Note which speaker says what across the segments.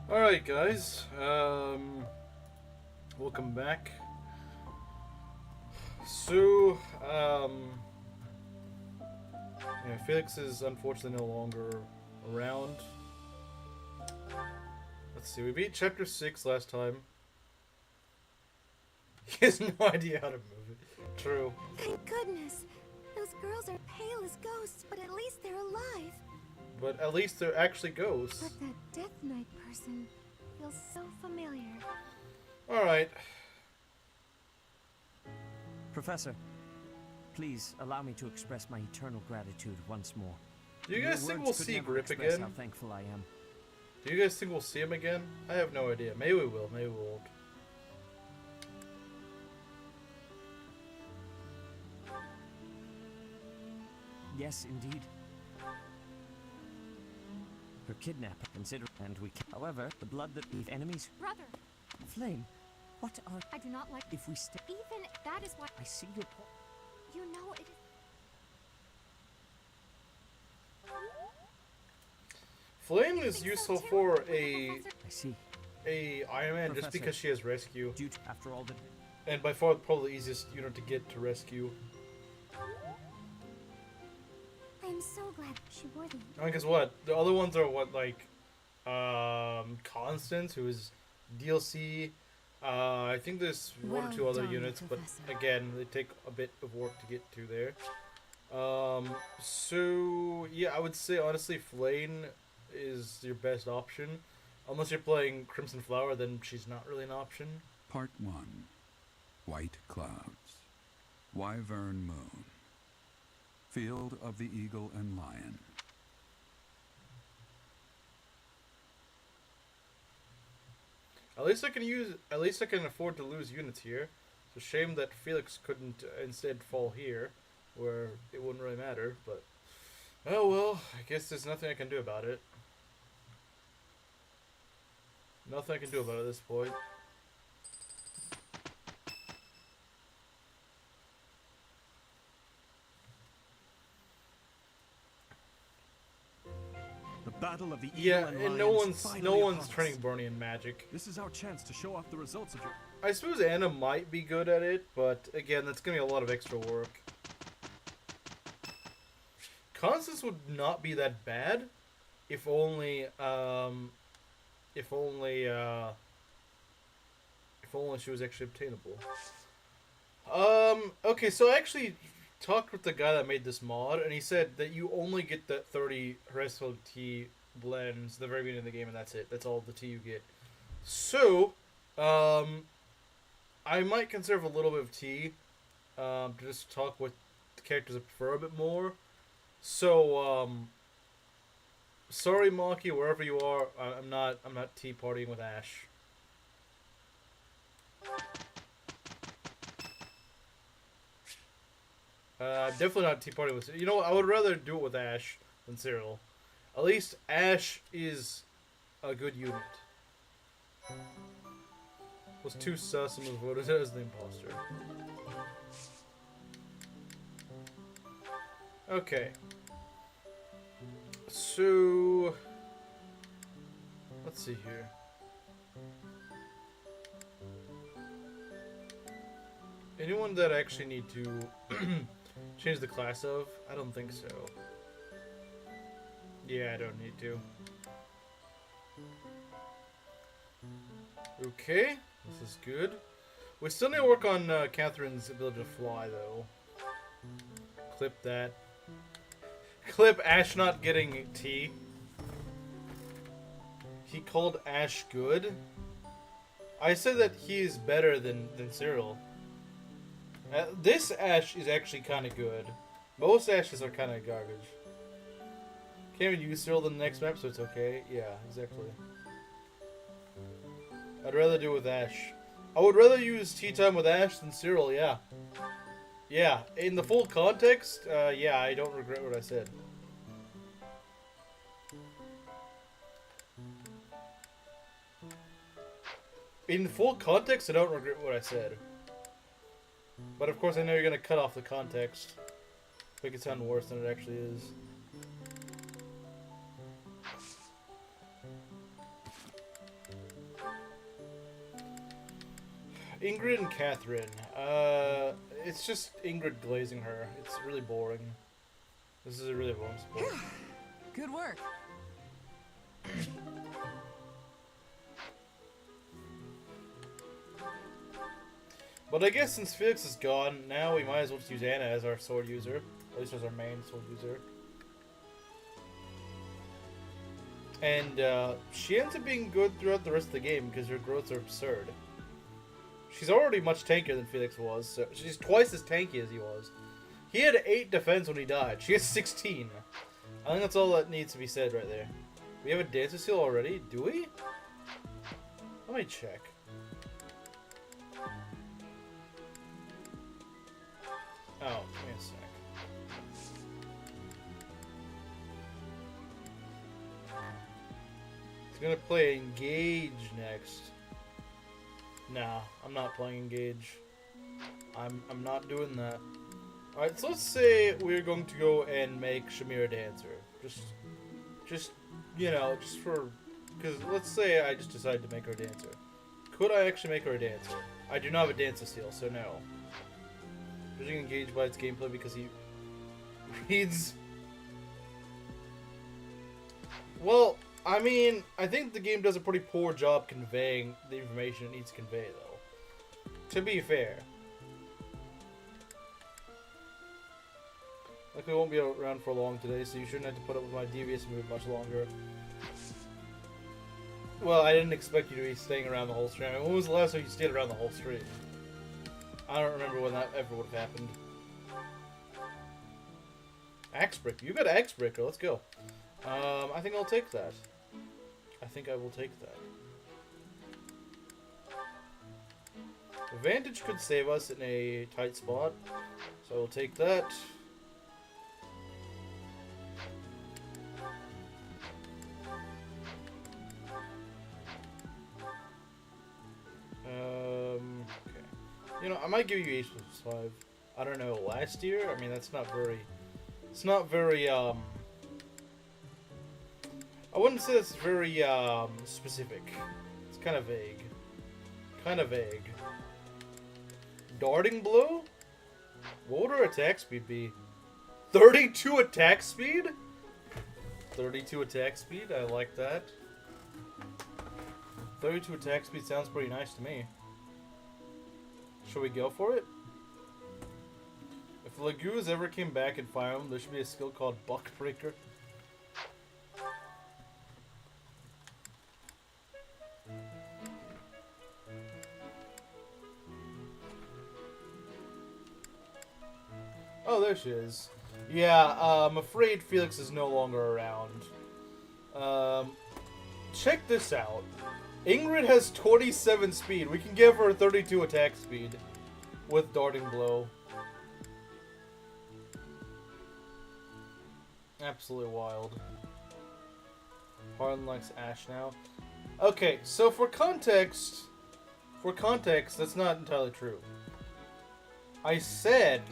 Speaker 1: Alright guys, welcome back. So, yeah, Felix is unfortunately no longer around. Let's see, we beat chapter 6 last time. He has no idea how to move it. True.
Speaker 2: Thank goodness. Those girls are pale as ghosts, but at least they're alive.
Speaker 1: But at least they're actually ghosts.
Speaker 2: But that Death Knight person feels so familiar.
Speaker 1: Alright.
Speaker 3: Professor, please allow me to express my eternal gratitude once more.
Speaker 1: Do you
Speaker 3: Your
Speaker 1: guys think
Speaker 3: words
Speaker 1: we'll
Speaker 3: could
Speaker 1: see
Speaker 3: never
Speaker 1: Grip
Speaker 3: express
Speaker 1: again?
Speaker 3: How thankful I am.
Speaker 1: Do you guys think we'll see him again? I have no idea. Maybe we will, maybe we won't.
Speaker 3: Yes, indeed. Her kidnapper, consider, and we. However, the blood that leave enemies.
Speaker 2: Brother,
Speaker 3: Flame, what are?
Speaker 2: I do not like.
Speaker 3: If we stay,
Speaker 2: Even that is why
Speaker 3: I see your point.
Speaker 2: you know it is.
Speaker 1: Flame is
Speaker 2: think
Speaker 1: useful
Speaker 2: so too,
Speaker 1: for
Speaker 2: Professor?
Speaker 3: I see.
Speaker 1: a Ironman just
Speaker 3: Professor.
Speaker 1: because she has rescue.
Speaker 3: Due to, after all the.
Speaker 1: And by far probably the easiest unit to get to rescue.
Speaker 2: I am so glad she wore them.
Speaker 1: I mean, guess what? The other ones are what, like, Constance, who is DLC. I think there's one or
Speaker 2: Well
Speaker 1: two other
Speaker 2: done,
Speaker 1: units,
Speaker 2: Professor.
Speaker 1: but again, they take a bit of work to get to there. So, yeah, I would say, honestly, Flame is your best option. Unless you're playing Crimson Flower, then she's not really an option.
Speaker 4: Part 1. White Clouds. Wyvern Moon. Field of the Eagle and Lion.
Speaker 1: At least I can afford to lose units here. It's a shame that Felix couldn't instead fall here, where it wouldn't really matter, but... Oh well, I guess there's nothing I can do about it. Nothing I can do about it at this point.
Speaker 5: The battle of the Eagle
Speaker 1: Yeah,
Speaker 5: and
Speaker 1: and
Speaker 5: Lions
Speaker 1: no
Speaker 5: finally
Speaker 1: one's
Speaker 5: upon us.
Speaker 1: training Bernie in magic.
Speaker 5: This is our chance to show off the results of your.
Speaker 1: I suppose Anna might be good at it, but again, that's gonna be a lot of extra work. Constance would not be that bad, if only, if only she was actually obtainable. Okay, so I actually talked with the guy that made this mod, and he said that you only get the 30 Herestical tea blends at the very beginning of the game, and that's it. That's all the tea you get. So, I might conserve a little bit of tea, to just talk with the characters I prefer a bit more. So, sorry, Maki, wherever you are, I'm not tea partying with Ash. Definitely not tea partying with. You know what? I would rather do it with Ash than Cyril. At least Ash is a good unit. Was too sus and was voted as the imposter. Okay. So, let's see here. Anyone that I actually need to change the class of? I don't think so. Yeah, I don't need to. Okay, this is good. We still need to work on Catherine's ability to fly, though. Clip that. Clip Ash not getting tea. He called Ash good. I said that he is better than Cyril. This Ash is actually kind of good. Most Ashes are kind of garbage. Can't even use Cyril in the next map, so it's okay. Yeah, exactly. I'd rather do it with Ash. I would rather use tea time with Ash than Cyril, yeah. Yeah, in the full context, yeah, I don't regret what I said. In full context, I don't regret what I said. But of course I know you're gonna cut off the context. Make it sound worse than it actually is. Ingrid and Catherine. It's just Ingrid glazing her. It's really boring. This is a really boring sport.
Speaker 6: Good work.
Speaker 1: But I guess since Felix is gone, now we might as well just use Anna as our sword user. At least as our main sword user. And she ends up being good throughout the rest of the game because her growths are absurd. She's already much tankier than Felix was, so she's twice as tanky as he was. He had 8 defense when he died. She has 16. I think that's all that needs to be said right there. We have a dancer seal already? Do we? Let me check. Oh, give me a sec. He's gonna play Engage next. Nah, I'm not playing Engage. I'm not doing that. Alright, so let's say we're going to go and make Shamir a dancer. Just, you know, just for... Because let's say I just decided to make her a dancer. Could I actually make her a dancer? I do not have a dancer seal, so no. Judging Engage by its gameplay because he reads... Well, I mean, I think the game does a pretty poor job conveying the information it needs to convey, though. To be fair. Like, we won't be around for long today, so you shouldn't have to put up with my devious move much longer. Well, I didn't expect you to be staying around the whole stream. I mean, when was the last time you stayed around the whole stream? I don't remember when that ever would have happened. Axe Breaker. You got Axe Breaker. Let's go. I think I'll take that. I think I will take that. Advantage could save us in a tight spot, so we'll take that. Okay. You know, I might give you H+5. I don't know, last year? I mean, that's not very... It's not very, I wouldn't say it's very, specific. It's kind of vague. Kind of vague. Darting Blow? What would our attack speed be? 32 attack speed? 32 attack speed? I like that. 32 attack speed sounds pretty nice to me. Should we go for it? If Lagoos ever came back in Fire Emblem, there should be a skill called Buck Breaker. Oh, there she is. Yeah, I'm afraid Felix is no longer around. Check this out. Ingrid has 27 speed. We can give her 32 attack speed with Darting Blow. Absolutely wild. Harlan likes Ash now. Okay, so for context, that's not entirely true. I said,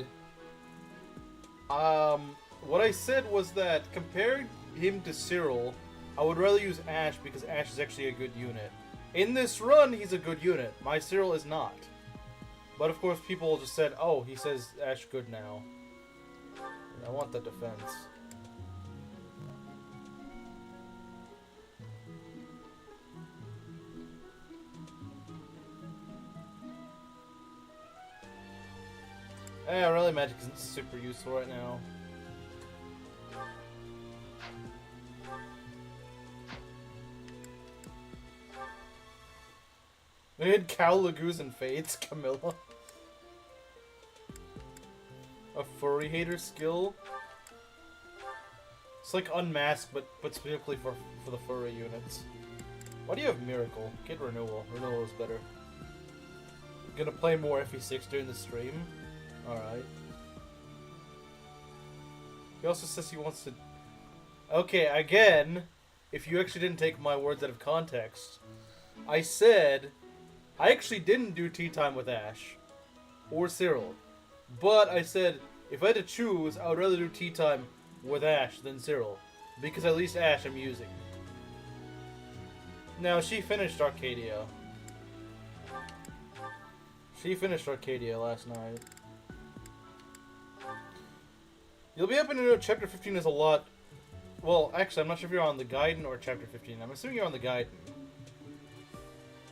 Speaker 1: what I said was that compared him to Cyril, I would rather use Ash because Ash is actually a good unit. In this run, he's a good unit. My Cyril is not. But of course, people just said, oh, he says Ash good now. I want the defense. Rally Magic isn't super useful right now. They had Cow, Lagoos, and Fates, Camilla. A Furry Hater skill. It's like Unmasked, but specifically for the furry units. Why do you have Miracle? Get Renewal. Renewal is better. Gonna play more FE6 during the stream? Alright. He also says he wants to... Okay, again, if you actually didn't take my words out of context, I said... I actually didn't do tea time with Ash. Or Cyril. But I said, if I had to choose, I would rather do tea time with Ash than Cyril. Because at least Ash I'm using. Now, she finished Arcadia. She finished Arcadia last night. You'll be happy to know Chapter 15 is a lot... Well, actually, I'm not sure if you're on the Gaiden or Chapter 15. I'm assuming you're on the Gaiden.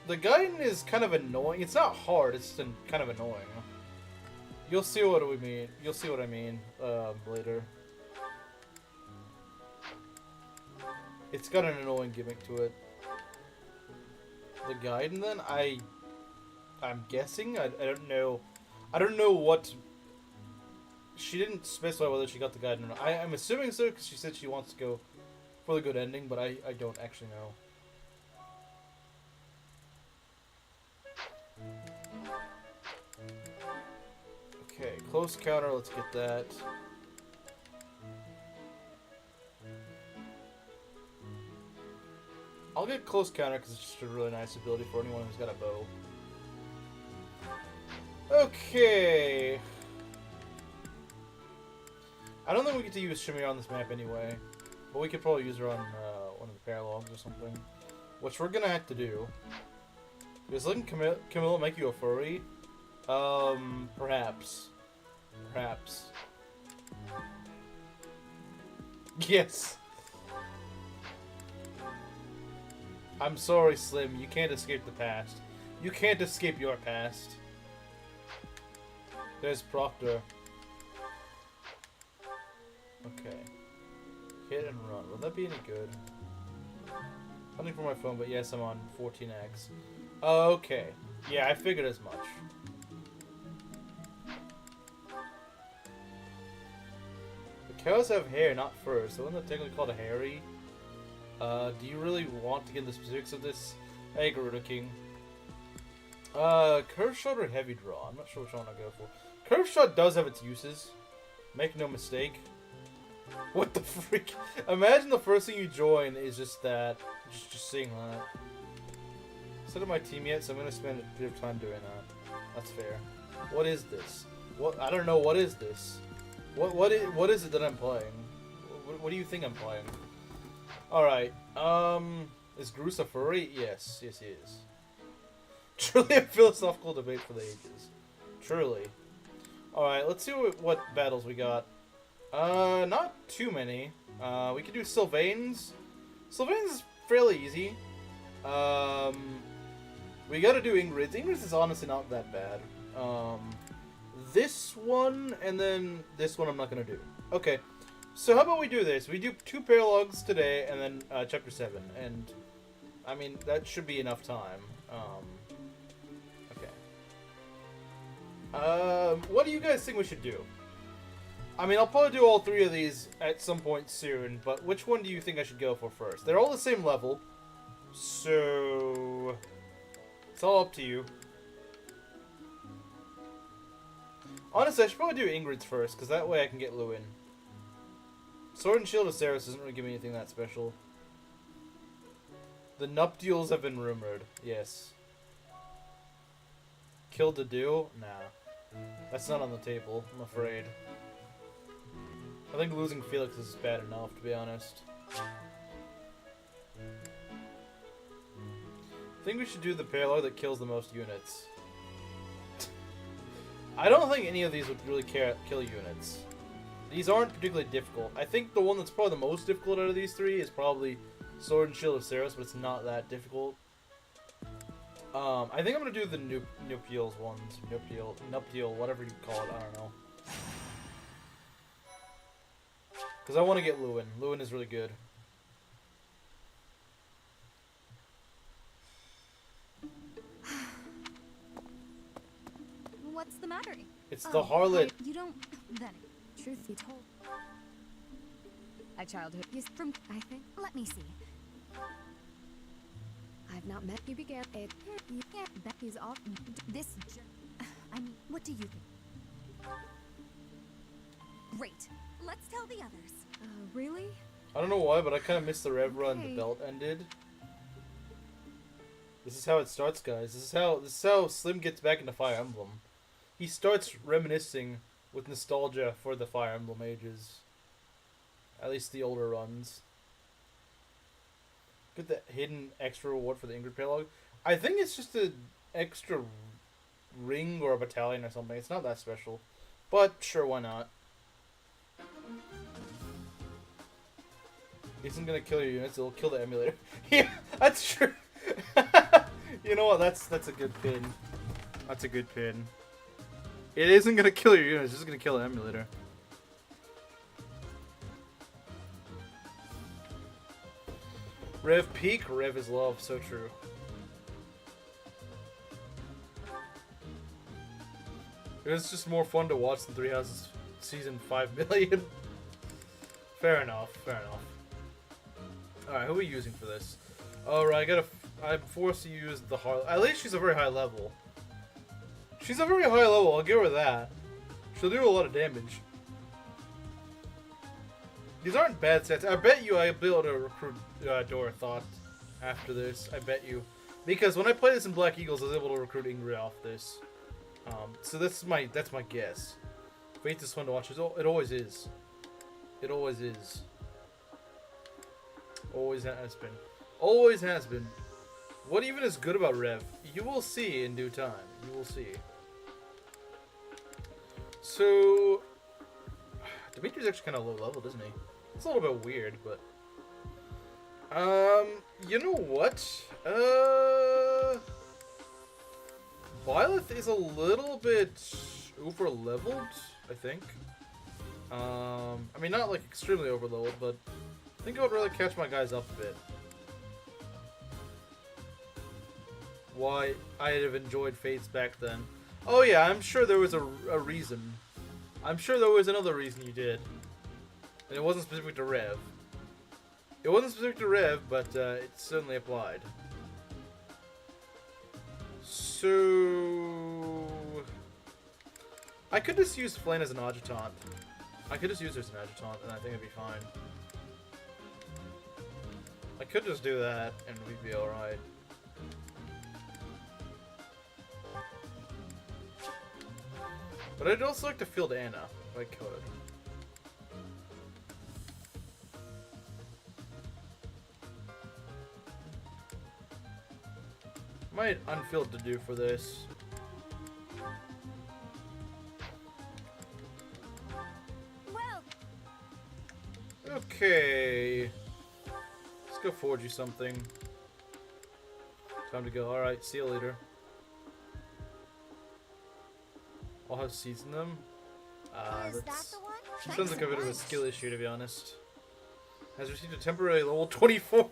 Speaker 1: The Gaiden is kind of annoying. It's not hard, it's just kind of annoying. You'll see what we mean. You'll see what I mean later. It's got an annoying gimmick to it. The Gaiden, then? I'm guessing? I don't know. I don't know what... She didn't specify whether she got the Gaiden or not. I'm assuming so, because she said she wants to go for the good ending, but I don't actually know. Okay, close counter, let's get that. I'll get close counter because it's just a really nice ability for anyone who's got a bow. Okay. I don't think we get to use Shimmy on this map anyway, but we could probably use her on one of the paralogs or something, which we're gonna have to do. Does letting Camilla make you a furry? Perhaps. Perhaps. Yes. I'm sorry, Slim. You can't escape the past. You can't escape your past. There's Proctor. Okay. Hit and run. Will that be any good? Nothing for my phone, but yes, I'm on 14x. Okay. Yeah, I figured as much. The cows have hair, not fur, so isn't that technically called a hairy? Do you really want to get the specifics of this? Hey, Garuda King. Curve shot or heavy draw? I'm not sure which one I go for. Curve shot does have its uses. Make no mistake. What the freak? Imagine the first thing you join is just that. Just seeing that. Set up my team yet, so I'm gonna spend a bit of time doing that. That's fair. What is this? What? I don't know. What is this? What is it that I'm playing? What do you think I'm playing? Alright, is Groose a furry? Yes, he is. Truly a philosophical debate for the ages. Truly. Alright, let's see what battles we got. Not too many. We could do Sylvain's. Sylvain's is fairly easy. We gotta do Ingrid's. Ingrid's is honestly not that bad. This one, and then this one I'm not gonna do. Okay. So how about we do this? We do 2 paralogs today, and then Chapter 7, and I mean that should be enough time. Okay. What do you guys think we should do? I mean, I'll probably do all 3 of these at some point soon, but which one do you think I should go for first? They're all the same level, so it's all up to you. Honestly, I should probably do Ingrid's first, because that way I can get Lewin. Sword and Shield of Ceres doesn't really give me anything that special. The nuptials have been rumored. Yes. Kill Dedue? Nah. That's not on the table, I'm afraid. I think losing Felix is bad enough, to be honest. I think we should do the paralog that kills the most units. I don't think any of these would really kill units. These aren't particularly difficult. I think the one that's probably the most difficult out of these 3 is probably Sword and Shield of Ceres, but it's not that difficult. I think I'm gonna do the nuptials ones. Nuptial, whatever you call it, I don't know. Because I want to get Lewin. Lewin is really good.
Speaker 2: What's the matter?
Speaker 1: It's the harlot.
Speaker 2: You don't... Then, truth be told... My childhood is from... I think... Let me see. I've not met you began it. You can't bet he's off... This... I mean, what do you think? Great. Let's tell the others. Really?
Speaker 1: I don't know why, but I kind of missed the rev run. The belt ended. This is how it starts, guys. This is how Slim gets back into Fire Emblem. He starts reminiscing with nostalgia for the Fire Emblem ages. At least the older runs. Get the hidden extra reward for the Ingrid paralog. I think it's just an extra ring or a battalion or something. It's not that special. But sure, why not? Isn't gonna kill your units, it'll kill the emulator. Yeah, that's true. You know what, that's a good pin. That's a good pin. It isn't gonna kill your units, it's just gonna kill the emulator. Rev peak, Rev is love, so true. It was just more fun to watch than Three Houses Season 5 million. Fair enough, fair enough. Alright, who are we using for this? Alright, I'm forced to use the hard. At least she's a very high level. She's a very high level, I'll give her that. She'll do a lot of damage. These aren't bad sets. I bet you I'll be able to recruit Dora Thought after this. I bet you. Because when I played this in Black Eagles, I was able to recruit Ingrid off this. So that's my guess. Wait, this fun to watch. It always is. It always is. Always has been. Always has been. What even is good about Rev? You will see in due time. You will see. So, Dimitri's actually kind of low level, doesn't he? It's a little bit weird, but you know what? Violet is a little bit over leveled, I think. I mean, not like extremely over leveled, but I think I would really catch my guys up a bit. Why I'd have enjoyed Fates back then. Oh yeah, I'm sure there was a reason. I'm sure there was another reason you did. And it wasn't specific to Rev. It wasn't specific to Rev, but it certainly applied. So I could just use Flame as an adjutant. I could just use her as an adjutant, and I think it'd be fine. I could just do that, and we'd be alright. But I'd also like to field Anna, if I could. Might unfield Dedue for this.
Speaker 2: Well.
Speaker 1: Okay. Let's go forge you something. Time to go. Alright, see you later. I'll have seeds in them.
Speaker 2: Is that
Speaker 1: That's...
Speaker 2: the one?
Speaker 1: Sounds like a bit of a skill issue, to be honest. Has received a temporary level 24.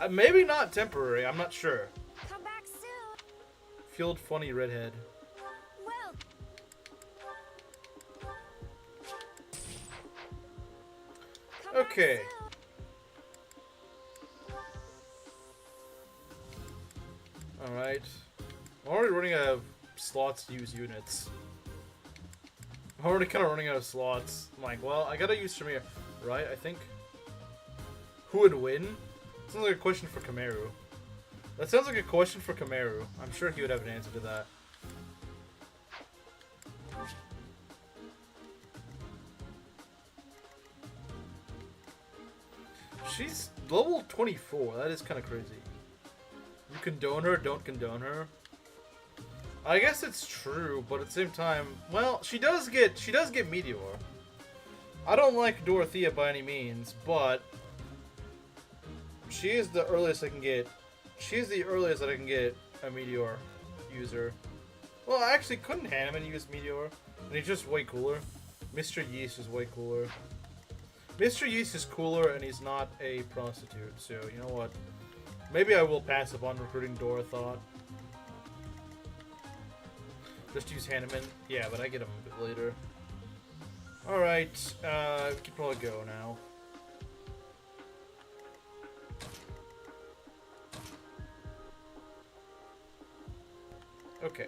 Speaker 1: Maybe not temporary, I'm not sure.
Speaker 2: Come back soon.
Speaker 1: Field funny redhead.
Speaker 2: Well. Come back
Speaker 1: Okay.
Speaker 2: soon.
Speaker 1: Alright. I'm already running out of slots to use units. I'm already kind of running out of slots. I'm like, well, I gotta use Shamir, right? I think. Who would win? Sounds like a question for Kameru. That sounds like a question for Kameru. I'm sure he would have an answer to that. She's level 24. That is kind of crazy. You condone her, don't condone her. I guess it's true, but at the same time, well, she does get Meteor. I don't like Dorothea by any means, but she is the earliest I can get. She's the earliest that I can get a Meteor user. Well, I actually couldn't Hanneman use Meteor, and he's just way cooler. Mr. Yeast is way cooler. Mr. Yeast is cooler, and he's not a prostitute, so you know what? Maybe I will pass up on recruiting Dora Thought. Just use Hanneman. Yeah, but I get him a bit later. Alright, we can probably go now. Okay.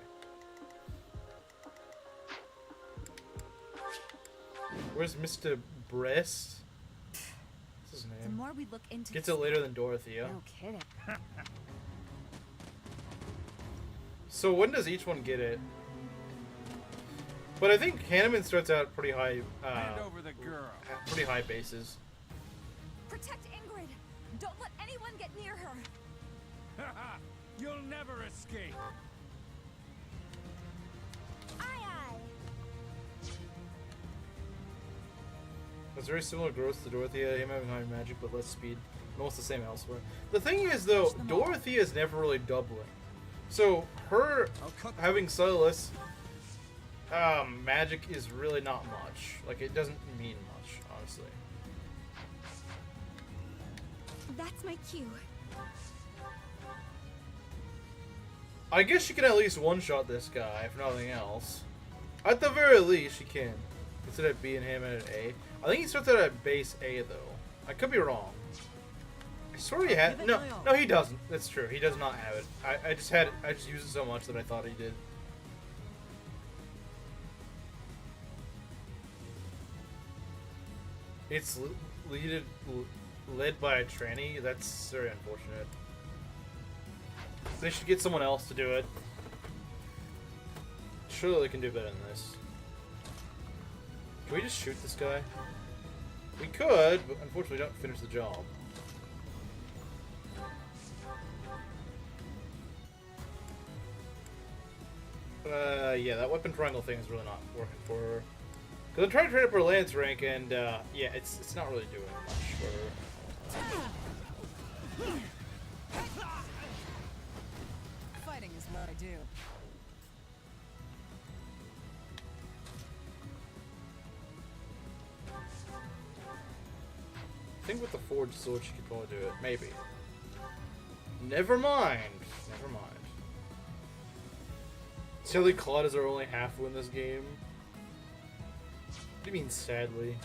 Speaker 1: Where's Mr. Breast? What's his
Speaker 2: The
Speaker 1: name?
Speaker 2: more we look into
Speaker 1: Gets it later than Dorothea.
Speaker 2: No kidding.
Speaker 1: So when does each one get it? But I think Hanneman starts out pretty high.
Speaker 4: Hand over the girl.
Speaker 1: Pretty high bases.
Speaker 2: Protect Ingrid. Don't let anyone get near her.
Speaker 4: You'll never escape.
Speaker 1: It's very similar growth to Dorothea, him having higher magic but less speed. Almost the same elsewhere. The thing is, though, Dorothea is never really doubling. So, her having slightly less magic is really not much. Like, it doesn't mean much, honestly.
Speaker 2: That's my cue.
Speaker 1: I guess she can at least one-shot this guy, if nothing else. At the very least, she can. Instead of being him at an A. I think he starts out at base A, though. I could be wrong. I swear he had... No, he doesn't. That's true. He does not have it. I just used it so much that I thought he did. It's led by a tranny? That's very unfortunate. They should get someone else to do it. Surely they can do better than this. Can we just shoot this guy? We could, but unfortunately don't finish the job. Yeah, that weapon triangle thing is really not working for her. Because I'm trying to trade up her lance rank, and, yeah, it's not really doing much for her.
Speaker 6: Fighting is what I do.
Speaker 1: I think with the forged sword she could probably do it. Maybe. Never mind. Never mind. Silly Claude is our only half-win this game. What do you mean, sadly?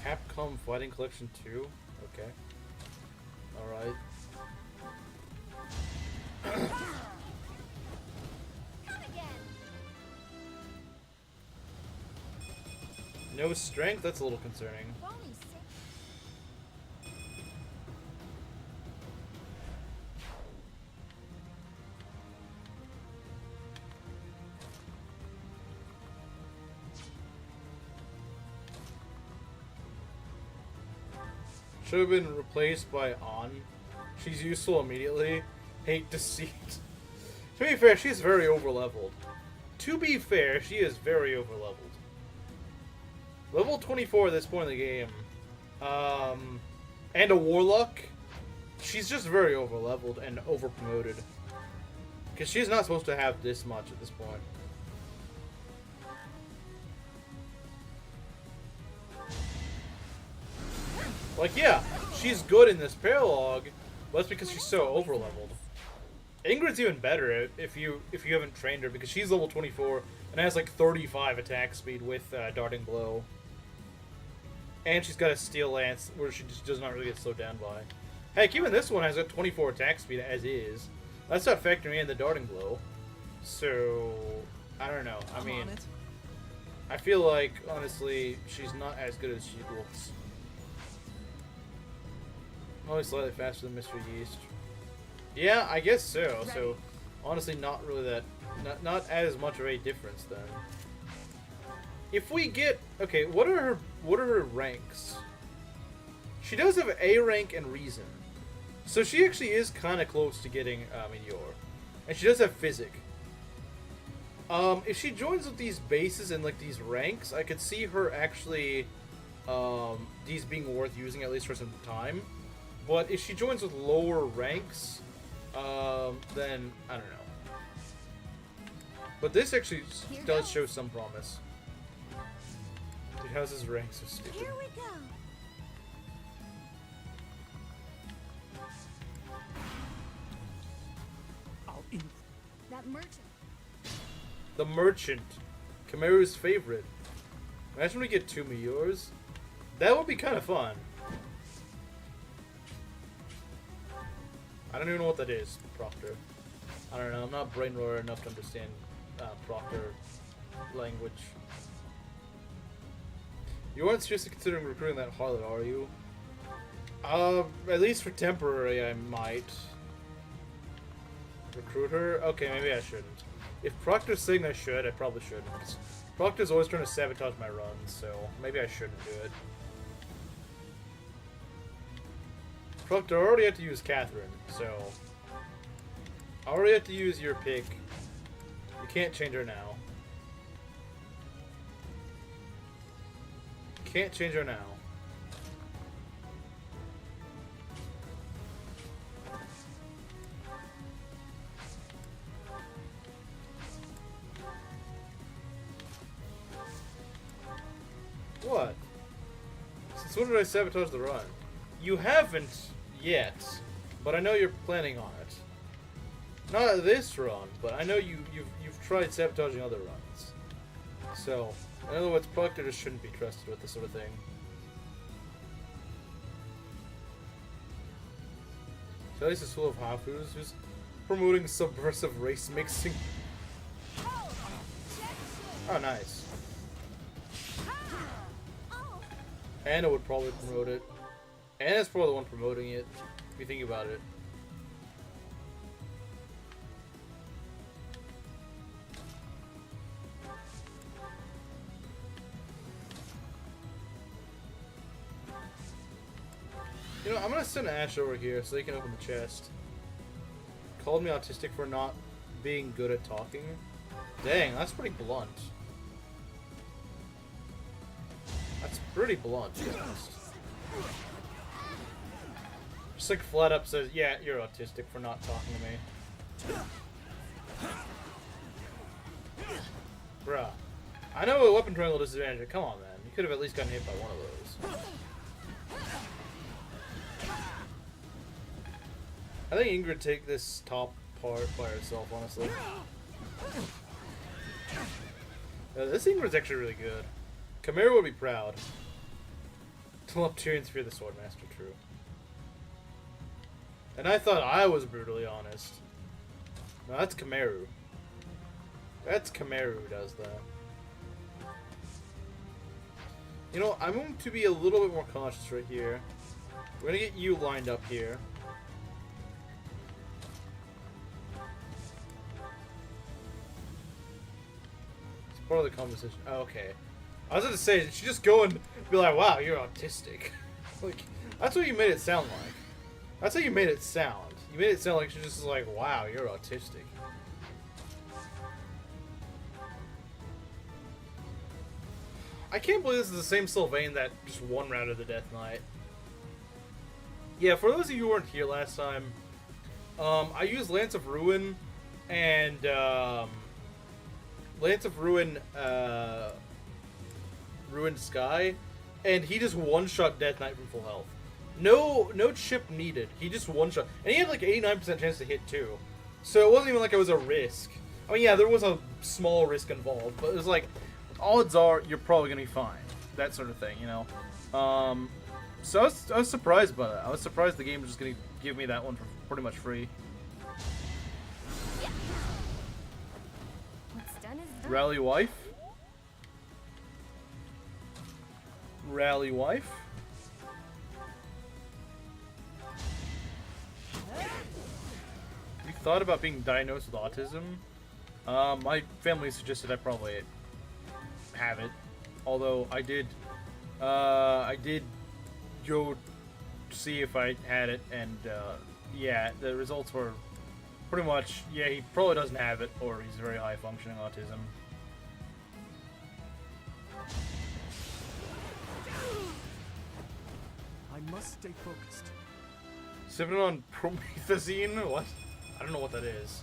Speaker 1: Capcom Fighting Collection 2? Okay. Alright. No strength? That's a little concerning. Should have been replaced by On. She's useful immediately. Hate to see it. To be fair, she's very overleveled. To be fair, she is very overleveled. Level 24 at this point in the game. And a Warlock. She's just very overleveled and overpromoted. Because she's not supposed to have this much at this point. Like, yeah, she's good in this paralogue, but that's because she's so overleveled. Ingrid's even better if you haven't trained her, because she's level 24 and has like 35 attack speed with Darting Blow. And she's got a Steel Lance, where she just does not really get slowed down by. Heck, even this one has a 24 attack speed as is. That's not factoring in the Darting Blow. So, I don't know. I mean, I feel like, honestly, she's not as good as she looks. Only slightly faster than Mr. Yeast. Yeah, I guess so. So, honestly, not really that... Not as much of a difference, then. If we get... Okay, what are her ranks? She does have A rank and Reason. So she actually is kind of close to getting Meteor. And she does have Physic. If she joins with these bases and like these ranks, I could see her actually these being worth using at least for some time. But if she joins with lower ranks, then I don't know. But this actually does show some promise. Dude, how's his rank so stupid?
Speaker 2: Here we go. That merchant.
Speaker 1: The Merchant. Kameru's favorite. Imagine we get 2 Meteors. That would be kind of fun. I don't even know what that is, Proctor. I don't know, I'm not brain roller enough to understand Proctor language. You aren't seriously considering recruiting that harlot, are you? At least for temporary, I might. Recruit her? Okay, maybe I shouldn't. If Proctor's saying I should, I probably shouldn't. Proctor's always trying to sabotage my runs, so maybe I shouldn't do it. Proctor, I already had to use Catherine, so... I already had to use your pick. You can't change her now. Can't change her now. What? Since when did I sabotage the run? You haven't yet, but I know you're planning on it. Not this run, but I know you've tried sabotaging other runs. So, in other words, Proctor just shouldn't be trusted with this sort of thing. So this is full of hafus who's promoting subversive race mixing. Oh, nice. Anna would probably promote it. Anna's probably the one promoting it, if you think about it. You know, I'm gonna send Ash over here so he can open the chest. Called me autistic for not being good at talking. Dang, that's pretty blunt. That's pretty blunt, to be honest. Just like flat up says, yeah, you're autistic for not talking to me. Bruh. I know a weapon triangle disadvantage, but come on, man. You could have at least gotten hit by one of those. I think Ingrid would take this top part by herself, honestly. This Ingrid's actually really good. Chimera would be proud. Telepturians fear the Swordmaster, true. And I thought I was brutally honest. No, that's Chimeru. That's Chimeru who does that. You know, I'm going to be a little bit more cautious right here. We're going to get you lined up here. It's part of the conversation. Oh, okay. I was going to say, did she just go and be like, wow, you're autistic? Like, that's what you made it sound like. That's how you made it sound. You made it sound like she just was like, wow, you're autistic. I can't believe this is the same Sylvain that just one round of the Death Knight. Yeah, for those of you who weren't here last time, I used Lance of Ruin and Lance of Ruin, Ruined Sky, and he just one-shot Death Knight from full health. No chip needed. He just one-shot. And he had like 89% chance to hit too. So it wasn't even like it was a risk. I mean, yeah, there was a small risk involved, but it was like, odds are you're probably going to be fine. That sort of thing, you know? So I was surprised by that. I was surprised the game was just going to give me that one for pretty much free.
Speaker 2: What's done is done.
Speaker 1: Rally Wife. Rally Wife. You thought about being diagnosed with autism? My family suggested I probably have it. Although I did go see if I had it, and yeah, the results were pretty much, yeah, he probably doesn't have it, or he's very high functioning autism.
Speaker 5: I must stay focused.
Speaker 1: Sipping on promethazine? What? I don't know what that is.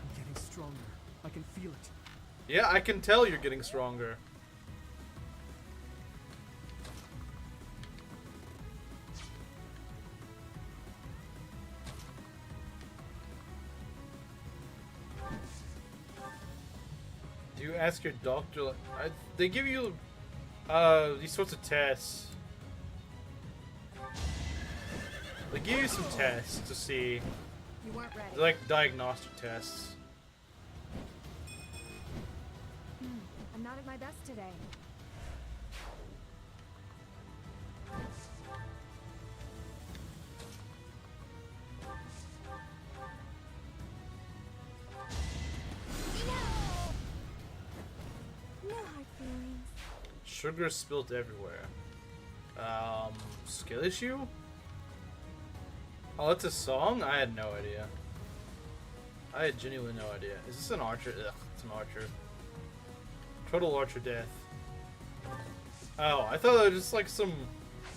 Speaker 5: I'm getting stronger. I can feel it.
Speaker 1: Yeah, I can tell you're getting stronger. Do you ask your doctor? Like, they give you these sorts of tests. They give you some tests to see.
Speaker 2: You weren't ready.
Speaker 1: They're like diagnostic tests.
Speaker 2: I'm not at my best today. No hard feelings.
Speaker 1: Sugar spilt everywhere. Skill issue? Oh, it's a song? I had no idea. I had genuinely no idea. Is this an archer? Ugh, it's an archer. Total archer death. Oh, I thought it was just like some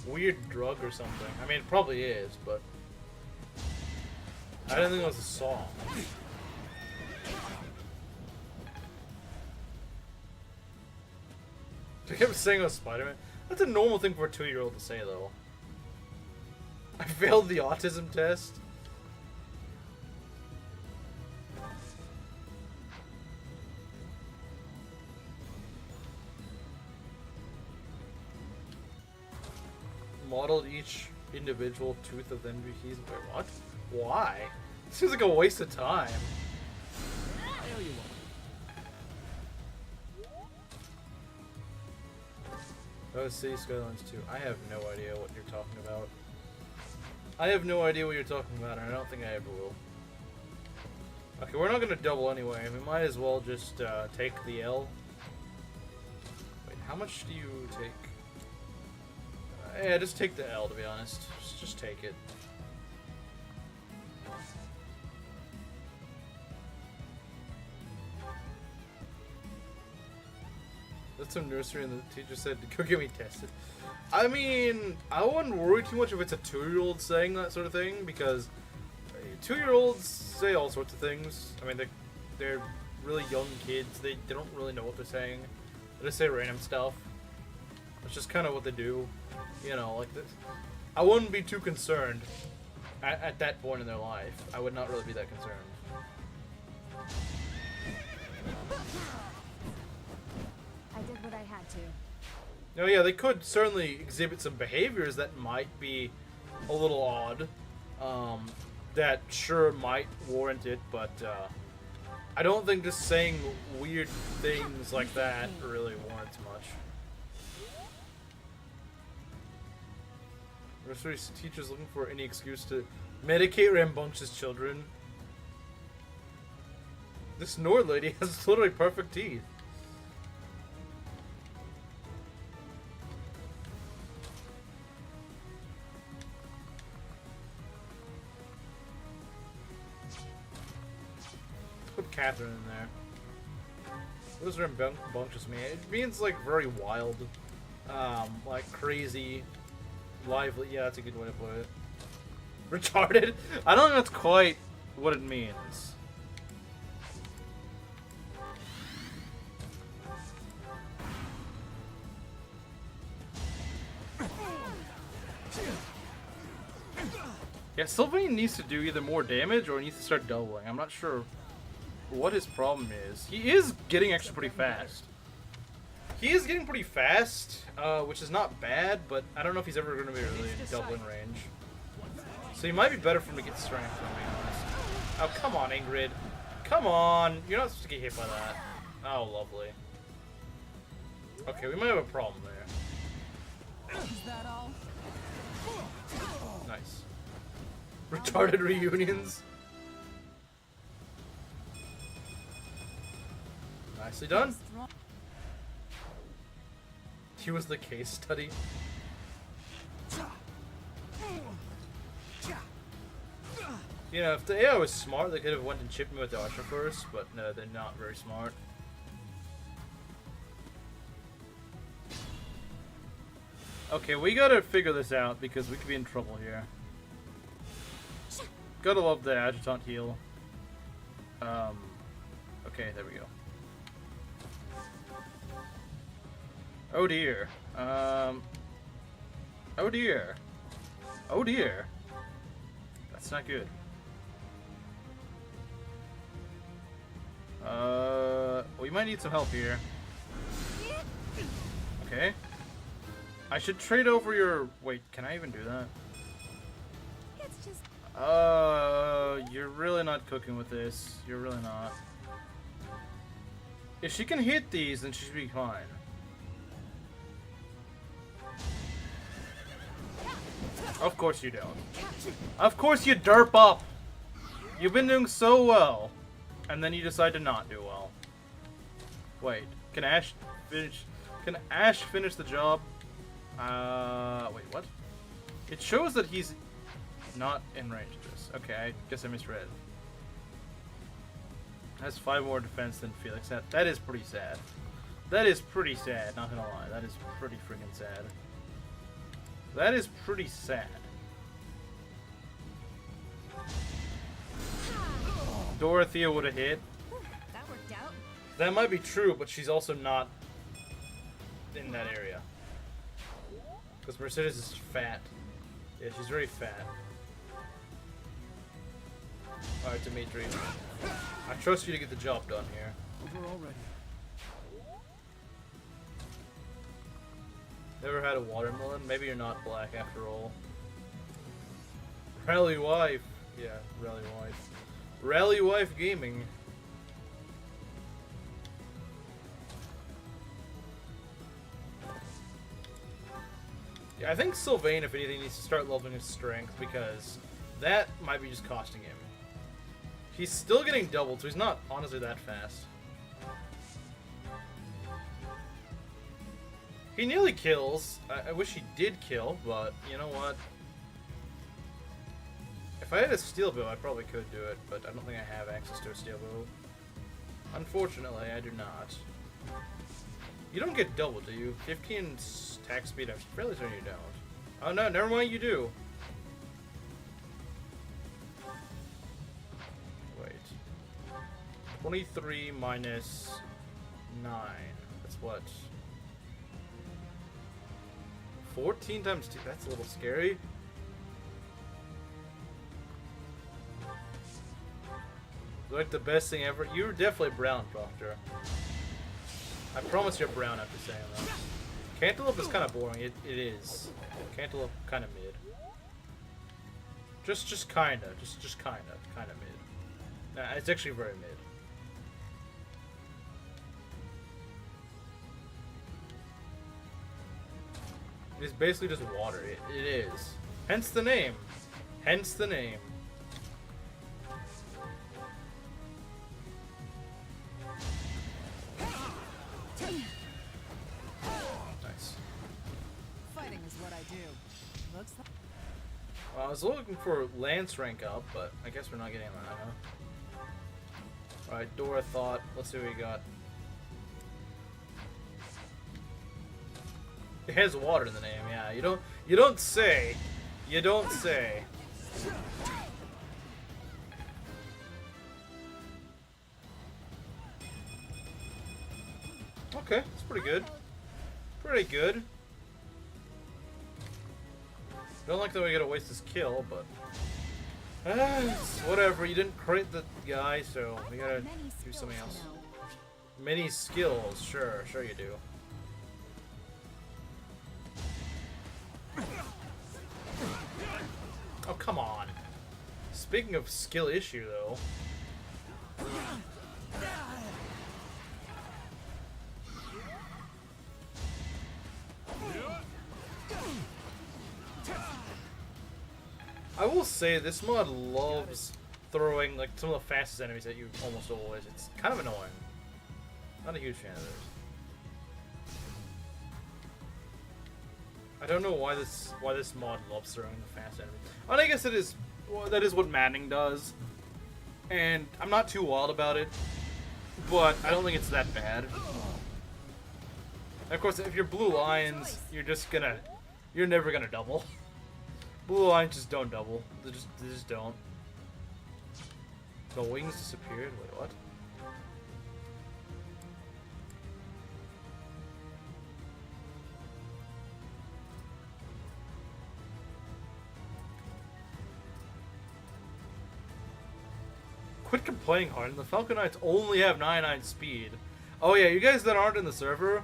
Speaker 1: weird drug or something. I mean, it probably is, but I didn't think it was a song. I kept saying it was Spider-Man. That's a normal thing for a 2-year-old to say, though. I failed the autism test. Modeled each individual tooth of NPCs. Wait, what? Why? Seems like a waste of time.
Speaker 5: There you are.
Speaker 1: Oh, City Skylines 2. I have no idea what you're talking about. I have no idea what you're talking about, and I don't think I ever will. Okay, we're not gonna double anyway. We might as well just take the L. Wait, how much do you take? Yeah, just take the L, to be honest. Just take it. That's some nursery, and the teacher said, go get me tested. I mean, I wouldn't worry too much if it's a 2-year-old saying that sort of thing, because 2-year-olds say all sorts of things. I mean, they're really young kids. They don't really know what they're saying. They just say random stuff. It's just kind of what they do. You know, like this. I wouldn't be too concerned at that point in their life. I would not really be that concerned.
Speaker 2: I did what I had to.
Speaker 1: No, yeah, they could certainly exhibit some behaviors that might be a little odd. That sure might warrant it, but I don't think just saying weird things like that really warrants much. Nursery teachers looking for any excuse to medicate rambunctious children. This Nord lady has literally perfect teeth. Put Catherine in there. What does rambunctious mean? It means like very wild, like crazy, lively. Yeah, that's a good way to put it. Retarded? I don't think that's quite what it means. Yeah, Sylvain needs to do either more damage or he needs to start doubling. I'm not sure what his problem is. He is getting actually pretty fast. He is getting pretty fast, which is not bad, but I don't know if he's ever going to be really doubling range. So he might be better for him to get strength, if I'm being honest. Oh, come on, Ingrid. Come on. You're not supposed to get hit by that. Oh, lovely. Okay, we might have a problem there.
Speaker 6: Is that all?
Speaker 1: Nice. Retarded reunions. Nicely done. He was the case study. You know, if the AI was smart, they could have went and chipped me with the archer first, but no, they're not very smart. Okay, we gotta figure this out because we could be in trouble here. Gotta love the adjutant heal. Okay, there we go. Oh dear. Oh dear. Oh dear. That's not good. We might need some help here. Okay. I should trade over your... Wait, can I even do that?
Speaker 2: It's just
Speaker 1: You're really not cooking with this. You're really not. If she can hit these, then she should be fine. Of course you don't. Of course you derp up! You've been doing so well, and then you decide to not do well. Wait, can Ash finish the job? Wait, what? It shows that he's not in range of this. Okay, I guess I misread. Has 5 more defense than Felix. That is pretty sad. That is pretty sad, not gonna lie. That is pretty freaking sad. That is pretty sad. Dorothea would have hit.
Speaker 2: That worked out.
Speaker 1: That might be true, but she's also not in that area. Because Mercedes is fat. Yeah, she's very fat. Alright, Dimitri. I trust you to get the job done here.
Speaker 5: Over already.
Speaker 1: Never had a watermelon? Maybe you're not black after all. Rally Wife. Yeah, Rally Wife. Rally Wife Gaming. Yeah, I think Sylvain, if anything, needs to start leveling his strength because that might be just costing him. He's still getting doubled, so he's not honestly that fast. He nearly kills. I wish he did kill, but you know what? If I had a steel bow, I probably could do it, but I don't think I have access to a steel bow. Unfortunately, I do not. You don't get double, do you? 15 attack speed, I'm fairly certain you don't. Oh no, never mind, you do. Wait. 23 minus 9. That's what? 14 times 2. That's a little scary. Like the best thing ever. You're definitely brown, Proctor. I promise you're brown after saying that. Cantaloupe is kind of boring. It is. Cantaloupe kind of mid. Just kinda. Just kinda mid. Nah, it's actually very mid. It's basically just water. It is. Hence the name. Hence the name. Nice.
Speaker 6: Fighting is what I do. Looks like
Speaker 1: Well, I was looking for Lance rank up, but I guess we're not getting that, huh? Alright, Dora thought. Let's see what we got. It has water in the name, yeah. You don't say. You don't say. Okay, that's pretty good. Pretty good. Don't like that we gotta waste this kill, but whatever. You didn't crit the guy, so we gotta do something else. Many skills, sure you do. Oh, come on. Speaking of skill issue, though. I will say, this mod loves throwing like some of the fastest enemies at you almost always. It's kind of annoying. Not a huge fan of theirs. I don't know why this mod loves throwing the fast enemies. And I guess it is. Well, that is what Maddening does, and I'm not too wild about it. But I don't think it's that bad. And of course, if you're Blue Lions, you're never gonna double. Blue Lions just don't double. They just don't. The wings disappeared. Wait, what? Quit complaining, Harden. The Falcon Knights only have 99 speed. Oh yeah, you guys that aren't in the server.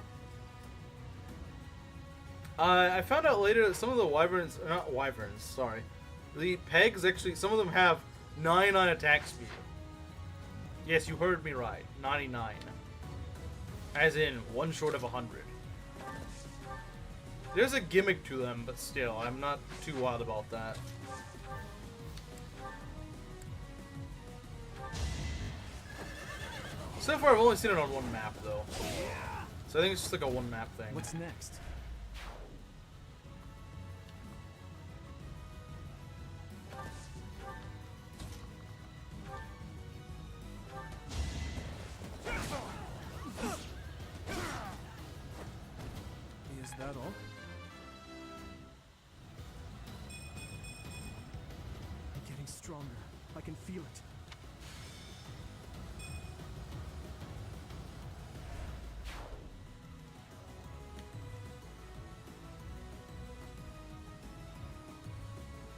Speaker 1: I found out later that some of the wyverns, not wyverns, sorry. The pegs actually, some of them have 99 attack speed. Yes, you heard me right. 99. As in, one short of 100. There's a gimmick to them, but still, I'm not too wild about that. So far, I've only seen it on one map, though. So I think it's just like a one map thing.
Speaker 3: What's next?
Speaker 5: Is that all? I'm getting stronger. I can feel it.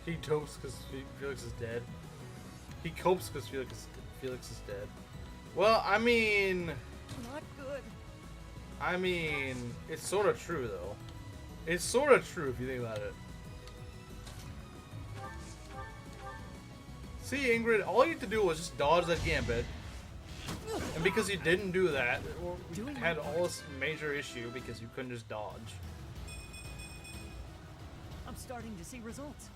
Speaker 1: He copes because Felix is dead. He copes because Felix is dead. Well, I mean,
Speaker 6: Not good.
Speaker 1: it's sort of true though. It's sort of true if you think about it. See, Ingrid, all you had to do was just dodge that gambit, and because you didn't do that, you had all this major issue because you couldn't just dodge.
Speaker 3: I'm starting to see results.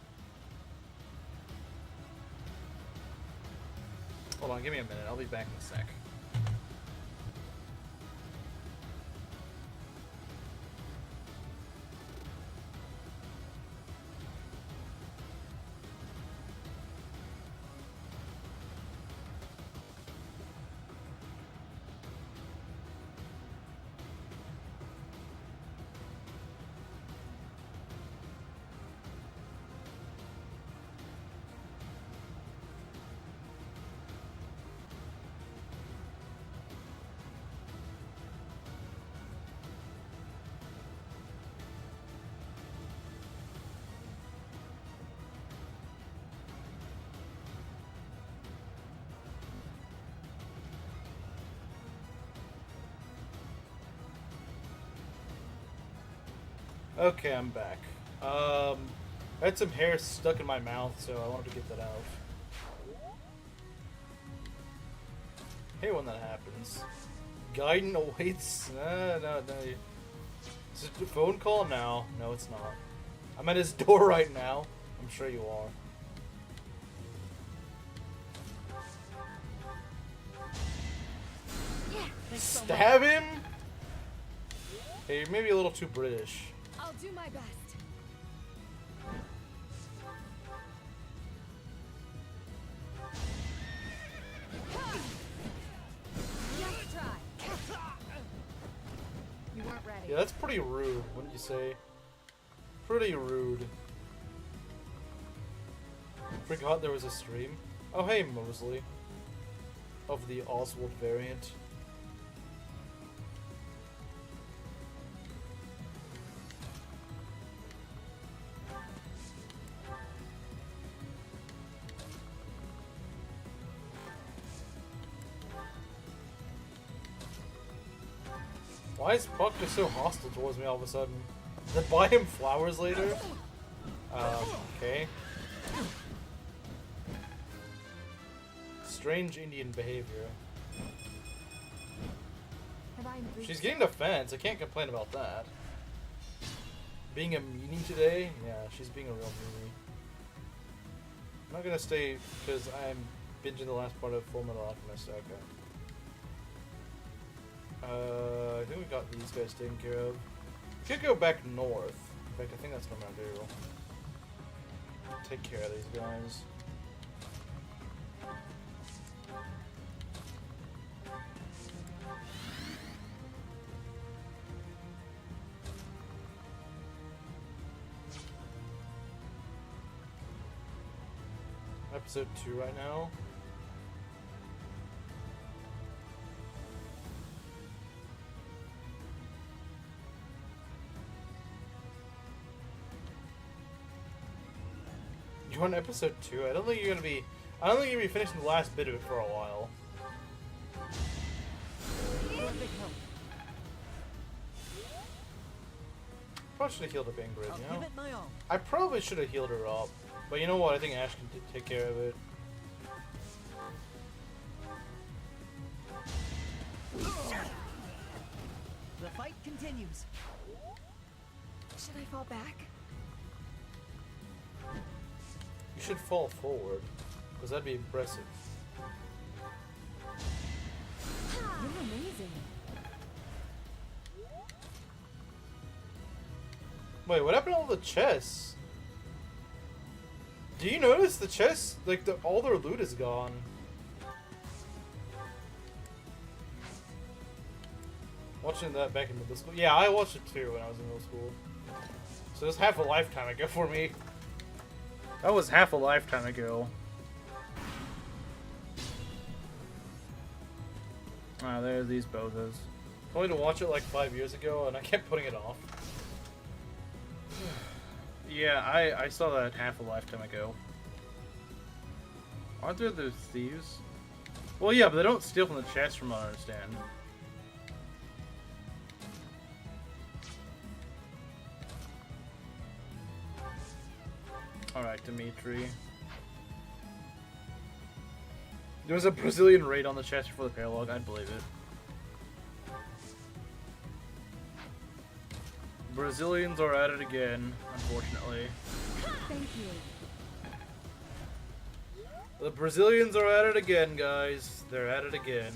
Speaker 1: Hold on, give me a minute. I'll be back in a sec. Okay, I'm back. I had some hair stuck in my mouth, so I wanted to get that out. Hey, when that happens. Gaiden awaits. No. Is it a phone call? No, it's not. I'm at his door right now. I'm sure you are. Stab him? Hey, you're maybe a little too British.
Speaker 2: I'll do my best. Just try. You weren't ready.
Speaker 1: Yeah, that's pretty rude, wouldn't you say? Pretty rude. Forgot there was a stream. Oh, hey, Mosley. Of the Oswald variant. Why is Buck just so hostile towards me all of a sudden? Did I buy him flowers later? Okay. Strange Indian behavior.
Speaker 2: Have I improved?
Speaker 1: She's getting defense. I can't complain about that. Being a meanie today? Yeah, she's being a real meanie. I'm not gonna stay because I'm binging the last part of Full Metal Alchemist. Okay. I think we got these guys taken care of. We could go back north. In fact, I think that's what I'm gonna do. Take care of these guys. Episode 2 right now. You want episode 2? I don't think you're gonna be finishing the last bit of it for a while. Probably should have healed up Ingrid,
Speaker 3: I'll
Speaker 1: you
Speaker 3: give
Speaker 1: know?
Speaker 3: it my all.
Speaker 1: I probably should have healed her up. But you know what? I think Ash can take care of it.
Speaker 3: The fight continues.
Speaker 2: Should I fall back?
Speaker 1: You should fall forward, because that'd be impressive.
Speaker 2: You're amazing.
Speaker 1: Wait, what happened to all the chests? Do you notice the chests, like all their loot is gone? Watching that back in middle school. Yeah, I watched it too when I was in middle school. So it was half a lifetime ago for me. That was half a lifetime ago. Ah, there's these bozos. I wanted to watch it like 5 years ago, and I kept putting it off. Yeah, I saw that half a lifetime ago. Aren't there those thieves? Well, yeah, but they don't steal from the chest, from what I understand. Alright, Dimitri. There was a Brazilian raid on the chest before the paralogue, I'd believe it. Brazilians are at it again, unfortunately.
Speaker 2: Thank you.
Speaker 1: The Brazilians are at it again, guys. They're at it again.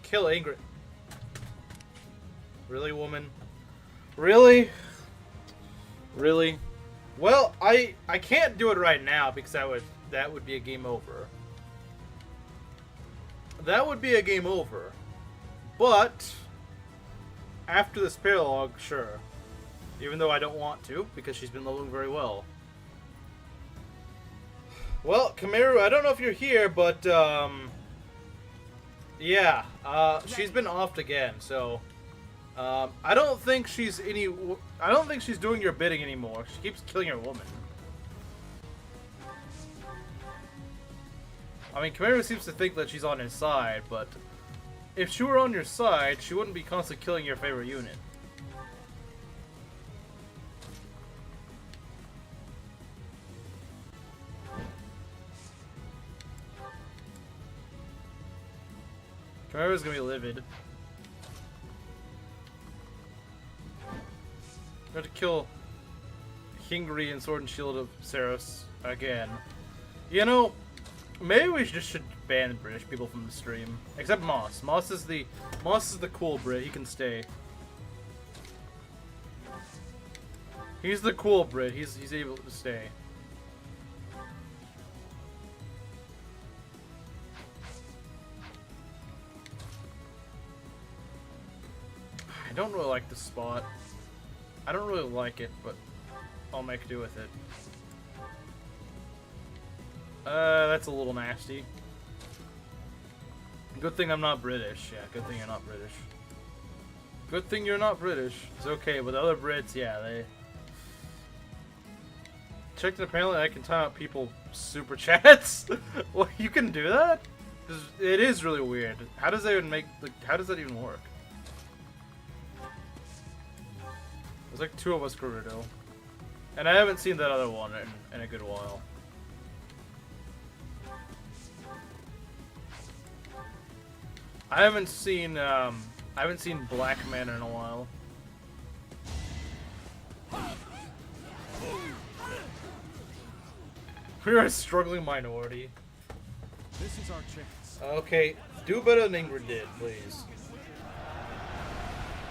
Speaker 1: Kill Ingrid. Really, woman? Really? Really? Well, I can't do it right now because that would be a game over. That would be a game over. But after this paralogue, sure. Even though I don't want to, because she's been leveling very well. Well, Kamiru, I don't know if you're here, but yeah, she's been offed again, so I don't think she's doing your bidding anymore. She keeps killing your woman. I mean, Kamiru seems to think that she's on his side, but if she were on your side, she wouldn't be constantly killing your favorite unit. Kamiru's gonna be livid. We have to kill Hingri and Sword and Shield of Saros again. You know, maybe we just should ban British people from the stream. Except Moss. Moss is the cool Brit. He can stay. He's the cool Brit. He's able to stay. I don't really like this spot. I don't really like it, but I'll make do with it. That's a little nasty. Good thing I'm not British. Yeah, good thing you're not British. Good thing you're not British. It's okay, but the other Brits, yeah, they... Checked, and apparently I can time out people super chats. Well, you can do that? It is really weird. How does that even make... Like, how does that even work? There's like 2 of us, Gerudo. And I haven't seen that other one in a good while. I haven't seen Black Man in a while. We're a struggling minority.
Speaker 5: This is our chance.
Speaker 1: Okay, do better than Ingrid did, please.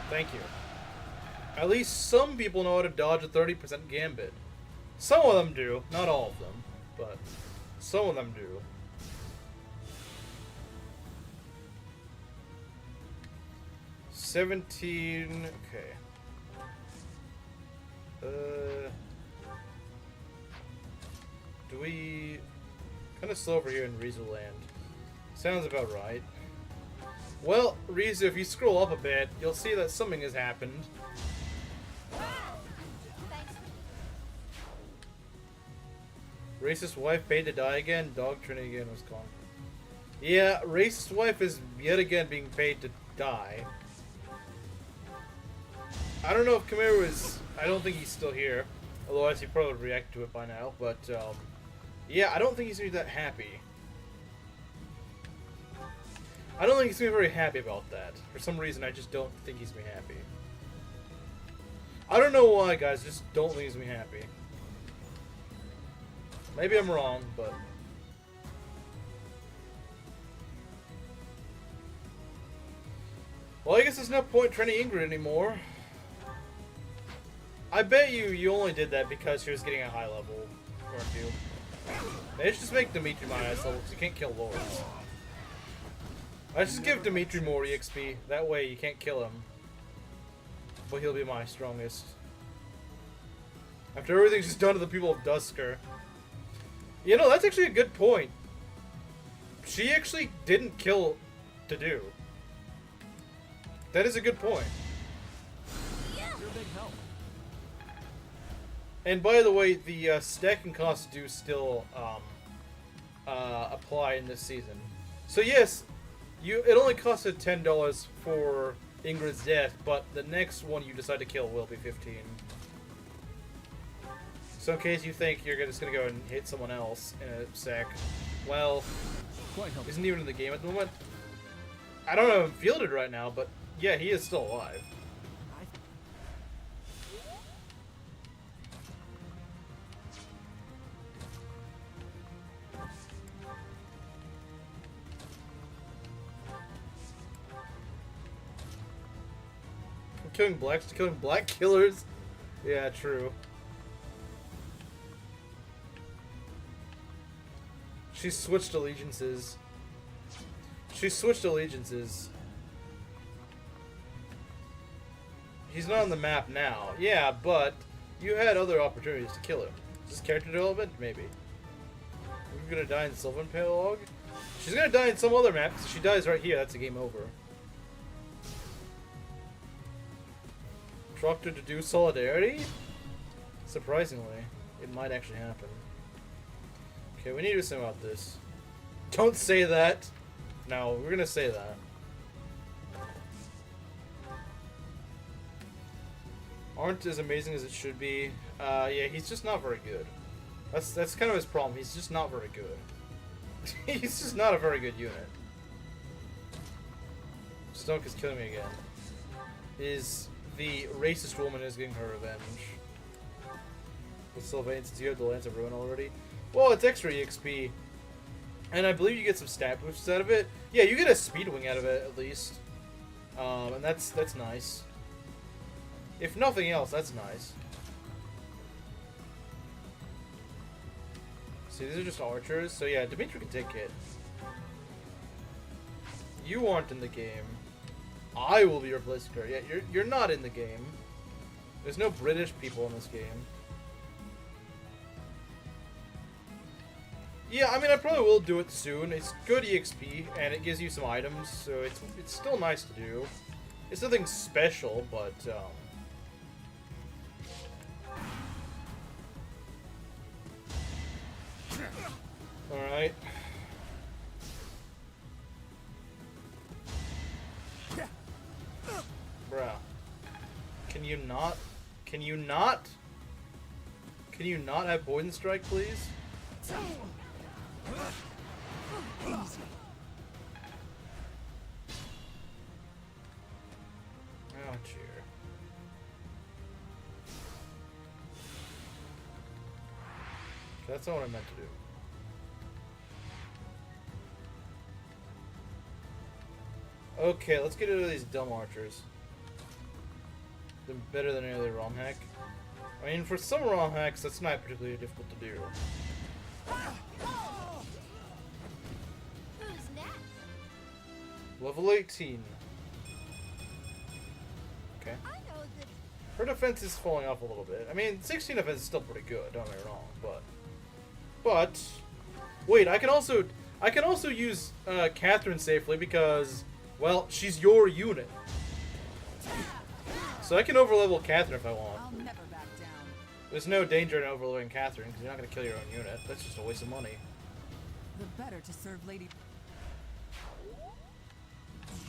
Speaker 1: Thank you. At least some people know how to dodge a 30% gambit. Some of them do, not all of them, but some of them do. $17. Okay. Do we kind of slow over here in Rizu land? Sounds about right. Well, Rizu, if you scroll up a bit, you'll see that something has happened. Racist wife paid to die again. Dog training again was gone. Yeah, racist wife is yet again being paid to die. I don't know if Kamiru is... I don't think he's still here. Otherwise, he probably would react to it by now. But, yeah, I don't think he's going to be that happy. I don't think he's going to be very happy about that. For some reason, I just don't think he's going to be happy. I don't know why, guys. Just don't think he's going to be happy. Maybe I'm wrong, but... Well, I guess there's no point training Ingrid anymore. I bet you only did that because she was getting a high level, weren't you? Maybe just make Dimitri my highest level because you can't kill lords. I just give Dimitri more EXP. That way you can't kill him. But he'll be my strongest. After everything's just done to the people of Dusker. You know, that's actually a good point. She actually didn't kill Dedue. That is a good point.
Speaker 5: You're a big help.
Speaker 1: And by the way, the stacking costs do still apply in this season. So yes, it only costed $10 for Ingrid's death, but the next one you decide to kill will be 15. So in case you think you're just gonna go and hit someone else in a sec, well,
Speaker 5: Quite helpful.
Speaker 1: isn't even in the game at the moment. I don't know if I'm fielded right now, but yeah, he is still alive. Killing blacks to killing black killers? Yeah, true. She switched allegiances. She switched allegiances. He's not on the map now. Yeah, but you had other opportunities to kill him. Is this character development? Maybe. We're gonna die in Sylvan Paralogue? She's gonna die in some other map. If she dies right here, that's a game over. Proctor to do solidarity? Surprisingly, it might actually happen. Okay, we need to do something about this. Don't say that! No, we're gonna say that. Aren't as amazing as it should be. Yeah, he's just not very good. That's kind of his problem. He's just not very good. He's just not a very good unit. Stunk is killing me again. Is the racist woman is getting her revenge. With Sylvain, since you have the Lance of Ruin already. Well, it's extra EXP. And I believe you get some stat boosts out of it. Yeah, you get a speed wing out of it, at least. And that's nice. If nothing else, that's nice. See, these are just archers. So yeah, Dimitri can take it. You aren't in the game. I will be replacing her. Yeah, you're not in the game. There's no British people in this game. Yeah, I mean, I probably will do it soon. It's good EXP, and it gives you some items, so it's still nice to do. It's nothing special, but, Alright. Bruh. Can you not? Can you not? Can you not have Poison Strike, please? Oh, cheer. That's not what I meant to do. Okay, let's get rid of these dumb archers. They're better than any other ROM hack. I mean, for some ROM hacks, that's not particularly difficult to do.
Speaker 2: Who's next?
Speaker 1: Level 18. Okay.
Speaker 2: I know that.
Speaker 1: Her defense is falling off a little bit. I mean, 16 defense is still pretty good, don't get me wrong, but... Wait, I can also use Catherine safely because, well, she's your unit. So I can overlevel Catherine if I want.
Speaker 6: I'll never back down.
Speaker 1: There's no danger in overleveling Catherine because you're not going to kill your own unit. That's just a waste of money.
Speaker 6: The better to serve Lady.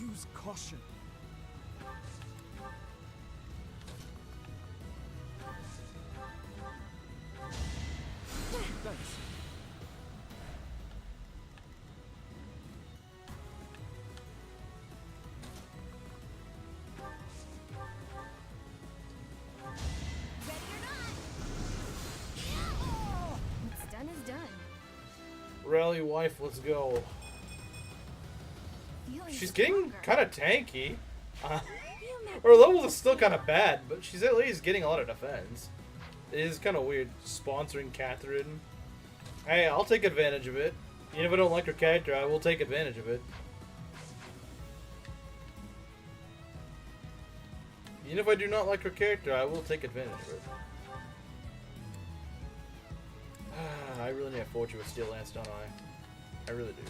Speaker 5: Use caution. Thanks.
Speaker 2: Ready or not? What's done is done.
Speaker 1: Rally wife, let's go.
Speaker 2: Feeling
Speaker 1: She's getting
Speaker 2: stronger.
Speaker 1: kind of tanky.
Speaker 2: You met
Speaker 1: Her levels is still kind of bad, but she's at least getting a lot of defense. It is kind of weird sponsoring Catherine. Hey, I'll take advantage of it. Even if I don't like her character, I will take advantage of it. Even if I do not like her character, I will take advantage of it. I really need to forge you a steel lance, don't I? I really do.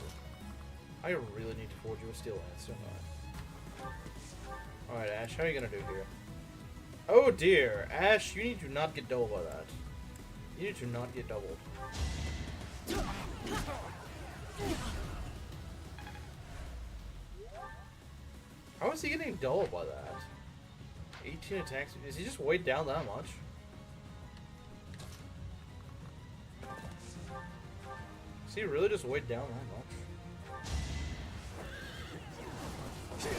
Speaker 1: I really need to forge you a steel lance, don't I? Alright, Ash, how are you gonna do here? Oh dear! Ash, you need to not get doubled by that. You need to not get doubled. How is he getting doubled by that? 18 attacks? Is he just weighed down that much? Is he really just weighed down that much?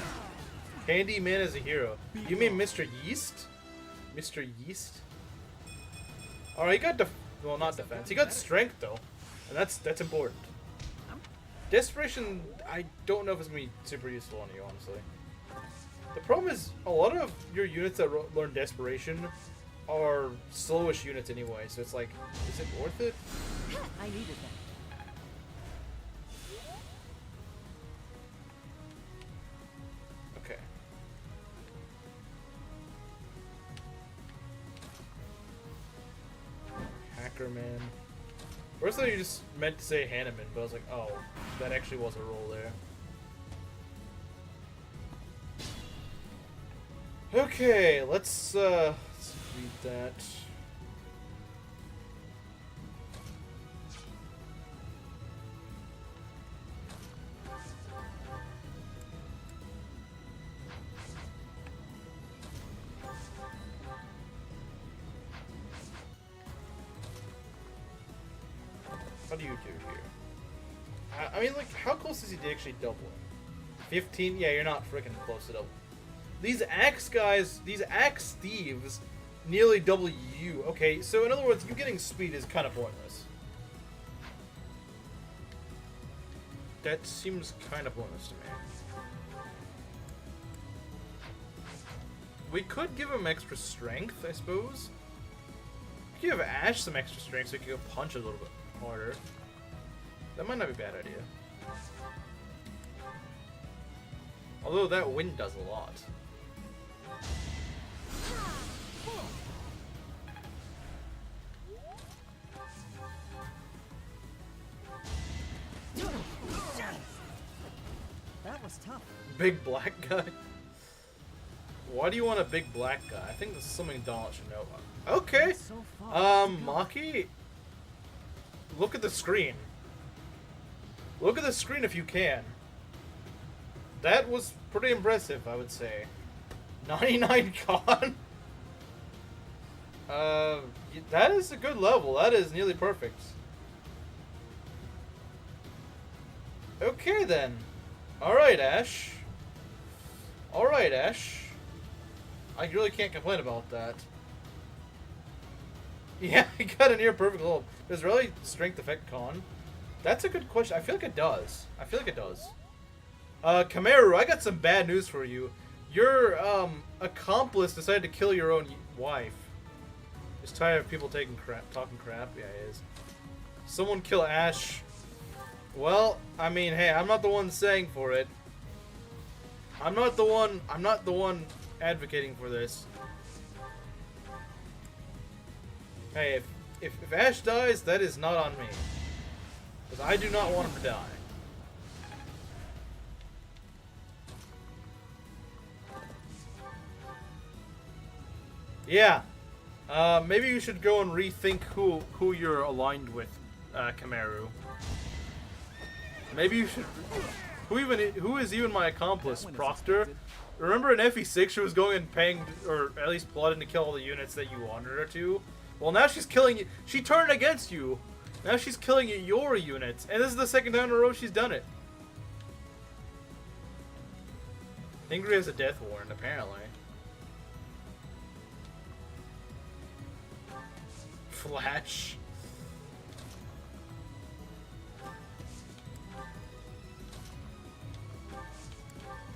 Speaker 1: Candyman is a hero. You mean Mr. Yeast? Mr. Yeast? Alright, he got well, not defense. He got strength though, and that's important. Desperation, I don't know if it's gonna be super useful on you, honestly. The problem is a lot of your units that learn desperation are slowish units anyway, so it's like, is it worth it?
Speaker 6: I needed that.
Speaker 1: Okay. Hackerman. First I thought you just meant to say Hanneman, but I was like, oh, that actually was a roll there. Okay, let's read that. How do you do here? I mean, like, how close is he to actually doubling? 15? Yeah, you're not freaking close to double. These axe guys, these axe thieves, nearly double you. Okay, so in other words, you getting speed is kind of pointless. That seems kind of pointless to me. We could give him extra strength, I suppose. We could give Ash some extra strength so he can go punch a little bit harder. That might not be a bad idea. Although that wind does a lot.
Speaker 6: That was tough.
Speaker 1: Big black guy? Why do you want a big black guy? I think this is something Donald should know about. Okay.
Speaker 6: So far.
Speaker 1: Maki, look at the screen. Look at the screen if you can. That was pretty impressive, I would say. 99 con? That is a good level. That is nearly perfect. Okay, then. Alright, Ash. Alright, Ash. I really can't complain about that. Yeah, he got a near perfect level. Does really strength affect con? That's a good question. I feel like it does. I feel like it does. Kamaru, I got some bad news for you. Your, accomplice decided to kill your own wife. He's tired of people talking crap. Yeah, he is. Someone kill Ash. Well, I mean, hey, I'm not the one saying for it. I'm not the one advocating for this. Hey, if Ash dies, that is not on me. Because I do not want him to die. Yeah. Maybe you should go and rethink who you're aligned with, Kamaru. Maybe you should... Who is even my accomplice? Proctor? Remember in FE6 she was going and paying, or at least plotting to kill all the units that you wanted her to? Well, now she's killing you. She turned against you. Now she's killing your units. And this is the second time in a row she's done it. Ingrid has a death warrant, apparently. Flash.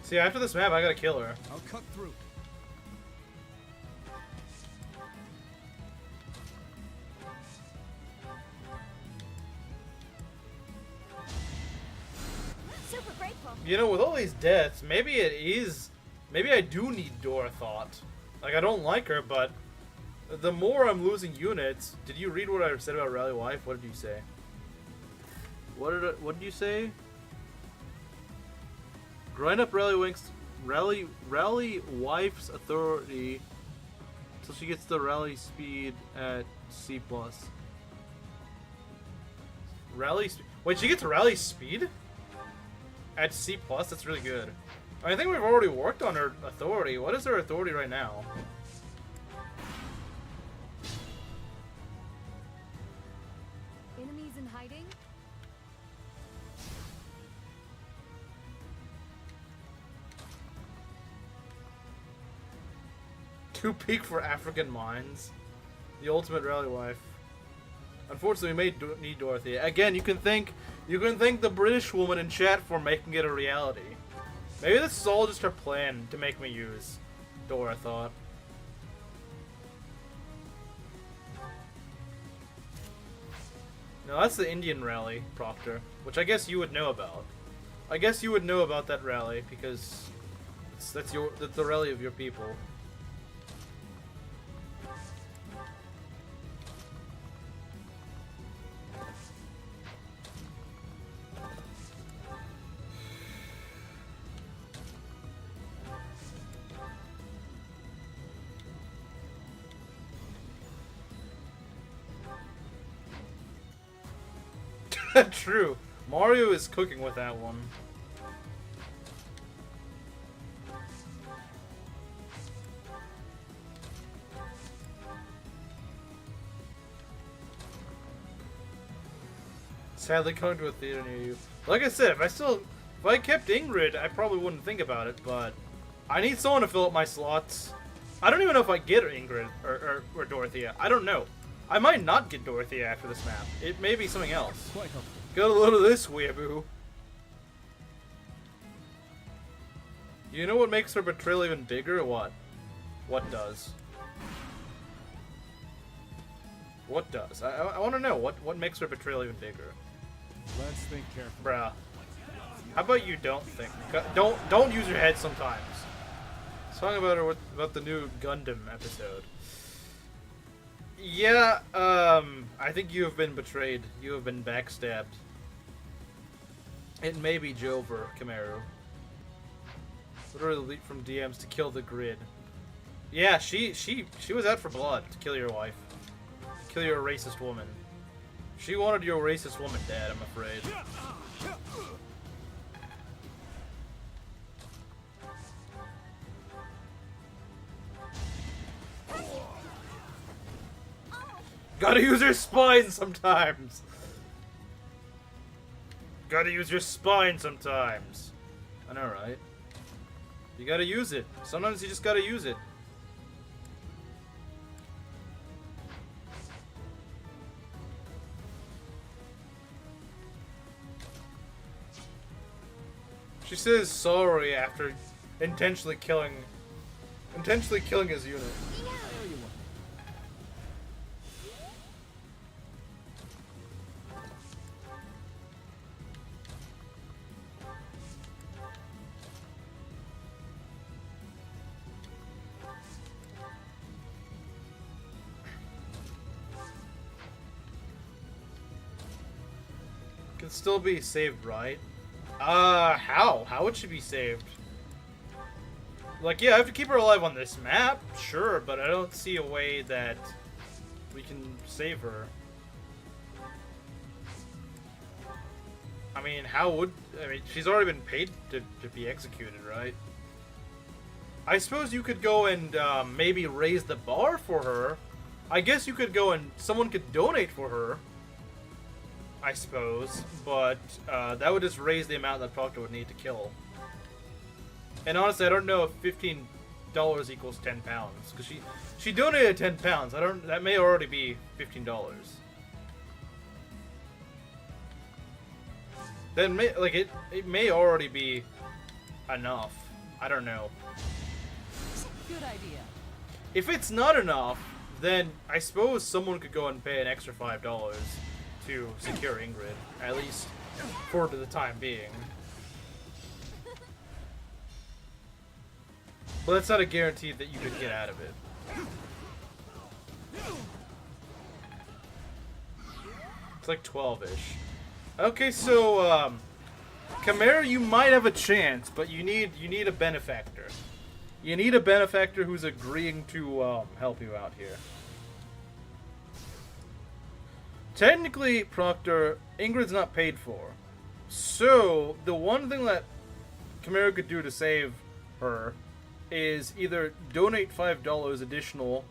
Speaker 1: See, after this map, I gotta kill her.
Speaker 5: I'll cut through.
Speaker 2: Super grateful.
Speaker 1: You know, with all these deaths, maybe it is... Maybe I do need Dora Thought. Like, I don't like her, but the more I'm losing units... Did you read what I said about Rally Wife? What did you say? What did you say? Grind up Rally Wife's authority until she gets the rally speed at C+. Wait, she gets rally speed? At C+? That's really good. I think we've already worked on her authority. What is her authority right now?
Speaker 2: Enemies in hiding?
Speaker 1: Too peak for African mines. The ultimate rally wife. Unfortunately, we may need Dorothy. Again, you can thank the British woman in chat for making it a reality. Maybe this is all just her plan to make me use Dora, I thought. No, that's the Indian rally, Proctor, which I guess you would know about. I guess you would know about that rally because that's the rally of your people. True. Mario is cooking with that one. Sadly, coming to a theater near you. Like I said, if I kept Ingrid, I probably wouldn't think about it. But I need someone to fill up my slots. I don't even know if I get Ingrid or Dorothea. I don't know. I might not get Dorothea after this map. It may be something else.
Speaker 5: Quite helpful.
Speaker 1: Got a load of this weeaboo. You know what makes her betrayal even bigger or what? What does? What does? I want to know what makes her betrayal even bigger.
Speaker 5: Let's think carefully.
Speaker 1: Bruh. How about you don't think? Don't use your head sometimes. Talking about the new Gundam episode. Yeah, I think you have been betrayed. You have been backstabbed. It may be Jover, Kamaru. Literally leap from DMs to kill the grid. Yeah, she was out for blood to kill your wife. To kill your racist woman. She wanted your racist woman dead, I'm afraid. Gotta use your spine sometimes! Gotta use your spine sometimes. I know, right? You gotta use it. Sometimes you just gotta use it. She says sorry after intentionally killing his unit. Can still be saved, right? How? How would she be saved? Like, yeah, I have to keep her alive on this map, sure, but I don't see a way that we can save her. I mean, she's already been paid to be executed, right? I suppose you could go and maybe raise the bar for her. I guess you could go and someone could donate for her. I suppose, but that would just raise the amount that Proctor would need to kill. And honestly, I don't know if $15 equals 10 pounds, because she donated 10 pounds. That may already be $15. Then it may already be enough. I don't know.
Speaker 6: Good idea.
Speaker 1: If it's not enough, then I suppose someone could go and pay an extra $5 to secure Ingrid, at least for the time being. But that's not a guarantee that you could get out of it. It's like 12-ish. Okay, so, Chimera, you might have a chance, but you need a benefactor. You need a benefactor who's agreeing to, help you out here. Technically, Proctor, Ingrid's not paid for. So, the one thing that Chimera could do to save her is either donate $5 additional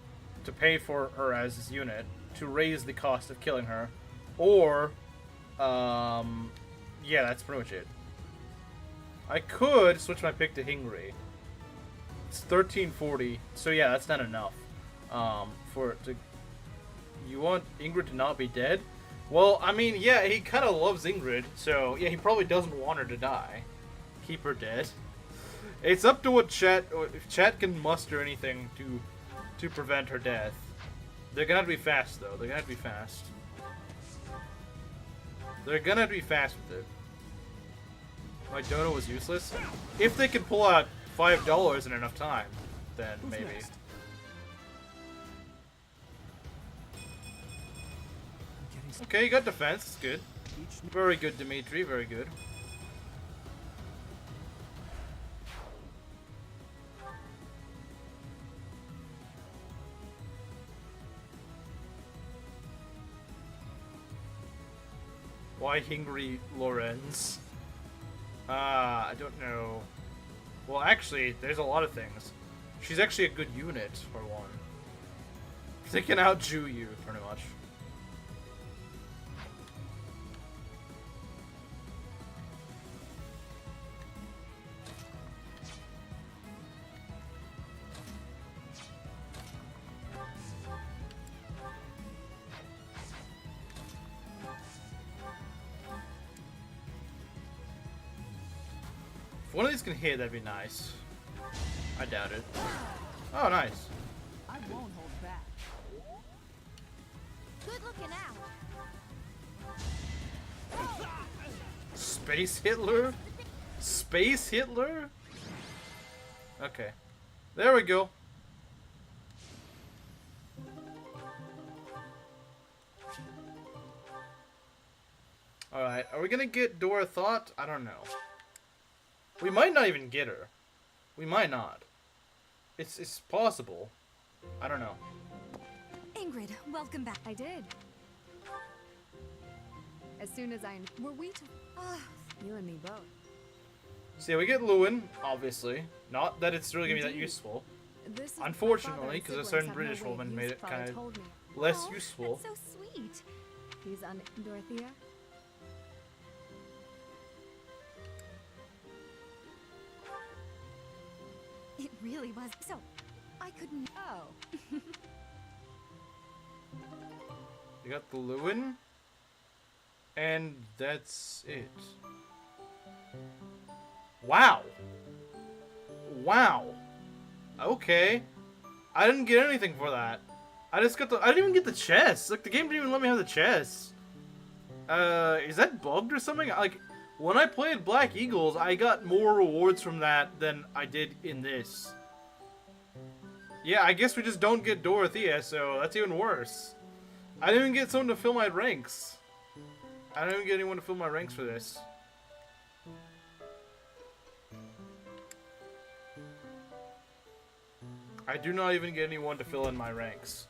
Speaker 1: to pay for her as his unit to raise the cost of killing her, or, yeah, that's pretty much it. I could switch my pick to Hingry. It's 1340, so yeah, that's not enough. For it to... You want Ingrid to not be dead? Well, I mean, yeah, he kind of loves Ingrid, so yeah, he probably doesn't want her to die. Keep her dead. It's up to what chat, if chat can muster anything to prevent her death. They're gonna have to be fast, though. They're gonna have to be fast. They're gonna have to be fast with it. My dodo was useless. If they can pull out $5 in enough time, then
Speaker 3: Who's
Speaker 1: maybe.
Speaker 3: next? I'm getting
Speaker 1: Okay, you got defense. That's good.
Speaker 3: each
Speaker 1: Very good, Dimitri. Very good. Why Hingry Lorenz? I don't know. Well, actually, there's a lot of things. She's actually a good unit, for one. They can out-Jew you, pretty much. If one of these can hit, that'd be nice. I doubt it. Oh, nice.
Speaker 6: I won't hold back.
Speaker 2: Good looking out.
Speaker 1: Space Hitler? Space Hitler? Okay. There we go. Alright, are we gonna get Dora Thought? I don't know. We might not even get her. We might not. It's possible. I don't know.
Speaker 2: Ingrid, welcome back. I did. As soon as I... Were we to... Ah, you and me both.
Speaker 1: See, we get Lewin, obviously. Not that it's really gonna be that
Speaker 2: Indeed.
Speaker 1: useful.
Speaker 2: This is
Speaker 1: Unfortunately,
Speaker 2: my father and
Speaker 1: 'cause a
Speaker 2: siblings
Speaker 1: certain
Speaker 2: have
Speaker 1: British
Speaker 2: no way of
Speaker 1: woman made
Speaker 2: use,
Speaker 1: it
Speaker 2: father
Speaker 1: kinda
Speaker 2: told me.
Speaker 1: less
Speaker 2: Aw,
Speaker 1: useful.
Speaker 2: That's so sweet. He's on Dorothea. It really was. So, I couldn't. Oh.
Speaker 1: You got the Lewin. And that's it. Wow. Wow. Okay. I didn't get anything for that. I didn't even get the chest. Like, the game didn't even let me have the chest. Is that bugged or something? Like, when I played Black Eagles, I got more rewards from that than I did in this. Yeah, I guess we just don't get Dorothea, so that's even worse. I didn't even get someone to fill my ranks. I didn't even get anyone to fill my ranks for this. I do not even get anyone to fill in my ranks.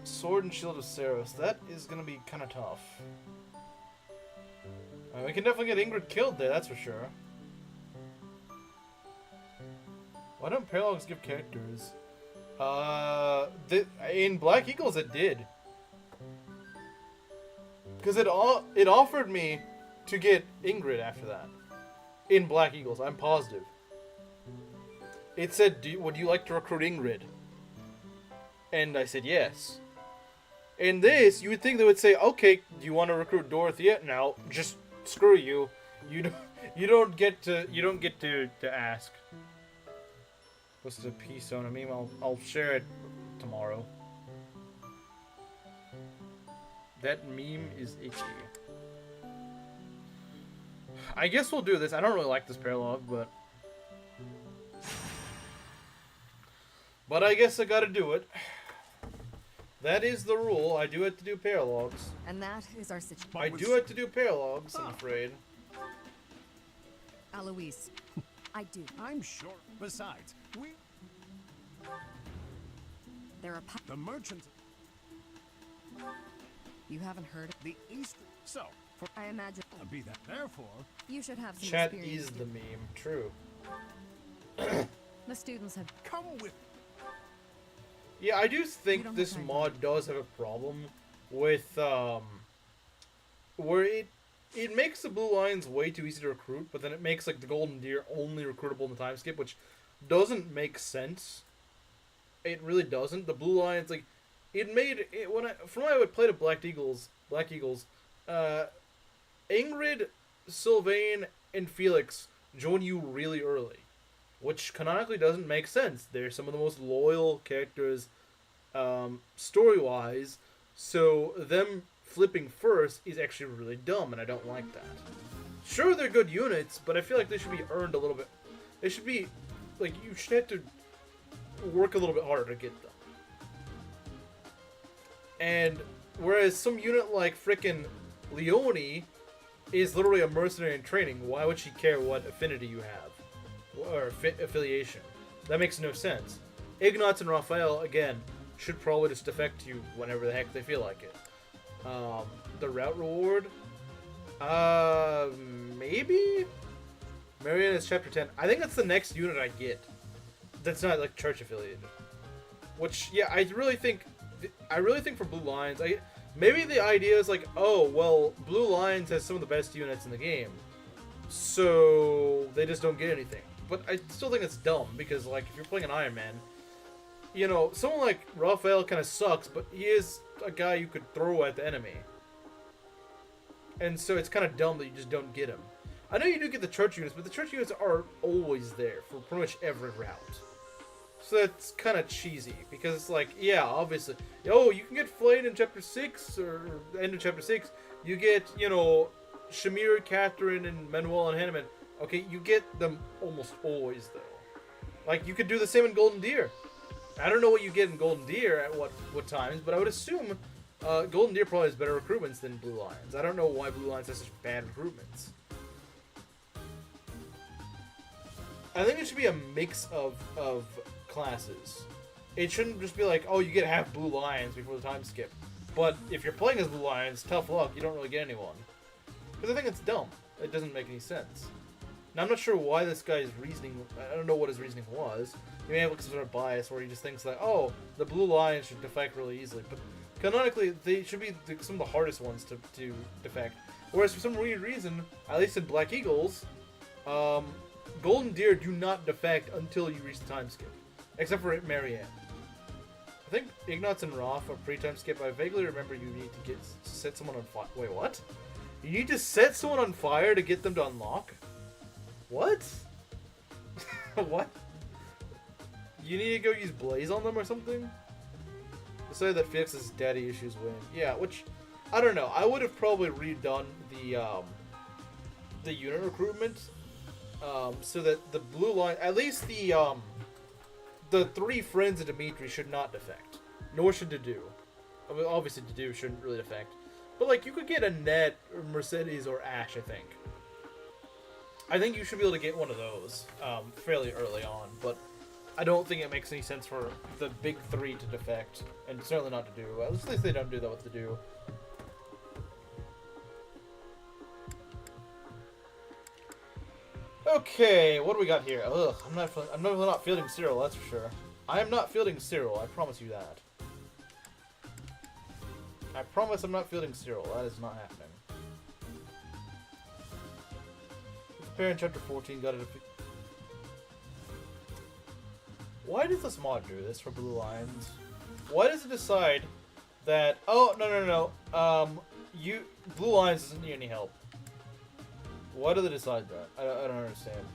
Speaker 1: Sword and Shield of Saros. That is gonna be kind of tough. We can definitely get Ingrid killed there, that's for sure. Why don't paralogues give characters? In Black Eagles it did. Because it offered me to get Ingrid after that. In Black Eagles, I'm positive. It said, would you like to recruit Ingrid? And I said yes. In this, you would think they would say, okay, do you want to recruit Dorothea? No, just screw you. You don't get to ask. What's the peace on a meme? I'll share it tomorrow. That meme is itchy. I guess we'll do this. I don't really like this paralogue, but But I guess I gotta do it. That is the rule. I do have to do paralogs.
Speaker 6: And that is our situation.
Speaker 1: I do have to do paralogs, I'm afraid.
Speaker 6: Alois, I do.
Speaker 5: I'm sure. Besides,
Speaker 6: There are
Speaker 5: the merchants,
Speaker 6: You haven't heard of
Speaker 5: the East. So, for
Speaker 6: I imagine
Speaker 5: be that, therefore,
Speaker 6: you should have some
Speaker 1: Chat
Speaker 6: experience.
Speaker 1: is the meme. True.
Speaker 6: The students have
Speaker 5: come with.
Speaker 1: Yeah, I do
Speaker 6: don't
Speaker 1: think
Speaker 6: have
Speaker 1: this
Speaker 6: time.
Speaker 1: mod does have a problem with where it makes the blue lions way too easy to recruit, but then it makes like the golden deer only recruitable in the time skip, which doesn't make sense. It really doesn't. The blue lions, like, it made it from when I would play the Black Eagles, Ingrid, Sylvain, and Felix join you really early, which canonically doesn't make sense. They're some of the most loyal characters, story-wise, so them flipping first is actually really dumb, and I don't like that. Sure, they're good units, but I feel like they should be earned a little bit. They should be, like, you should have to work a little bit harder to get them. And whereas some unit like frickin' Leone is literally a mercenary in training, why would she care what affinity you have? Or affiliation? That makes no sense. Ignatz and Raphael, again, should probably just defect to you whenever the heck they feel like it. The route reward? Maybe? Marianne is chapter 10. I think that's the next unit I get. That's not like church affiliated. Which, yeah, I really think for Blue Lions, maybe the idea is like, oh, well, Blue Lions has some of the best units in the game, so they just don't get anything. But I still think it's dumb, because, like, if you're playing an Ironman, you know, someone like Raphael kind of sucks, but he is a guy you could throw at the enemy. And so it's kind of dumb that you just don't get him. I know you do get the church units, but the church units are always there for pretty much every route. So that's kind of cheesy, because it's like, yeah, obviously, oh, you can get Flayed in Chapter 6, or end of Chapter 6, you get, you know, Shamir, Catherine, and Manuel and Hanneman. Okay, you get them almost always, though. Like, you could do the same in Golden Deer. I don't know what you get in Golden Deer at what times, but I would assume Golden Deer probably has better recruitments than Blue Lions. I don't know why Blue Lions has such bad recruitments. I think it should be a mix of classes. It shouldn't just be like, oh, you get half Blue Lions before the time skip. But if you're playing as Blue Lions, tough luck, you don't really get anyone. Because I think it's dumb. It doesn't make any sense. Now, I'm not sure why this guy's reasoning, I don't know what his reasoning was. He may have some sort of bias where he just thinks like, oh, the Blue Lions should defect really easily. But canonically, they should be some of the hardest ones to defect. Whereas for some weird reason, at least in Black Eagles, Golden Deer do not defect until you reach the time skip. Except for Marianne. I think Ignatz and Roth are pre-time skip. I vaguely remember you need to set someone on fire. Wait, what? You need to set someone on fire to get them to unlock? What? What? You need to go use Blaze on them or something? Say that Felix's daddy issues win. Yeah, which, I don't know. I would have probably redone the unit recruitment, so that the blue line, at least the three friends of Dimitri should not defect. Nor should Dedue. I mean, obviously Dedue shouldn't really defect. But like, you could get a Net, or Mercedes, or Ash, I think. I think you should be able to get one of those fairly early on, but I don't think it makes any sense for the big three to defect, and certainly not to do. At least they don't do that with the do. Okay, what do we got here? Ugh, I'm definitely not fielding Cyril, that's for sure. I am not fielding Cyril, I promise you that. I promise I'm not fielding Cyril, that is not happening. Prepare in chapter 14, got it. Why does this mod do this for Blue Lions? Why does it decide that, oh, no, Blue Lions doesn't need any help? Why do they decide that? I don't understand.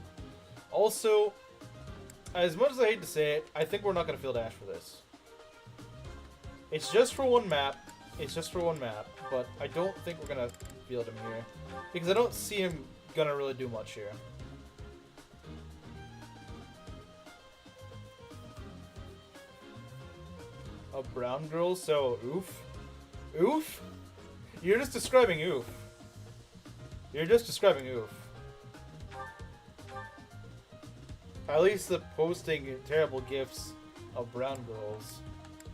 Speaker 1: Also, as much as I hate to say it, I think we're not going to field Ash for this. It's just for one map. But I don't think we're going to field him here. Because I don't see him going to really do much here. of brown girls, so oof. Oof? You're just describing oof. You're just describing oof. At least the posting terrible gifs of brown girls.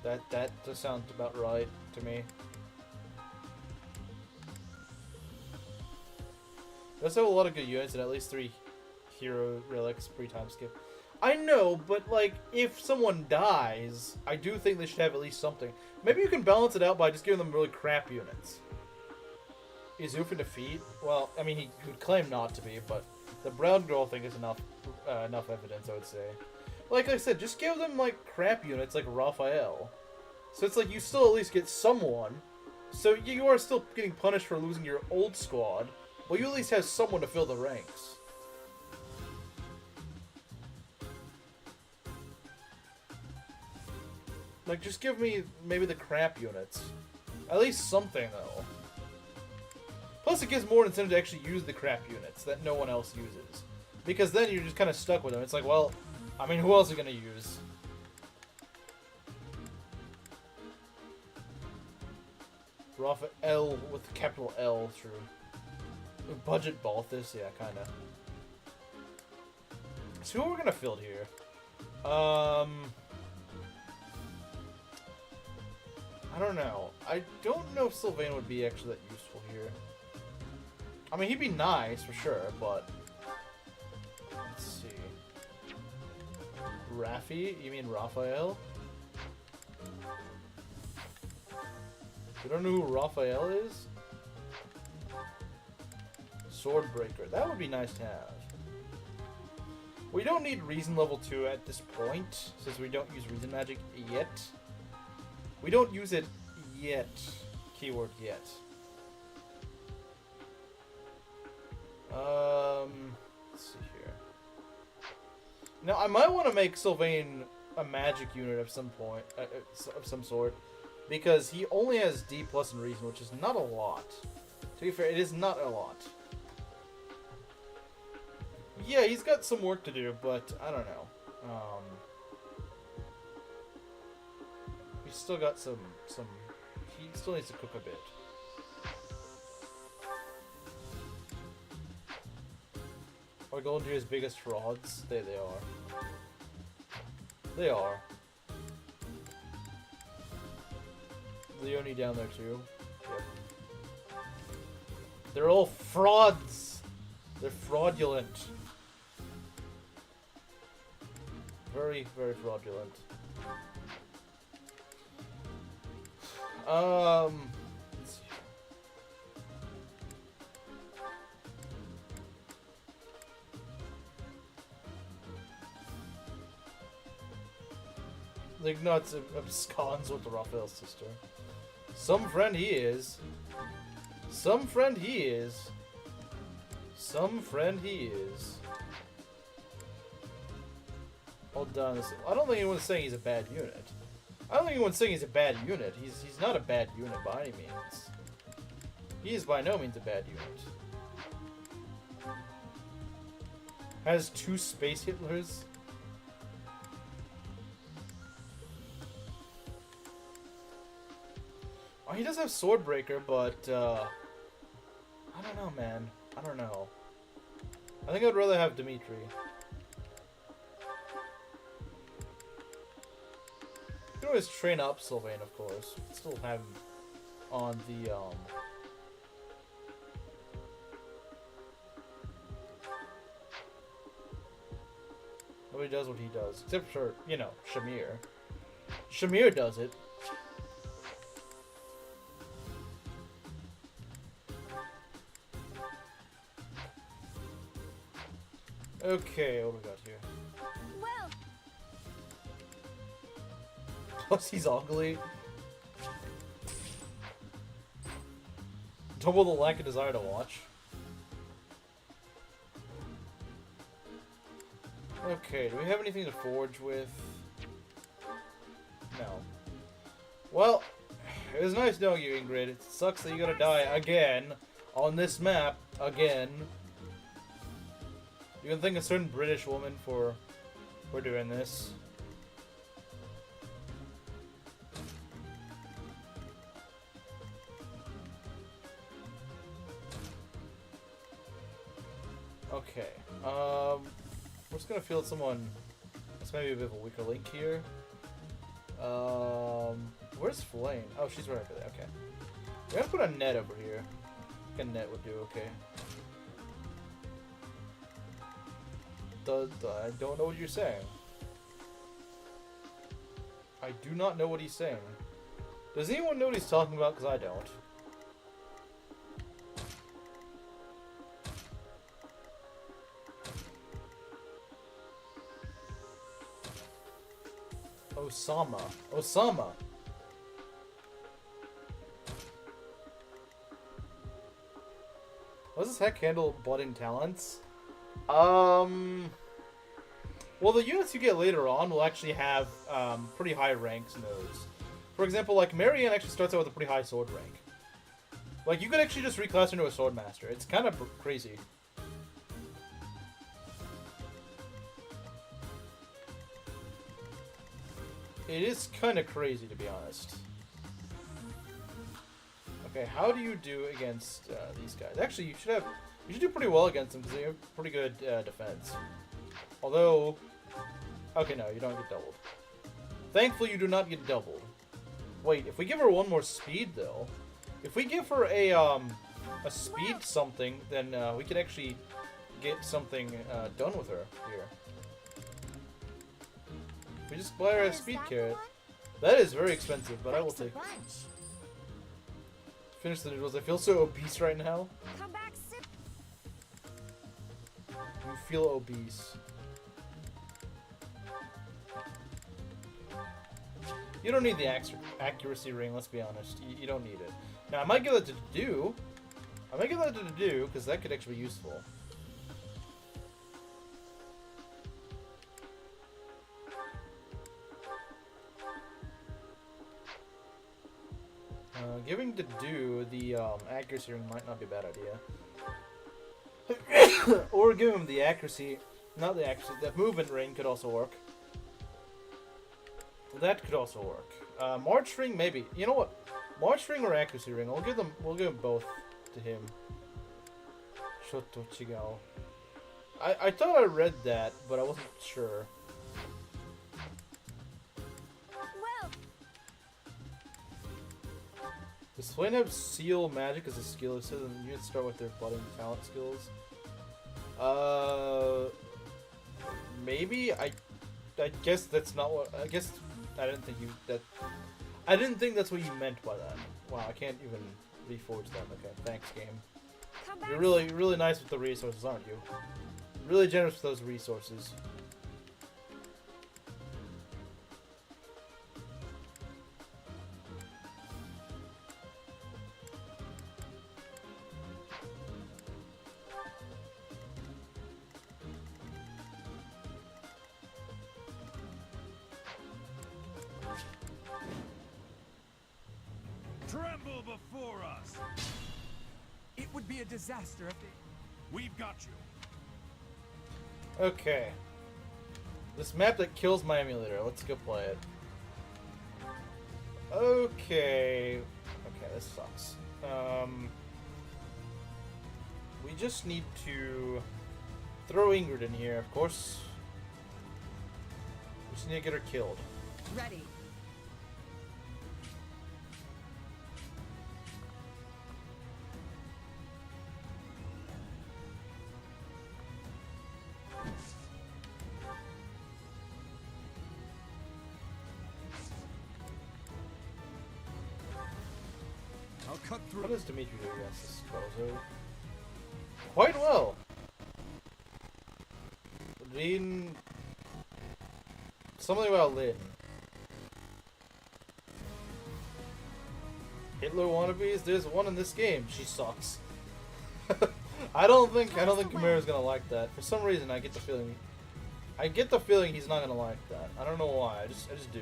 Speaker 1: That does sound about right to me. Does have a lot of good units and at least 3 hero relics pre-time skip. I know, but like, if someone dies, I do think they should have at least something. Maybe you can balance it out by just giving them really crap units. Is Oof a defeat? Well, I mean, he could claim not to be, but the brown girl thing is enough evidence, I would say. Like I said, just give them, like, crap units like Raphael. So it's like you still at least get someone. So you are still getting punished for losing your old squad, but you at least have someone to fill the ranks. Like, just give me maybe the crap units. At least something, though. Plus, it gives more incentive to actually use the crap units that no one else uses. Because then you're just kind of stuck with them. It's like, well, I mean, who else are going to use? Raphael with capital L, true. Budget Balthus, yeah, kind of. So who are we going to field here? I don't know. I don't know if Sylvain would be actually that useful here. I mean, he'd be nice, for sure, but... Let's see. Raffi? You mean Raphael? You don't know who Raphael is? Swordbreaker. That would be nice to have. We don't need Reason level 2 at this point, since we don't use Reason magic yet. We don't use it yet. Keyword yet. Let's see here. Now, I might want to make Sylvain a magic unit of some point, of some sort, because he only has D plus in Reason, which is not a lot. To be fair, it is not a lot. Yeah, he's got some work to do, but I don't know. He's still got some. He still needs to cook a bit. Are we going to his biggest frauds? They are. They are. Leonie down there too. Yep. They're all frauds. They're fraudulent. Very, very fraudulent. Let's see. Like, nuts absconds with the Raphael sister. Some friend he is. Some friend he is. Some friend he is. All done. I don't think anyone's saying he's a bad unit. I don't think anyone's saying he's a bad unit. He's not a bad unit by any means. He is by no means a bad unit. Has 2 space Hitlers. Oh, he does have Swordbreaker, but I don't know, man. I don't know. I think I'd rather have Dimitri. You can always train up Sylvain, of course. Still have him on the, Nobody does what he does. Except for, you know, Shamir. Shamir does it. Okay, what do we got here?
Speaker 2: Well,
Speaker 1: Plus he's ugly. Double the lack of desire to watch. Okay, do we have anything to forge with? No. Well, it was nice knowing you, Ingrid. It sucks that you gotta die again on this map again. You can thank a certain British woman for doing this. Okay. We're just gonna field someone. This might be a bit of a weaker link here. Where's Flame? Oh, she's right over there. Okay. We're gonna put a net over here. I think a net would do okay. I don't know what you're saying. I do not know what he's saying. Does anyone know what he's talking about? Because I don't. Osama. Osama! What does this heck handle budding talents? Well, the units you get later on will actually have pretty high ranks in those. For example, like Marianne actually starts out with a pretty high sword rank. Like, you could actually just reclass her into a sword master. It's kind of crazy. It is kind of crazy, to be honest. Okay, how do you do against these guys? Actually, you should do pretty well against them because they have pretty good defense. Although, okay, no, you don't get doubled. Thankfully, you do not get doubled. Wait, if we give her one more speed, though, if we give her a speed something, then we can actually get something done with her here. If we just buy her a speed carrot. That is very expensive, but I will take it. Finish the noodles. I feel so obese right now.
Speaker 2: Come back,
Speaker 1: You feel obese. You don't need the accuracy ring, let's be honest. You don't need it. Now, I might give that to Dedue. I might give that to Dedue, because that could actually be useful. Giving Dedue the accuracy ring might not be a bad idea. Or give him the accuracy, not the accuracy, that movement ring could also work. That could also work. March ring, maybe. You know what? March ring or accuracy ring? We'll give them both to him. Shoto Chigao. I thought I read that, but I wasn't sure.
Speaker 2: Well,
Speaker 1: Does Flame have seal magic as a skill? It says units start with their budding talent skills. Maybe I guess that's not what. I guess I didn't think I didn't think that's what you meant by that. Wow, I can't even reforge that. Okay, thanks, game.
Speaker 2: come back.
Speaker 1: You're really nice with the resources, aren't you? Really generous with those resources.
Speaker 5: Tremble before us!
Speaker 7: It would be a disaster if they...
Speaker 5: We've got you.
Speaker 1: Okay. This map that kills my emulator. Let's go play it. Okay. Okay, this sucks. We just need to throw Ingrid in here, of course. We just need to get her killed.
Speaker 6: Ready.
Speaker 5: I'll cut
Speaker 1: How
Speaker 5: through.
Speaker 1: does Dimitri do against this Bozo? Quite well. Lin. Something about Lin. Hitler wannabes. There's one in this game. She sucks. I don't think Kamira's gonna like that. For some reason, I get the feeling he's not gonna like that. I don't know why. I just do.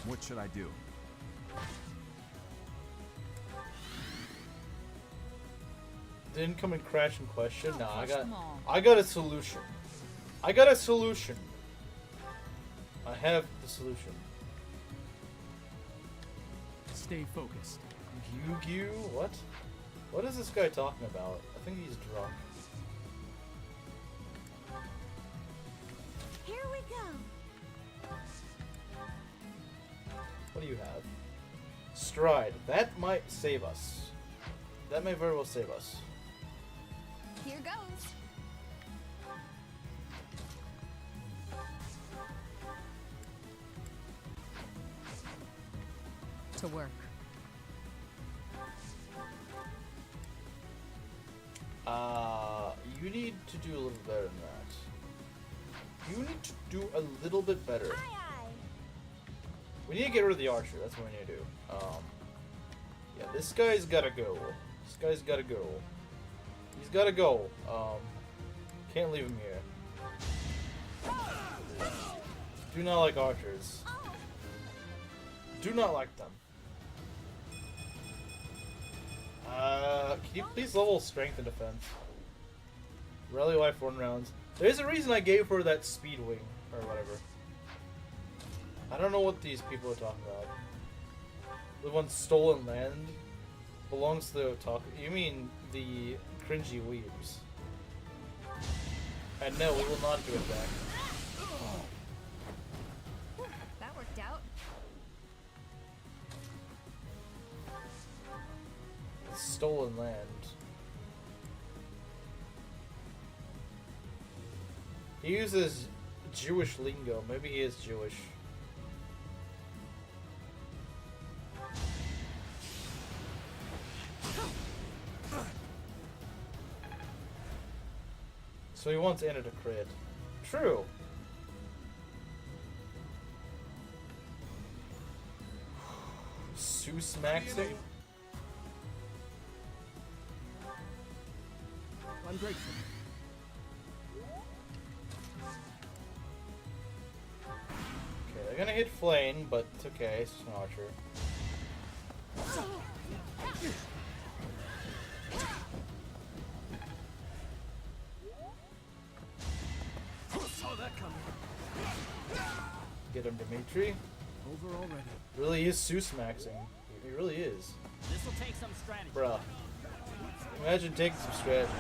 Speaker 7: What should I do?
Speaker 1: The incoming crash in question? Nah,
Speaker 6: Crush them all.
Speaker 1: I got a solution. I got a solution. I have the solution.
Speaker 7: Stay focused.
Speaker 1: Gyu? What? What is this guy talking about? I think he's drunk.
Speaker 2: Here we go.
Speaker 1: What do you have? Stride. That might save us. That may very well save us.
Speaker 2: Here goes.
Speaker 6: To work.
Speaker 1: You need to do a little better than that. You need to do a little bit better.
Speaker 2: Aye, aye.
Speaker 1: We need to get rid of the archer. That's what we need to do. Yeah, this guy's gotta go. This guy's gotta go. He's gotta go. Can't leave him here. Do not like archers. Do not like them. Can you please level strength and defense? Rally life 1 rounds. There's a reason I gave her that speed wing or whatever. I don't know what these people are talking about. Live on stolen land belongs to the otaku. You mean the cringy weebs? And no, we will not give it back.
Speaker 2: That worked out.
Speaker 1: It's stolen land. He uses Jewish lingo. Maybe he is Jewish. So he wants Anna to crit. True. Seuss maxing?
Speaker 7: I'm grateful.
Speaker 1: Okay, they're gonna hit Flame, but it's okay, it's just an archer.
Speaker 7: Saw that coming.
Speaker 1: Get him, Dimitri.
Speaker 7: Over already.
Speaker 1: Really is Seuss maxing. He really is.
Speaker 3: This'll take some strategy.
Speaker 1: Bruh. Imagine taking some strategy.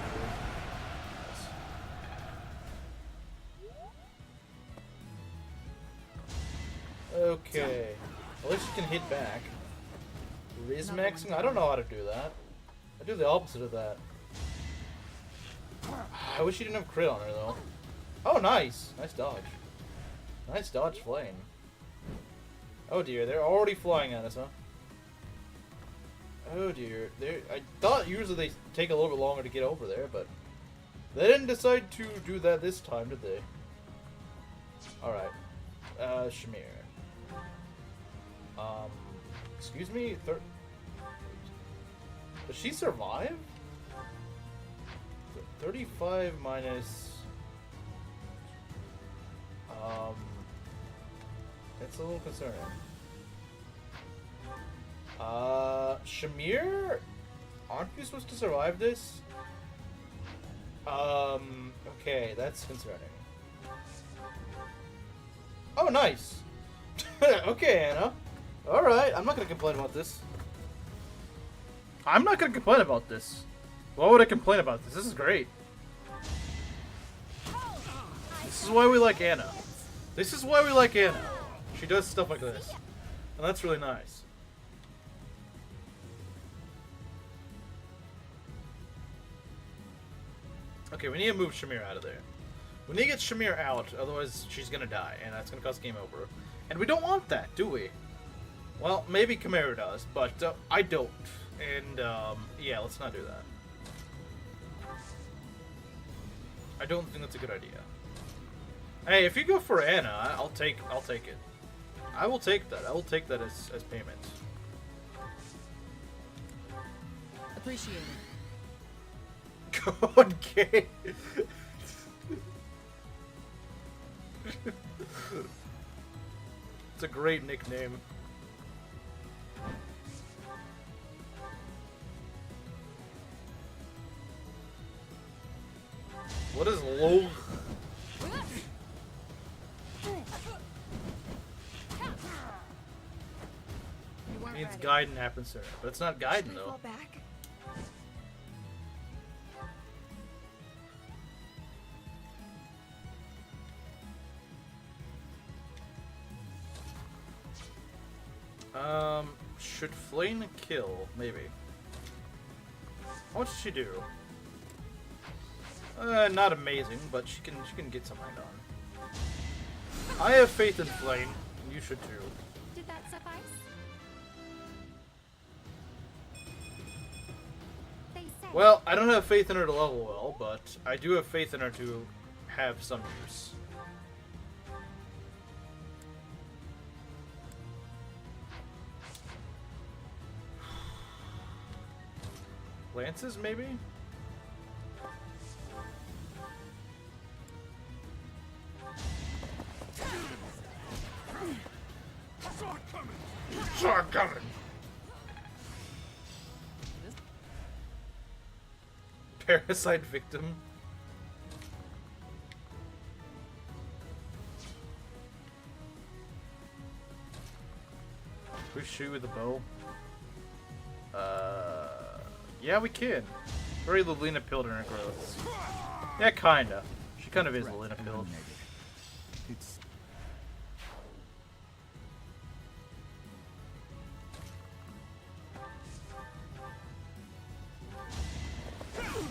Speaker 1: Dude. Okay. At least you can hit back. Riz maxing? I don't know how to do that. I do the opposite of that. I wish you didn't have crit on her though. Oh, nice! Nice dodge. Nice dodge, Flame. Oh dear, they're already flying at us, huh? Oh dear. I thought usually they take a little bit longer to get over there, but they didn't decide to do that this time, did they? Alright. Shamir. Excuse me? Does she survive? 35 minus... That's a little concerning. Shamir? Aren't you supposed to survive this? Okay, that's concerning. Oh, nice! Okay, Anna. Alright, I'm not gonna complain about this. I'm not gonna complain about this. Why would I complain about this? This is great. This is why we like Anna. This is why we like Anna. She does stuff like this. And that's really nice. Okay, we need to move Shamir out of there. We need to get Shamir out, otherwise she's gonna die, and that's gonna cause game over. And we don't want that, do we? Well, maybe Chimera does, but I don't. And, yeah, let's not do that. I don't think that's a good idea. Hey, if you go for Anna, I'll take it. I will take that. I will take that as payment.
Speaker 6: Appreciate it.
Speaker 1: Okay. It's a great nickname. What is low?
Speaker 2: You weren't
Speaker 1: Means
Speaker 2: ready.
Speaker 1: Gaiden happens sooner, but it's not Gaiden
Speaker 2: Should I
Speaker 1: though.
Speaker 2: fall back?
Speaker 1: Should Flame kill? Maybe. How much does she do? Not amazing, but she can get something done. I have faith in Flame, and you should too.
Speaker 2: Did that suffice? They say.
Speaker 1: Well, I don't have faith in her to level well, but I do have faith in her to have some use. Lances, maybe? Sword coming! Parasite victim. Can we shoot with a bow? Yeah, we can. Very Lilina pilled in her growth. Yeah, kinda. She kind of is Lilina pilled.
Speaker 5: It's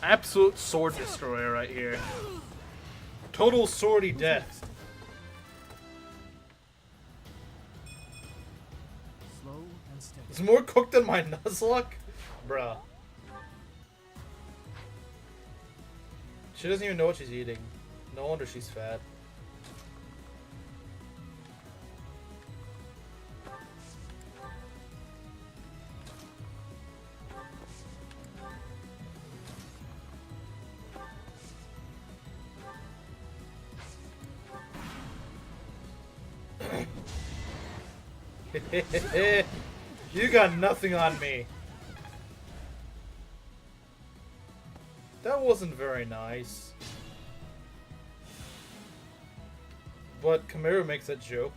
Speaker 1: Absolute sword destroyer right here. Total swordy death.
Speaker 7: Slow and steady.
Speaker 1: It's more cooked than my Nuzlocke? Bruh. She doesn't even know what she's eating. No wonder she's fat. You got nothing on me. That wasn't very nice. But Kamiru makes that joke.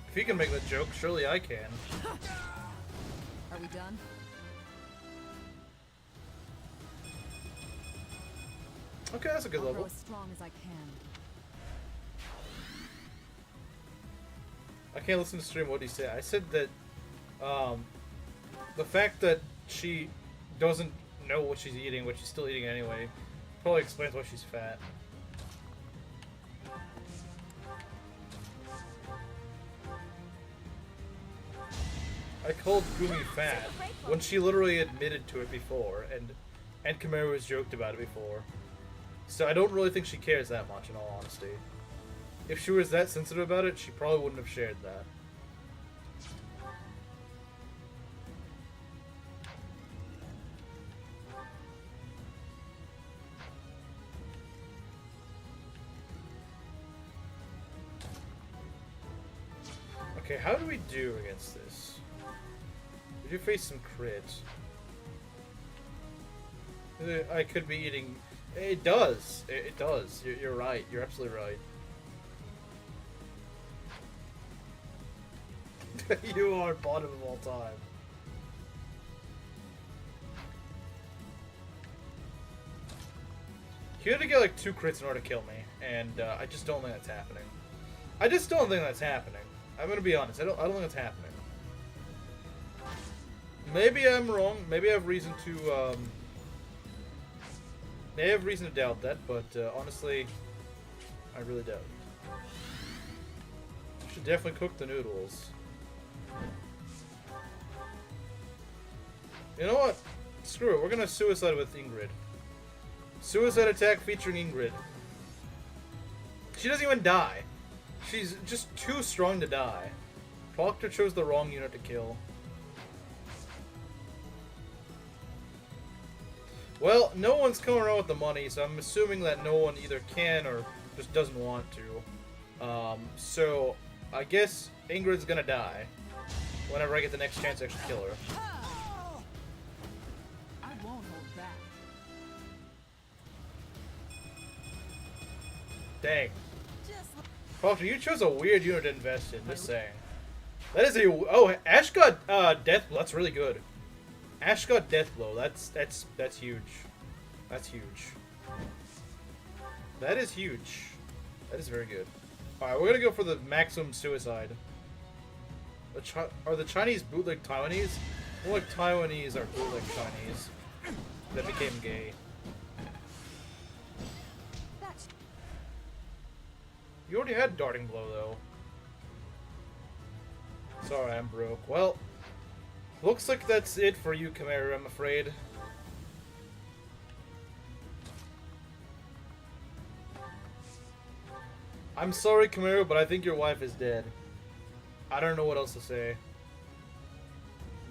Speaker 1: If he can make that joke, surely I can.
Speaker 6: Are we done?
Speaker 1: Okay, that's a good
Speaker 6: I'll grow
Speaker 1: level.
Speaker 6: as strong as I can.
Speaker 1: I can't listen to stream. What did he say? I said that the fact that she doesn't know what she's eating, but she's still eating it anyway, probably explains why she's fat. I called Gumi fat when she literally admitted to it before, and Kamiru has joked about it before. So I don't really think she cares that much, in all honesty. If she was that sensitive about it, she probably wouldn't have shared that. Okay, how do we do against this? We do face some crits. I could be eating... It does. It does. You're right. You're absolutely right. You are bottom of all time. You had to get like 2 crits in order to kill me, and I just don't think that's happening. I just don't think that's happening. I'm gonna be honest. I don't think it's happening. Maybe I'm wrong. Maybe I have reason to may have reason to doubt that, but honestly, I really doubt it. Should definitely cook the noodles. You know what? Screw it. We're gonna suicide with Ingrid. Suicide attack featuring Ingrid. She doesn't even die. She's just too strong to die. Proctor chose the wrong unit to kill. Well, no one's coming around with the money, so I'm assuming that no one either can or just doesn't want to. So I guess Ingrid's gonna die whenever I get the next chance to actually kill her. Dang.
Speaker 6: Just
Speaker 1: Proctor, you chose a weird unit to invest in, just saying. That is a... Oh, Ash got Death Blow. That's really good. Ash got Death Blow. That's huge. That's huge. That is huge. That is very good. Alright, we're gonna go for the maximum suicide. Are the Chinese bootleg Taiwanese? More like Taiwanese are bootleg Chinese that became gay.
Speaker 2: That's
Speaker 1: You already had Darting Blow, though. Sorry, I'm broke. Well, looks like that's it for you, Chimera, I'm afraid. I'm sorry, Chimera, but I think your wife is dead. I don't know what else to say.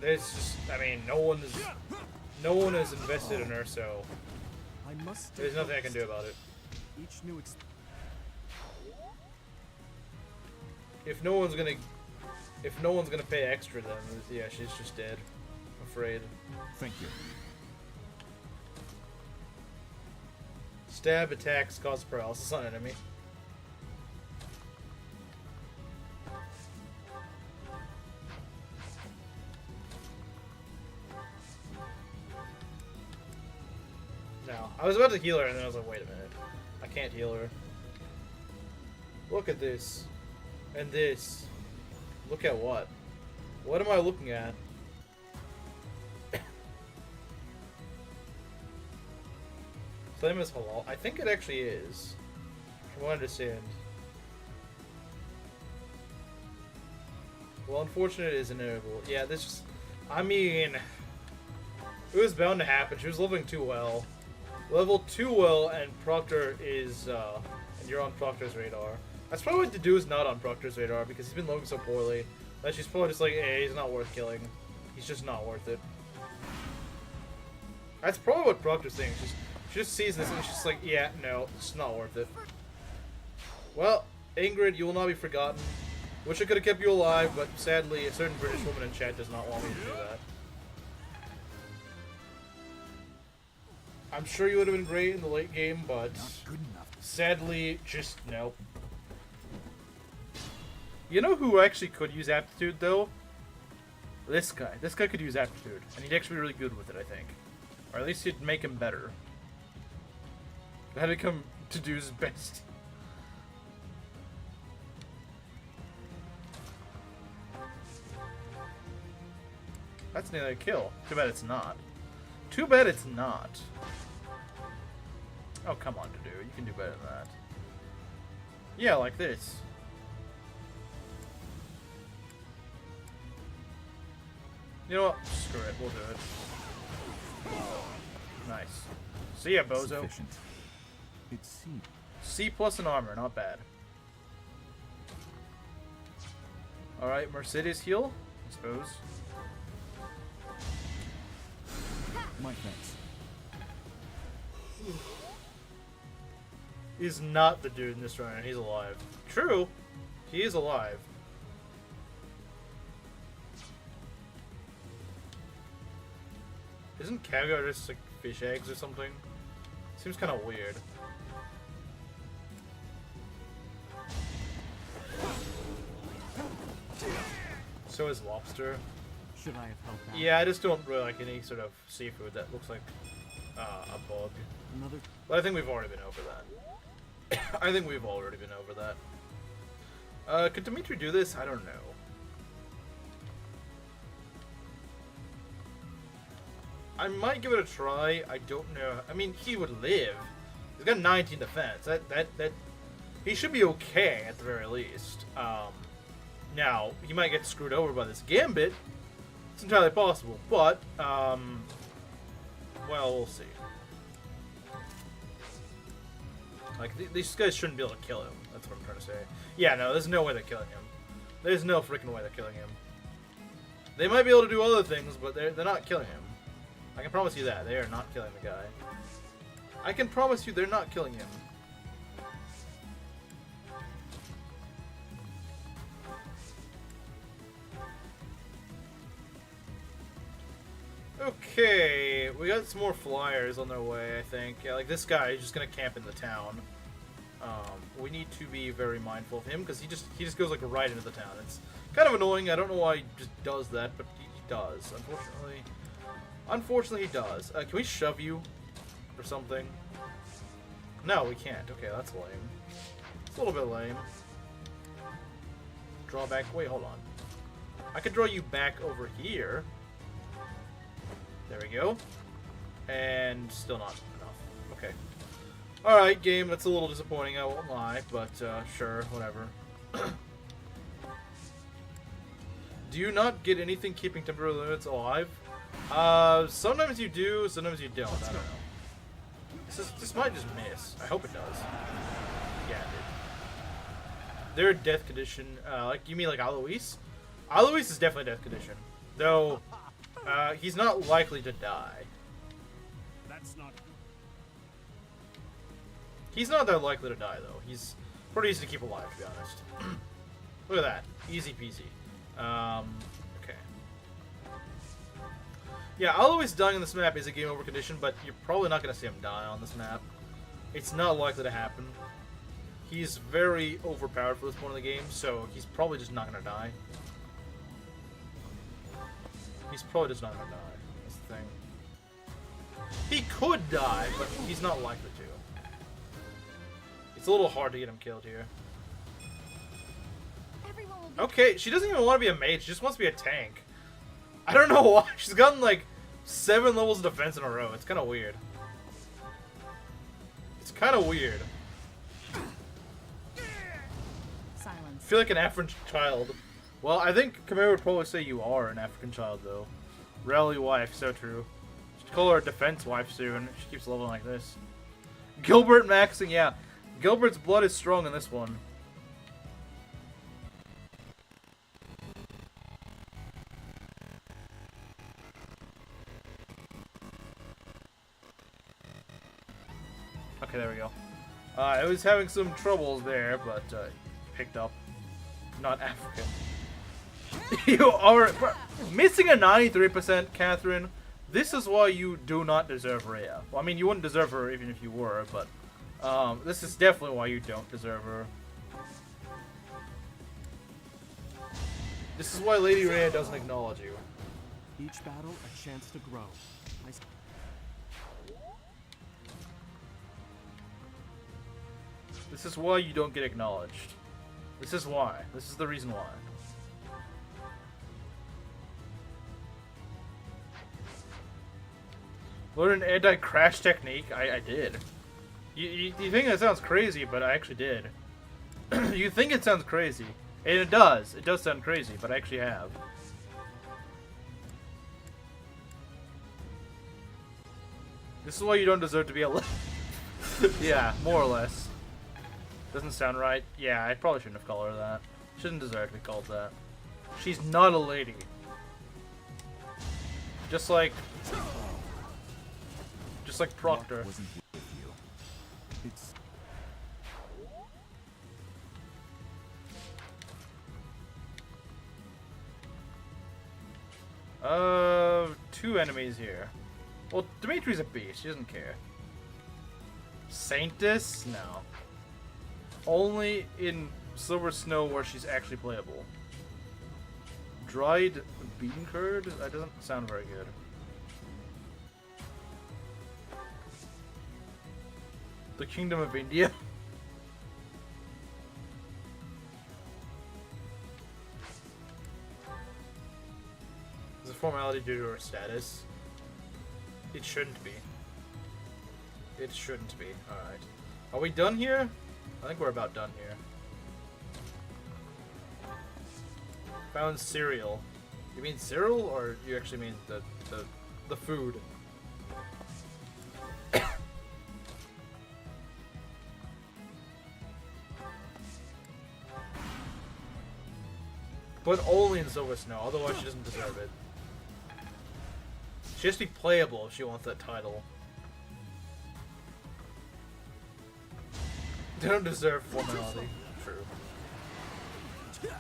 Speaker 1: There's just, I mean, no one is invested in her, so
Speaker 7: I must
Speaker 1: there's nothing I can do about it.
Speaker 7: Each new
Speaker 1: If no one's gonna pay extra, then yeah, she's just dead. I'm afraid.
Speaker 5: Thank you.
Speaker 1: Stab attacks cause paralysis on enemy. No, I was about to heal her, and then I was like, wait a minute, I can't heal her. Look at this, and this. Look at what? What am I looking at? Flame is halal. I think it actually is. From what I understand. Well, unfortunately, it is inevitable. Yeah, this just... I mean... It was bound to happen. She was leveling too well. Level too well, and Proctor is... and you're on Proctor's radar. That's probably what Dedue is not on Proctor's radar, because he's been leveling so poorly. That she's probably just like, hey, he's not worth killing. He's just not worth it. That's probably what Proctor's saying. She just sees this and she's just like, yeah, no, it's not worth it. Well, Ingrid, you will not be forgotten. Wish I could have kept you alive, but sadly, a certain British woman in chat does not want me to do that. I'm sure you would have been great in the late game, but
Speaker 5: Not good enough.
Speaker 1: sadly, just nope. You know who actually could use aptitude, though? This guy. This guy could use aptitude, and he'd actually be really good with it, I think. Or at least it'd make him better. That'd become Dedue's best. That's nearly a kill. Too bad it's not. Too bad it's not. Oh, come on, Dedue. You can do better than that. Yeah, like this. You know what? Screw it. We'll do it. Nice. See ya, bozo.
Speaker 5: Sufficient. It's C.
Speaker 1: C plus an armor. Not bad. Alright, Mercedes heal, I suppose.
Speaker 5: My thanks.
Speaker 1: He's not the dude in this run, and he's alive. True. He is alive. Isn't caviar just like fish eggs or something? Seems kind of weird. So is lobster.
Speaker 3: Should I have helped out?
Speaker 1: Yeah, I just don't really like any sort of seafood that looks like a bug.
Speaker 3: Another.
Speaker 1: But I think we've already been over that. I think we've already been over that. Could Dimitri do this? I don't know. I might give it a try. I don't know. I mean, he would live. He's got 19 defense. That he should be okay at the very least. Now he might get screwed over by this gambit. It's entirely possible, but well, we'll see. Like these guys shouldn't be able to kill him. That's what I'm trying to say. Yeah, no, there's no way they're killing him. There's no freaking way they're killing him. They might be able to do other things, but they're not killing him. I can promise you that. They are not killing the guy. I can promise you they're not killing him. Okay, we got some more flyers on their way, I think. Yeah, like this guy is just gonna camp in the town. We need to be very mindful of him because he just goes like right into the town. It's kind of annoying. I don't know why he just does that, but he does. Unfortunately, he does. Can we shove you or something? No, we can't. Okay, that's lame. It's a little bit lame. Draw back. Wait, hold on. I could draw you back over here. There we go. And still not enough. Okay. Alright, game. That's a little disappointing, I won't lie. But, sure. Whatever. Do you not get anything keeping temporary limits alive? Sometimes you do, sometimes you don't. I don't know. This might just miss. I hope it does. Yeah, it did. They're a death condition. Like, you mean like Alois? Alois is definitely death condition. Though, he's not likely to die.
Speaker 5: That's not.
Speaker 1: He's not that likely to die, though. He's pretty easy to keep alive, to be honest. Look at that. Easy peasy. Okay. Yeah, Alois dying on this map is a game over condition, but you're probably not going to see him die on this map. It's not likely to happen. He's very overpowered for this point in the game, so he's probably just not going to die. He's probably just not going to die. That's the thing. He could die, but he's not likely to. It's a little hard to get him killed here.
Speaker 2: Everyone will be
Speaker 1: Okay, she doesn't even want to be a mage. She just wants to be a tank. I don't know why. She's gotten like 7 levels of defense in a row. It's kind of weird. It's kind of weird. I
Speaker 6: Silence.
Speaker 1: feel like an African child. Well, I think Khmer would probably say you are an African child, though. Rally wife, so true. Should call her a defense wife soon. She keeps leveling like this. Gilbert maxing, yeah. Gilbert's blood is strong in this one. Okay, there we go. I was having some troubles there, but picked up. Not African. You are missing a 93%, Catherine. This is why you do not deserve Rhea. Well, I mean, you wouldn't deserve her even if you were, but this is definitely why you don't deserve her. This is why Lady Rhea doesn't acknowledge you.
Speaker 7: Each battle a chance to grow.
Speaker 1: This is why you don't get acknowledged. This is why. This is the reason why. Learn an anti-crash technique? I did. You think that sounds crazy, but I actually did. You think it sounds crazy. And it does. It does sound crazy, but I actually have. This is why you don't deserve to be a yeah, more or less. Doesn't sound right. Yeah, I probably shouldn't have called her that. Shouldn't deserve to be called that. She's not a lady. Just like Proctor.
Speaker 5: Luck wasn't with you. It's.
Speaker 1: Two enemies here. Well, Dimitri's a beast. She doesn't care. Saintus? No. Only in Silver Snow where she's actually playable. Dried bean curd? That doesn't sound very good. The Kingdom of India? Is a formality due to her status? It shouldn't be. It shouldn't be. Alright. Are we done here? I think we're about done here. Found cereal. You mean cereal, or you actually mean the food? But only in Silver Snow, otherwise she doesn't deserve it. She has to be playable if she wants that title. They don't deserve formality. True. Okay.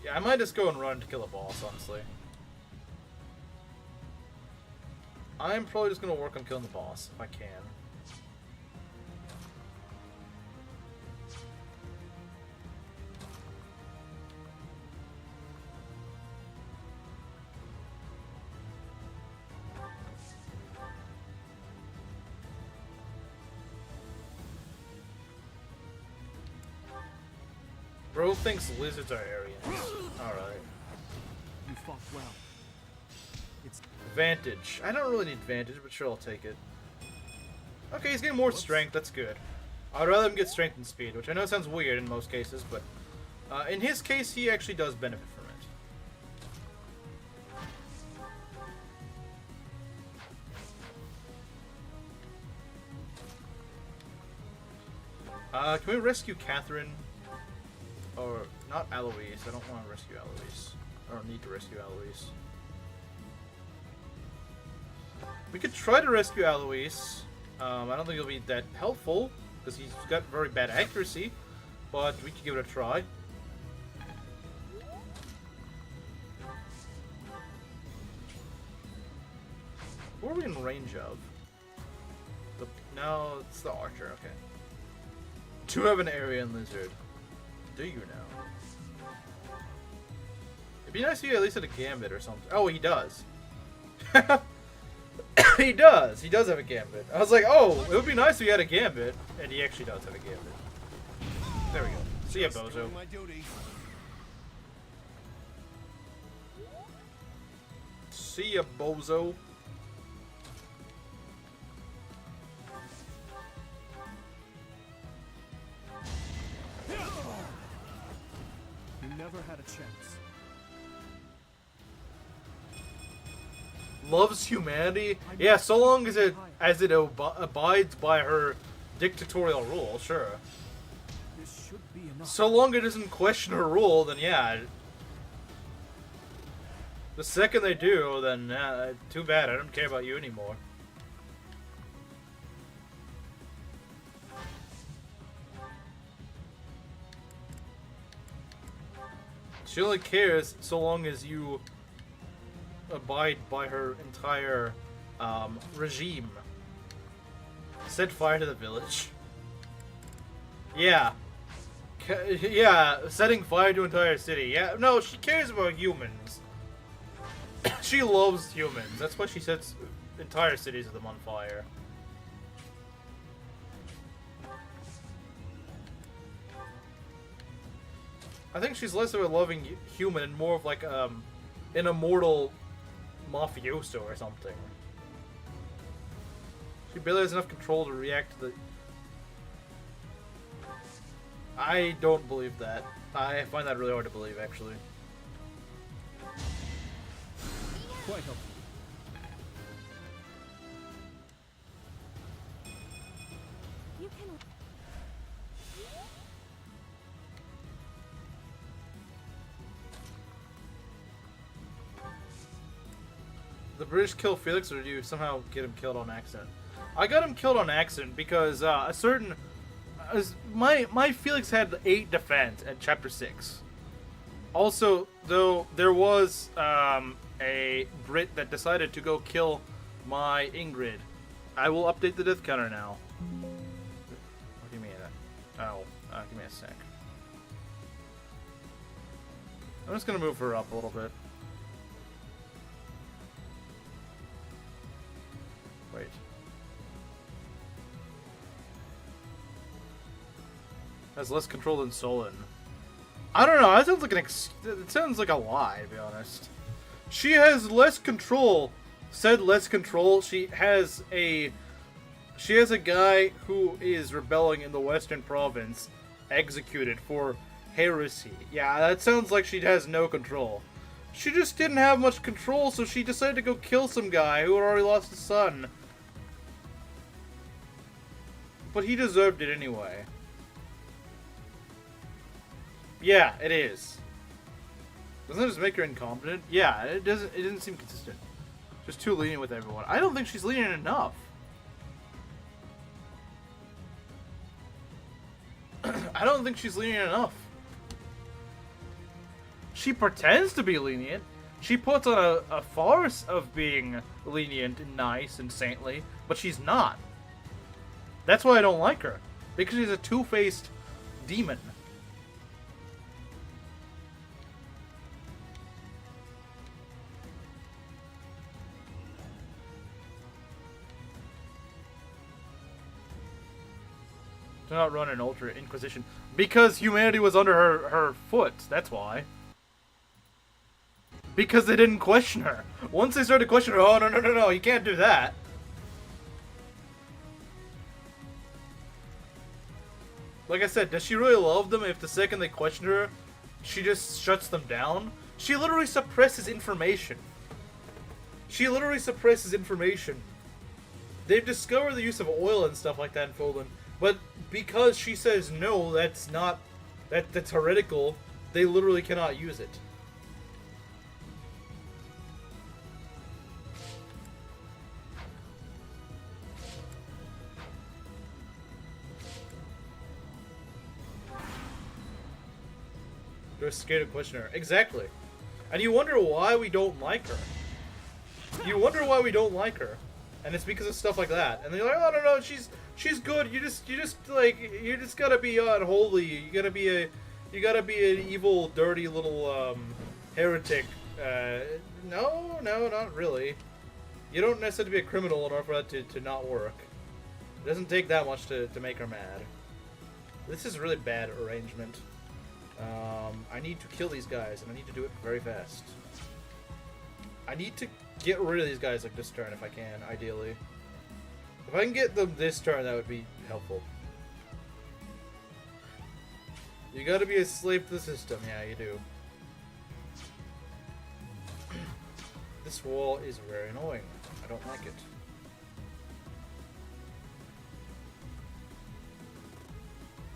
Speaker 1: Yeah, I might just go and run to kill a boss, honestly. I'm probably just gonna work on killing the boss if I can. Bro thinks lizards are Aryans. Alright.
Speaker 7: You fought well. It's
Speaker 1: Vantage. I don't really need Vantage, but sure, I'll take it. Okay, he's getting more strength. That's good. I'd rather him get strength and speed, which I know sounds weird in most cases, but in his case, he actually does benefit from it. Can we rescue Catherine? Or, not Eloise. I don't want to rescue Eloise. I don't need to rescue Eloise. We could try to rescue Eloise. I don't think it'll be that helpful, because he's got very bad accuracy, but we could give it a try. Who are we in range of? No, it's the archer, okay. Do have an Aryan lizard. Do you now? It'd be nice if you at least had a gambit or something. Oh, he does. He does. He does have a gambit. I was like, oh, it would be nice if he had a gambit. And he actually does have a gambit. There we go. See ya, bozo. See ya, bozo.
Speaker 7: You never had a chance.
Speaker 1: Loves humanity? Yeah, so long as it abides by her dictatorial rule, sure.
Speaker 7: This should be enough.
Speaker 1: So long it doesn't question her rule, then yeah. The second they do, then too bad. I don't care about you anymore. She only cares so long as you abide by her entire regime. Set fire to the village. Yeah. Yeah, setting fire to an entire city. Yeah, no, she cares about humans. She loves humans. That's why she sets entire cities of them on fire. I think she's less of a loving human and more of like an immortal mafioso or something. She barely has enough control to react to the... I don't believe that. I find that really hard to believe, actually.
Speaker 7: Quite helpful.
Speaker 2: You can.
Speaker 1: The British kill Felix, or do you somehow get him killed on accident? I got him killed on accident because a certain... my Felix had 8 defense at chapter 6. Also, though, there was a Brit that decided to go kill my Ingrid. I will update the death counter now. Give me a... Oh, give me a sec. I'm just gonna move her up a little bit. Wait. Has less control than Solon. I don't know. That sounds like it sounds like a lie, to be honest. She has less control. Said less control. She has a guy who is rebelling in the Western Province, executed for heresy. Yeah, that sounds like she has no control. She just didn't have much control, so she decided to go kill some guy who had already lost his son. But he deserved it anyway. Yeah, it is. Doesn't that just make her incompetent? Yeah, it doesn't seem consistent. Just too lenient with everyone. I don't think she's lenient enough. I don't think she's lenient enough. She pretends to be lenient, She puts on a farce of being lenient and nice and saintly, but she's not. That's why I don't like her. Because she's a two-faced demon. Do not run an Ultra Inquisition. Because humanity was under her foot. That's why. Because they didn't question her. Once they started questioning her, oh, no, you can't do that. Like I said, does she really love them if the second they question her, she just shuts them down? She literally suppresses information. She literally suppresses information. They've discovered the use of oil and stuff like that in Poland, but because she says no, that's heretical, they literally cannot use it. They're scared to question her. Exactly. And you wonder why we don't like her. You wonder why we don't like her. And it's because of stuff like that. And they're like, oh no, she's good. You just gotta be unholy. You gotta be an evil, dirty little heretic. No, not really. You don't necessarily be a criminal in order for that to not work. It doesn't take that much to make her mad. This is a really bad arrangement. I need to kill these guys, and I need to do it very fast. I need to get rid of these guys like this turn if I can, ideally. If I can get them this turn, that would be helpful. You gotta be a slave to the system. Yeah, you do. This wall is very annoying. I don't like it.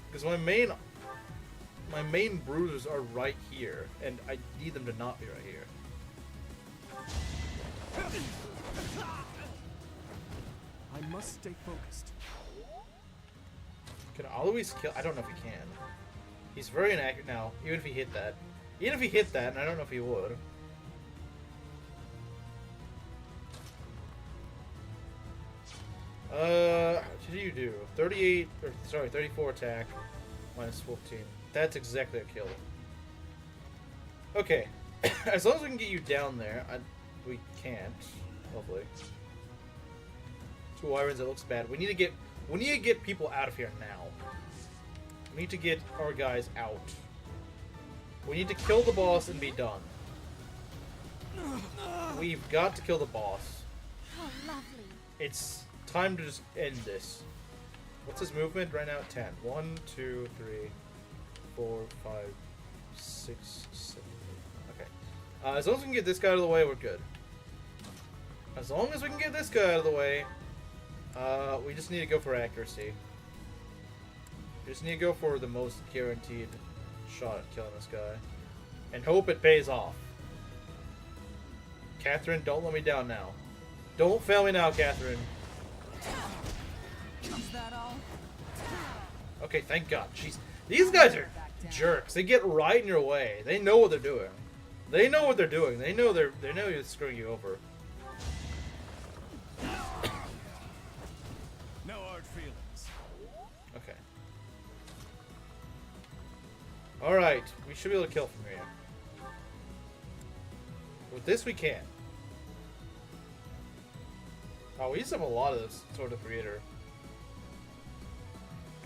Speaker 1: Because my main bruisers are right here, and I need them to not be right here.
Speaker 7: I must stay focused.
Speaker 1: Can Alois kill? I don't know if he can. He's very inaccurate now, even if he hit that. Even if he hit that, and I don't know if he would. What did you do? 38, or sorry, 34 attack, minus 14. That's exactly a kill. Okay, as long as we can get you down there, we can't, hopefully. 2 irons, it looks bad. We need to get people out of here now. We need to get our guys out. We need to kill the boss and be done. We've got to kill the boss.
Speaker 2: How lovely.
Speaker 1: It's time to just end this. What's his movement right now? 10. 1, 2, 3, 4, 5, 6, 7, 8. Okay. As long as we can get this guy out of the way, we're good. As long as we can get this guy out of the way, we just need to go for accuracy. We just need to go for the most guaranteed shot at killing this guy. And hope it pays off. Catherine, don't let me down now. Don't fail me now, Catherine.
Speaker 6: Is that all?
Speaker 1: Okay, thank God. Jeez. These guys are jerks. They get right in your way. They know what they're doing. They know what they're doing. They know you're screwing you over.
Speaker 5: No hard feelings.
Speaker 1: Okay. Alright, we should be able to kill from here. With this we can. Oh, we used to have a lot of this sort of creator.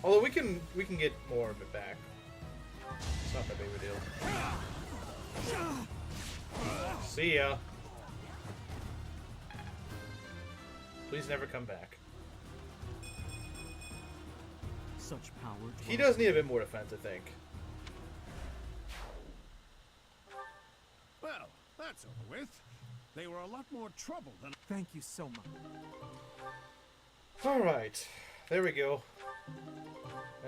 Speaker 1: Although we can get more of it back. It's not that big of a deal. See ya. Please never come back.
Speaker 3: Such power.
Speaker 1: He does need a bit more defense, I think.
Speaker 5: Well, that's over with. They were a lot more trouble than...
Speaker 7: Thank you so much.
Speaker 1: Alright. There we go.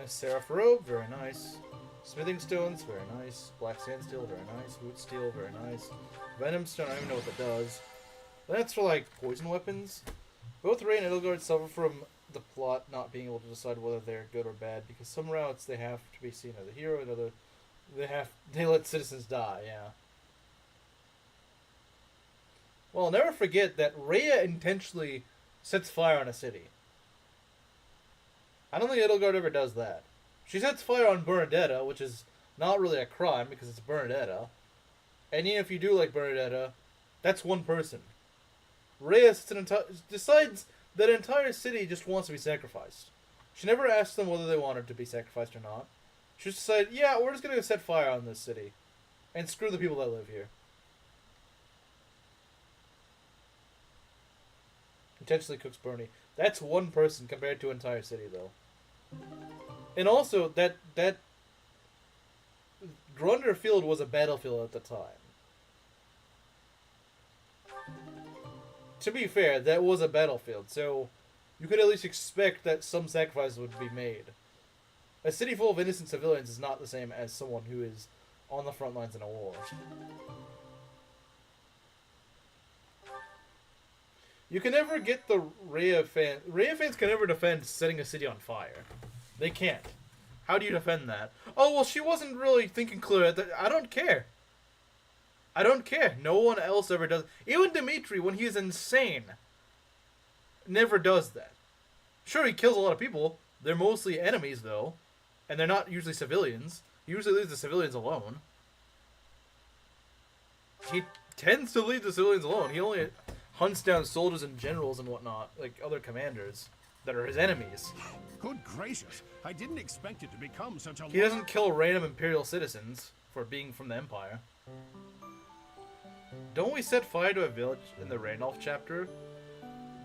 Speaker 1: Seraph robe, very nice. Smithing stones, very nice. Black sandsteel, very nice. Root steel, very nice. Venom stone, I don't even know what that does. That's for like poison weapons. Both Ray and Edelgard suffer from the plot not being able to decide whether they're good or bad, because some routes they have to be seen as a hero, and other they let citizens die. Yeah. Well, never forget that Rhea intentionally sets fire on a city. I don't think Edelgard ever does that. She sets fire on Bernadetta, which is not really a crime because it's Bernadetta. And even if you do like Bernadetta, that's one person. Rhea decides that an entire city just wants to be sacrificed. She never asks them whether they wanted to be sacrificed or not. She just decided, yeah, we're just going to set fire on this city. And screw the people that live here. Intentionally cooks Bernie. That's one person compared to an entire city, though. And also, that Grunder Field was a battlefield at the time. To be fair, that was a battlefield, so you could at least expect that some sacrifices would be made. A city full of innocent civilians is not the same as someone who is on the front lines in a war. You can never get the Rhea fans. Rhea fans can never defend setting a city on fire. They can't. How do you defend that? Oh, well, she wasn't really thinking clear. I don't care. I don't care. No one else ever does. Even Dimitri, when he's insane, never does that. Sure, he kills a lot of people. They're mostly enemies, though. And they're not usually civilians. He usually leaves the civilians alone. He tends to leave the civilians alone. He only hunts down soldiers and generals and whatnot, like other commanders that are his enemies.
Speaker 5: Good gracious, I didn't expect it to become such a...
Speaker 1: He doesn't kill random Imperial citizens for being from the Empire. Don't we set fire to a village in the Randolph chapter?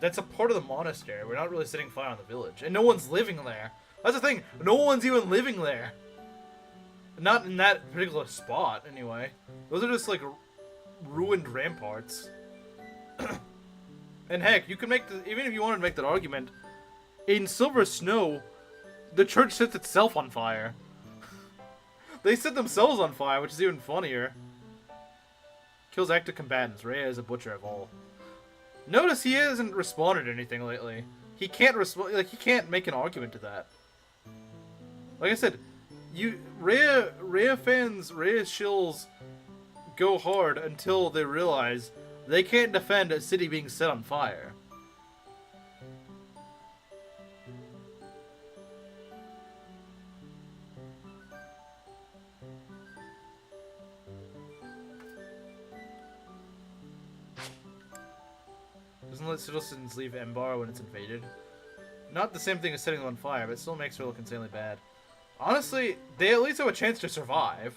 Speaker 1: That's a part of the monastery. We're not really setting fire on the village. And no one's living there. That's the thing. No one's even living there. Not in that particular spot, anyway. Those are just, like, ruined ramparts. And heck, you can make the... Even if you wanted to make that argument, in Silver Snow, the church sets itself on fire. They set themselves on fire, which is even funnier. Kills active combatants. Rhea is a butcher of all. Notice he hasn't responded to anything lately. He can't respond. Like, he can't make an argument to that. Like I said, Rhea fans, Rhea shills go hard until they realize they can't defend a city being set on fire. Doesn't let citizens leave Embar when it's invaded. Not the same thing as setting them on fire, but it still makes her look insanely bad. Honestly, they at least have a chance to survive.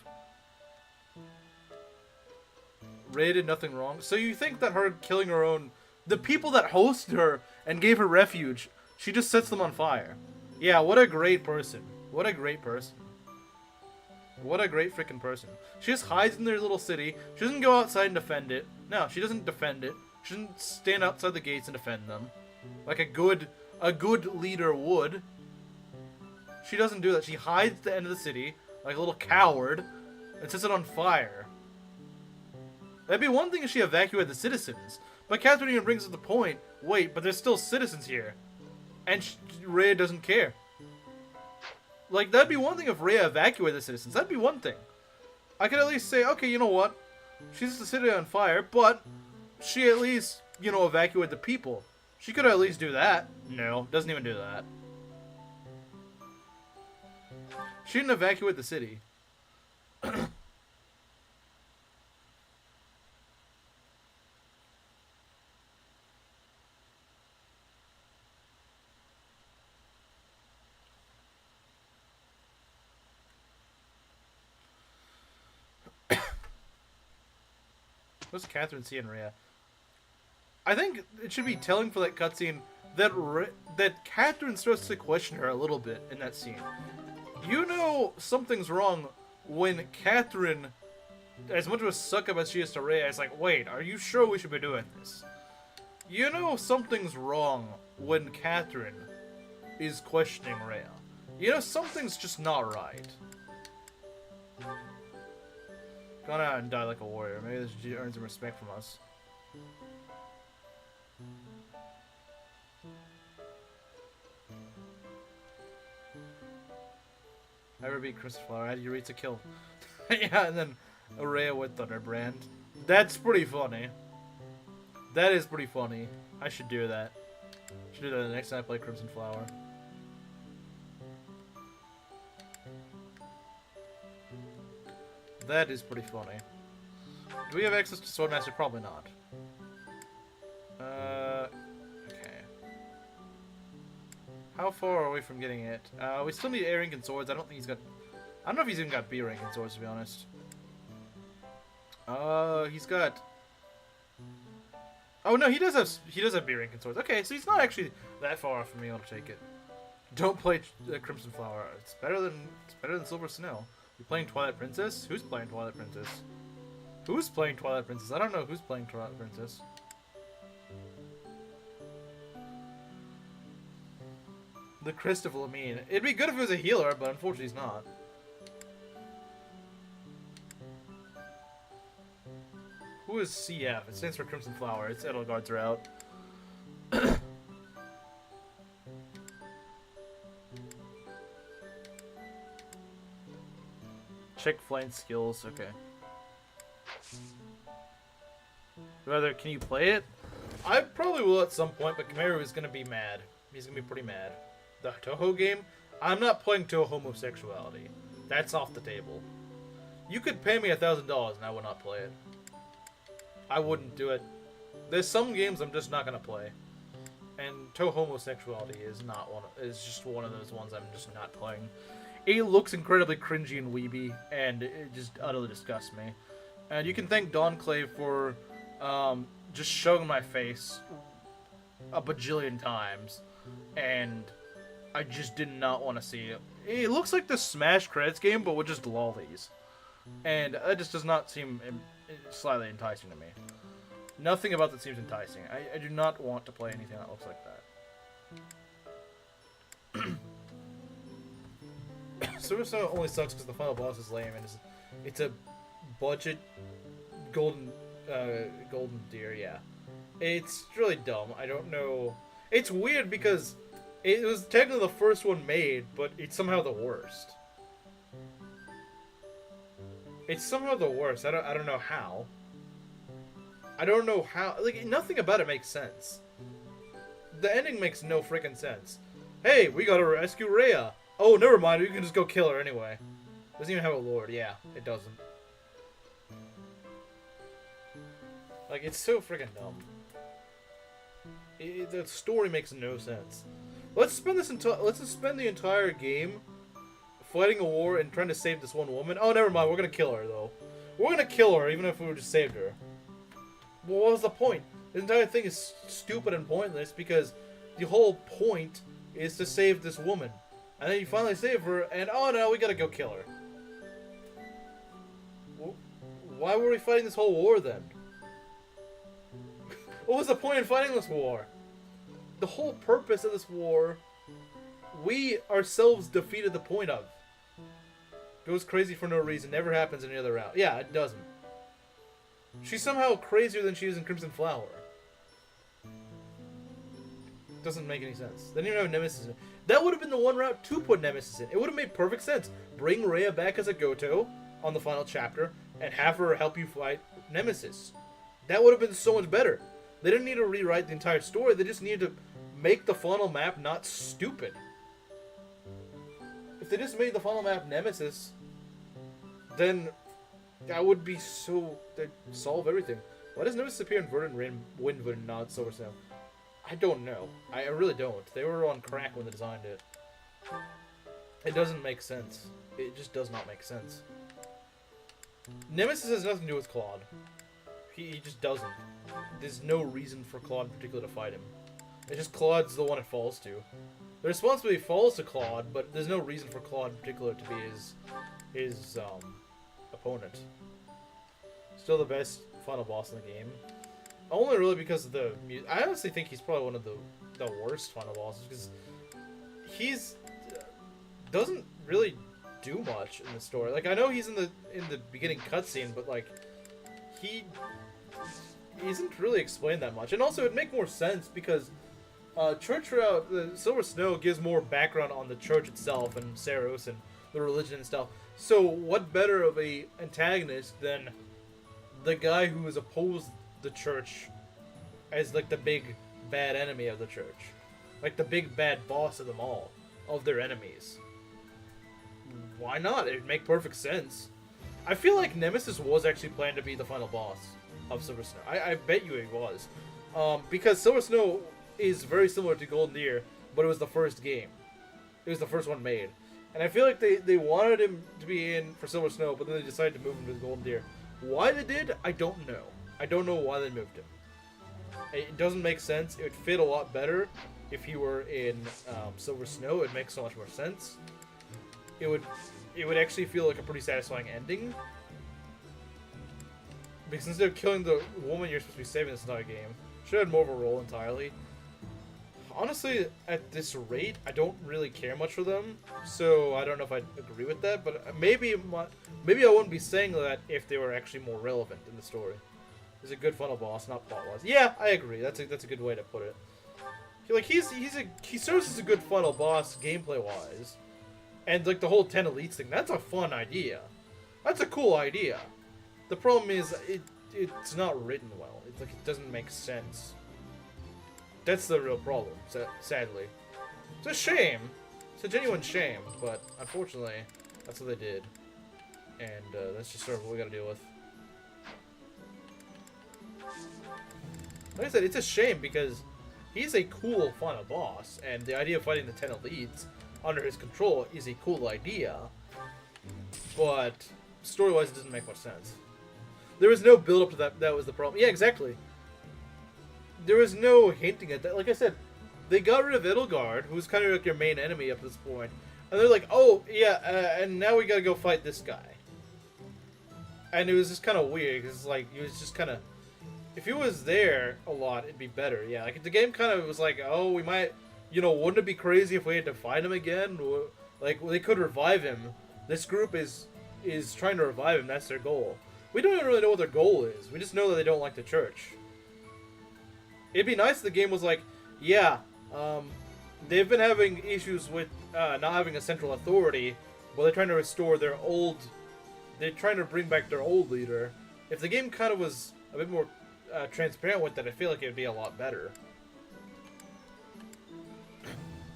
Speaker 1: Rhea did nothing wrong. So you think that her killing her own... The people that hosted her and gave her refuge, she just sets them on fire. Yeah, what a great person. What a great person. What a great freaking person. She just hides in their little city. She doesn't go outside and defend it. No, she doesn't defend it. She doesn't stand outside the gates and defend them. Like a good leader would. She doesn't do that. She hides at the end of the city, like a little coward, and sets it on fire. That'd be one thing if she evacuated the citizens. But Catherine even brings up the point, wait, but there's still citizens here. And Rhea doesn't care. Like, that'd be one thing if Rhea evacuated the citizens. That'd be one thing. I could at least say, okay, you know what? She sets the city on fire, but she at least, you know, evacuated the people. She could at least do that. No, doesn't even do that. She didn't evacuate the city. What's Catherine seeing Rhea? I think it should be telling for that cutscene that Catherine starts to question her a little bit in that scene. You know something's wrong when Catherine, as much of a suck up as she is to Rhea, is like, wait, are you sure we should be doing this? You know something's wrong when Catherine is questioning Rhea. You know something's just not right. Gone out and die like a warrior. Maybe this earns some respect from us. Ever beat Christopher? I had Eureka kill. Yeah, and then Araya with Thunderbrand. That's pretty funny. That is pretty funny. I should do that. Should do that the next time I play Crimson Flower. That is pretty funny. Do we have access to Swordmaster? Probably not. Okay. How far are we from getting it? We still need A rank in swords. I don't think he's got... I don't know if he's even got B rank in swords, to be honest. He's got... Oh no, he does have B rank in swords. Okay, so he's not actually that far off from being able to take it. Don't play Crimson Flower. It's better than Silver Snow. You playing Twilight Princess? Who's playing Twilight Princess? Who's playing Twilight Princess? I don't know who's playing Twilight Princess. The Christopher Lamine. It'd be good if he was a healer, but unfortunately he's not. Who is CF? It stands for Crimson Flower. Its Edelgards are out. Check flank skills. Okay. Rather, can you play it? I probably will at some point, but Kameru is gonna be mad. He's gonna be pretty mad. The Toho game? I'm not playing Toho homosexuality. That's off the table. You could pay me $1,000 and I would not play it. I wouldn't do it. There's some games I'm just not gonna play, and Toho homosexuality is not one. Is just one of those ones I'm just not playing. It looks incredibly cringy and weeby, and it just utterly disgusts me. And you can thank Donclave for just showing my face a bajillion times, and I just did not want to see it. It looks like the Smash credits game, but with just lollies, and it just does not seem slightly enticing to me. Nothing about that seems enticing. I do not want to play anything that looks like that. Suicide only sucks because the final boss is lame, and it's a budget golden deer. Yeah, it's really dumb. I don't know. It's weird because it was technically the first one made, but it's somehow the worst. It's somehow the worst. I don't know how. I don't know how. Like, nothing about it makes sense. The ending makes no freaking sense. Hey, we gotta rescue Rhea. Oh, never mind. We can just go kill her anyway. Doesn't even have a lord. Yeah, it doesn't. Like, it's so freaking dumb. The story makes no sense. Let's spend the entire game fighting a war and trying to save this one woman. Oh, never mind. We're gonna kill her though. We're gonna kill her even if we just saved her. Well, what was the point? This entire thing is stupid and pointless because the whole point is to save this woman. And then you finally save her, and oh no, we gotta go kill her. Why were we fighting this whole war then? What was the point in fighting this war? The whole purpose of this war, we ourselves defeated the point of. Goes crazy for no reason, never happens any other route. Yeah, it doesn't. She's somehow crazier than she is in Crimson Flower. Doesn't make any sense. They didn't even have Nemesis in it. That would have been the one route to put Nemesis in. It would have made perfect sense. Bring Rhea back as a Goto on the final chapter and have her help you fight Nemesis. That would have been so much better. They didn't need to rewrite the entire story. They just needed to make the final map not stupid. If they just made the final map Nemesis, then that would be so... They'd solve everything. Why does Nemesis appear in Verdant Wind and not Silver Snow? I don't know. I really don't. They were on crack when they designed it. It doesn't make sense. It just does not make sense. Nemesis has nothing to do with Claude. He just doesn't. There's no reason for Claude in particular to fight him. It's just Claude's the one it falls to. The responsibility falls to Claude, but there's no reason for Claude in particular to be his opponent. Still the best final boss in the game. Only really because of the music. I honestly think he's probably one of the worst final bosses because he's doesn't really do much in the story. Like, I know he's in the beginning cutscene, but like he isn't really explained that much. And also, it'd make more sense because Church Route, the Silver Snow gives more background on the church itself and Saros and the religion and stuff. So, what better of a antagonist than the guy who has opposed the church as like the big bad enemy of the church, like the big bad boss of them all, of their enemies. Why not? It'd make perfect sense. I feel like Nemesis was actually planned to be the final boss of Silver Snow. I bet you it was. Because Silver Snow is very similar to Golden Deer, but it was the first game. It was the first one made. And I feel like they wanted him to be in for Silver Snow, but then they decided to move him to Golden Deer. Why they did, I don't know. I don't know why they moved him. It doesn't make sense. It would fit a lot better if he were in Silver Snow. It makes so much more sense. It would actually feel like a pretty satisfying ending. Because instead of killing the woman you're supposed to be saving this entire game, should have had more of a role entirely. Honestly, at this rate, I don't really care much for them, so I don't know if I'd agree with that, but maybe I wouldn't be saying that if they were actually more relevant in the story. He's a good final boss, not plot-wise. Yeah, I agree. That's a good way to put it. Like he serves as a good final boss gameplay-wise. And, like, the whole 10 elites thing, that's a fun idea. That's a cool idea. The problem is, it's not written well. It's like, it doesn't make sense. That's the real problem, sadly. It's a shame. It's a genuine shame, but unfortunately, that's what they did. And, that's just sort of what we gotta deal with. Like I said, it's a shame because he's a cool final boss, and the idea of fighting the 10 elites under his control is a cool idea, but story-wise it doesn't make much sense. There was no build-up to that. That was the problem. Yeah, exactly. There was no hinting at that. Like I said, they got rid of Edelgard, who's kind of like your main enemy up to this point, and they're like, oh yeah, and now we gotta go fight this guy. And it was just kind of weird because like it was just kind of, if he was there a lot, it'd be better. Yeah, like the game kind of was like, oh, we might. You know, wouldn't it be crazy if we had to fight him again? Like, they could revive him. This group is trying to revive him. That's their goal. We don't even really know what their goal is. We just know that they don't like the church. It'd be nice if the game was like, yeah, they've been having issues with not having a central authority, but they're trying to restore their old... They're trying to bring back their old leader. If the game kind of was a bit more transparent with that, I feel like it would be a lot better.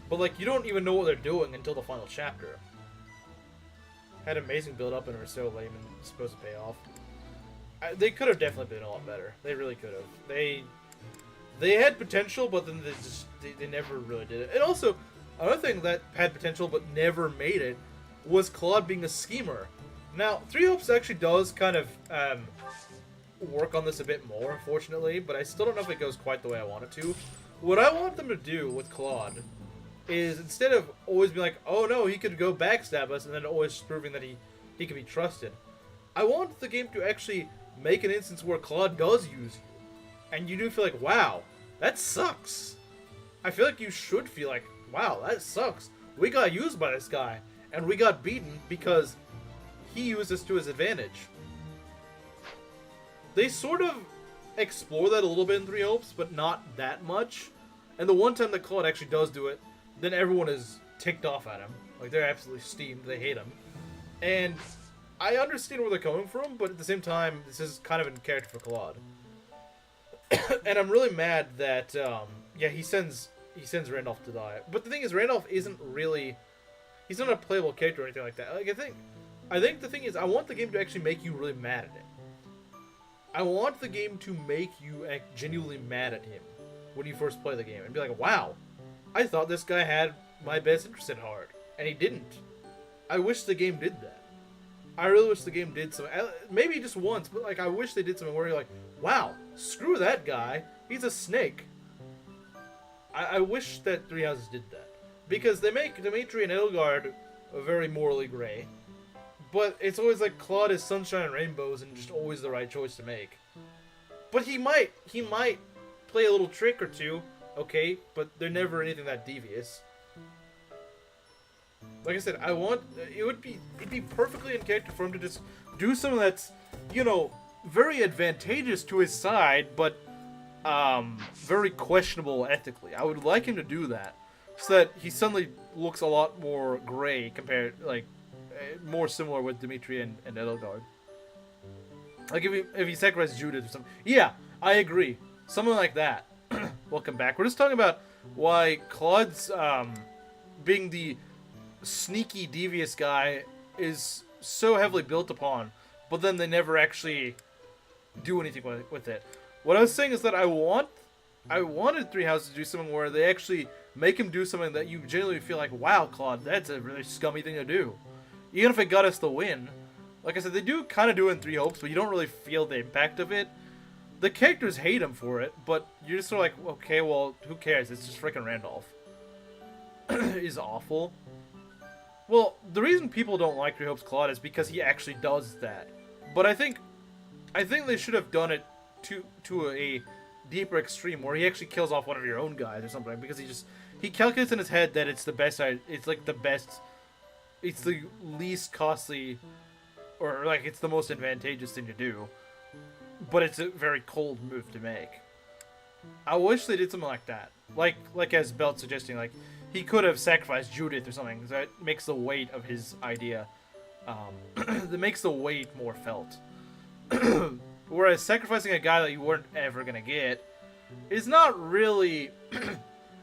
Speaker 1: But, like, you don't even know what they're doing until the final chapter. Had amazing build-up and were so lame and supposed to pay off. They could have definitely been a lot better. They really could have. They had potential, but then they never really did it. And also, another thing that had potential but never made it was Claude being a schemer. Now, Three Hopes actually does kind of work on this a bit more, unfortunately, but I still don't know if it goes quite the way I want it to. What I want them to do with Claude is instead of always being like, oh no, he could go backstab us, and then always proving that he can be trusted, I want the game to actually make an instance where Claude does use you, and you do feel like, wow, that sucks. I feel like you should feel like, wow, that sucks. We got used by this guy, and we got beaten because he used us to his advantage. They sort of explore that a little bit in Three Hopes, but not that much. And the one time that Claude actually does do it, then everyone is ticked off at him. Like, they're absolutely steamed. They hate him. And I understand where they're coming from, but at the same time, this is kind of in character for Claude. And I'm really mad that, yeah, he sends Randolph to die. But the thing is, Randolph isn't really... He's not a playable character or anything like that. Like, I think the thing is, I want the game to actually make you really mad at it. I want the game to make you genuinely mad at him when you first play the game. And be like, wow, I thought this guy had my best interest at heart, and he didn't. I wish the game did that. I really wish the game did something. Maybe just once, but like I wish they did something where you're like, wow, screw that guy. He's a snake. I wish that Three Houses did that. Because they make Dimitri and Edelgard very morally gray. But it's always like Claude is sunshine and rainbows and just always the right choice to make. But he might play a little trick or two, okay, but they're never anything that devious. Like I said, it'd be perfectly in character for him to just do something that's, you know, very advantageous to his side, but very questionable ethically. I would like him to do that, so that he suddenly looks a lot more gray compared, like, more similar with Dimitri and Edelgard. Like if he sacrificed Judith or something. Yeah, I agree. Something like that. welcome back. We're just talking about why Claude's being the sneaky, devious guy is so heavily built upon, but then they never actually do anything with it. What I was saying is that I wanted Three Houses to do something where they actually make him do something that you genuinely feel like, wow, Claude, that's a really scummy thing to do. Even if it got us the win. Like I said, they do kind of do it in Three Hopes, but you don't really feel the impact of it. The characters hate him for it, but you're just sort of like, okay, well, who cares? It's just freaking Randolph. He's awful. Well, the reason people don't like Three Hopes Claude is because he actually does that. But I think they should have done it to a deeper extreme where he actually kills off one of your own guys or something, because he calculates in his head that it's the best. It's like the best. It's the least costly, or like it's the most advantageous thing to do. But it's a very cold move to make. I wish they did something like that. Like as Belt's suggesting, like he could have sacrificed Judith or something. That makes the weight of his idea, that makes the weight more felt. Whereas sacrificing a guy that you weren't ever gonna get is not really,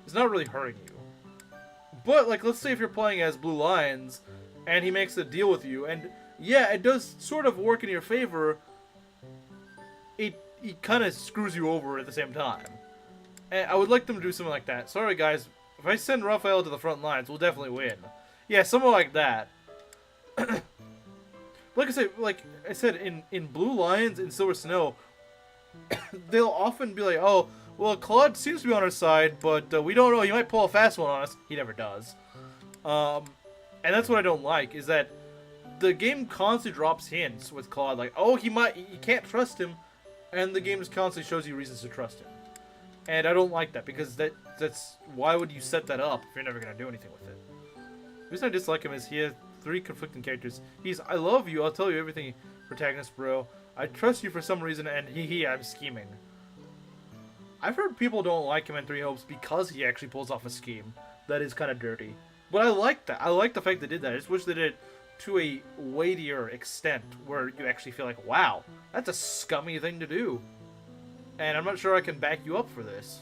Speaker 1: it's not really hurting you. But like, let's say if you're playing as Blue Lions, and he makes a deal with you, and yeah, it does sort of work in your favor. He kind of screws you over at the same time. And I would like them to do something like that. Sorry guys, if I send Raphael to the front lines, we'll definitely win. Yeah, something like that. Like I said, in Blue Lions and Silver Snow, they'll often be like, oh, well, Claude seems to be on our side, but we don't know, he might pull a fast one on us. He never does. And that's what I don't like, is that the game constantly drops hints with Claude, like, oh, you can't trust him, and the game just constantly shows you reasons to trust him. And I don't like that, because that's why would you set that up if you're never going to do anything with it? The reason I dislike him is he has 3 conflicting characters. He's, I love you, I'll tell you everything, protagonist bro. I trust you for some reason, and I'm scheming. I've heard people don't like him in Three Hopes because he actually pulls off a scheme that is kind of dirty. But I like that. I like the fact they did that. I just wish they did it to a weightier extent where you actually feel like, wow, that's a scummy thing to do. And I'm not sure I can back you up for this.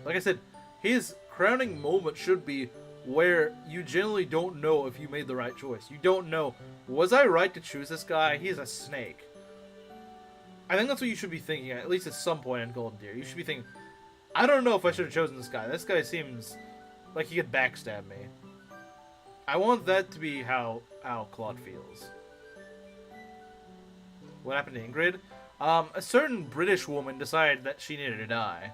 Speaker 1: Like I said, his crowning moment should be where you generally don't know if you made the right choice. You don't know, was I right to choose this guy? He's a snake. I think that's what you should be thinking, at least at some point in Golden Deer. You should be thinking, I don't know if I should have chosen this guy. This guy seems like he could backstab me. I want that to be how Claude feels. What happened to Ingrid? A certain British woman decided that she needed to die.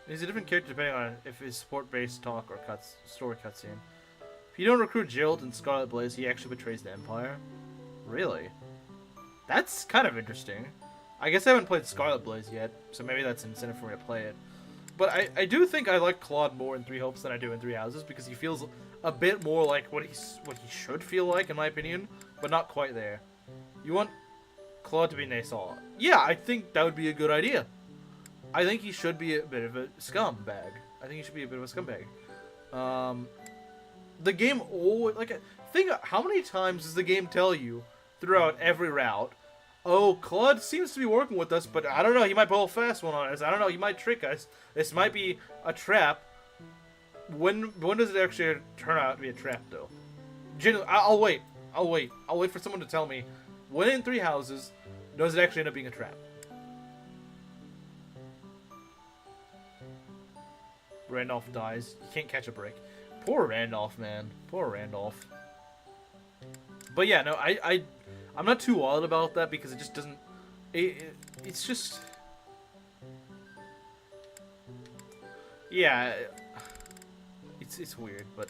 Speaker 1: He's a different character depending on if his support-based talk or story cutscene. If you don't recruit Gerald in Scarlet Blaze, he actually betrays the Empire. Really? That's kind of interesting. I guess I haven't played Scarlet Blaze yet, so maybe that's an incentive for me to play it. But I do think I like Claude more in Three Hopes than I do in Three Houses, because he feels a bit more like what he should feel like, in my opinion, but not quite there. You want Claude to be Nassau? Yeah, I think that would be a good idea. I think he should be a bit of a scumbag. The game always, think how many times does the game tell you throughout every route, oh, Claude seems to be working with us, but I don't know, he might pull a fast one on us. I don't know, he might trick us. This might be a trap. When does it actually turn out to be a trap, though? I'll wait. I'll wait for someone to tell me, when in Three Houses does it actually end up being a trap? Randolph dies. You can't catch a break. Poor Randolph, man. Poor Randolph. But yeah, no, I'm not too wild about that, because it just doesn't... It's just... Yeah. It's weird, but...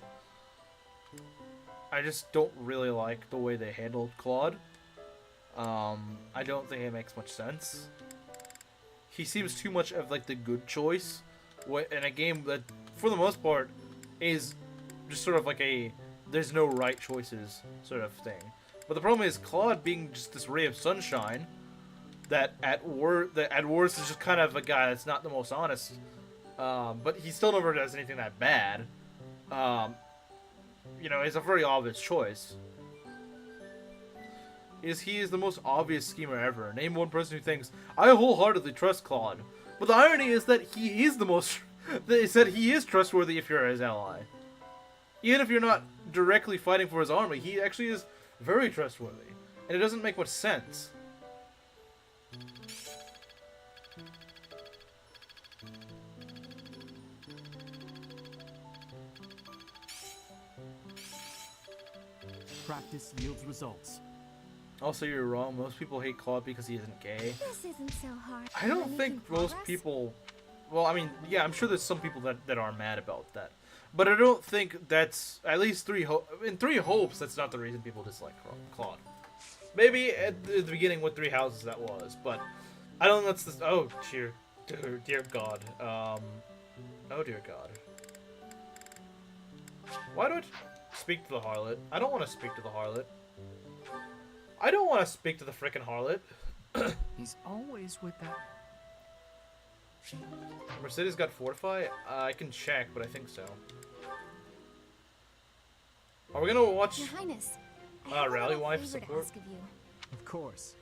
Speaker 1: I just don't really like the way they handled Claude. I don't think it makes much sense. He seems too much of, like, the good choice in a game that, for the most part, is just sort of like a there's no right choices sort of thing. But the problem is Claude being just this ray of sunshine that at worst is just kind of a guy that's not the most honest. But he still never does anything that bad. You know, it's a very obvious choice. is he is the most obvious schemer ever. Name one person who thinks, I wholeheartedly trust Claude. But the irony is that he is the most... is that he is trustworthy if you're his ally. Even if you're not directly fighting for his army, he actually is very trustworthy. And it doesn't make much sense.
Speaker 7: Practice yields results.
Speaker 1: Also, you're wrong. Most people hate Claude because he isn't gay.
Speaker 2: This isn't so hard.
Speaker 1: I don't
Speaker 2: Making
Speaker 1: think most
Speaker 2: progress?
Speaker 1: people... Well, I mean, yeah, I'm sure there's some people that are mad about that. But I don't think that's... At least in Three Hopes, that's not the reason people dislike Claude. Maybe at the beginning with Three Houses that was, but... I don't think that's the... Oh, dear God. Oh, dear God. Why do I speak to the harlot? I don't want to speak to the harlot. I don't want to speak to the frickin' harlot.
Speaker 7: He's always with that.
Speaker 1: Mercedes got Fortify? I can check, but I think so. Are we gonna watch
Speaker 2: Your Highness, I have a
Speaker 1: Rally
Speaker 2: little
Speaker 1: Wife
Speaker 2: favor to
Speaker 1: support?
Speaker 2: ask of you.
Speaker 7: Of course.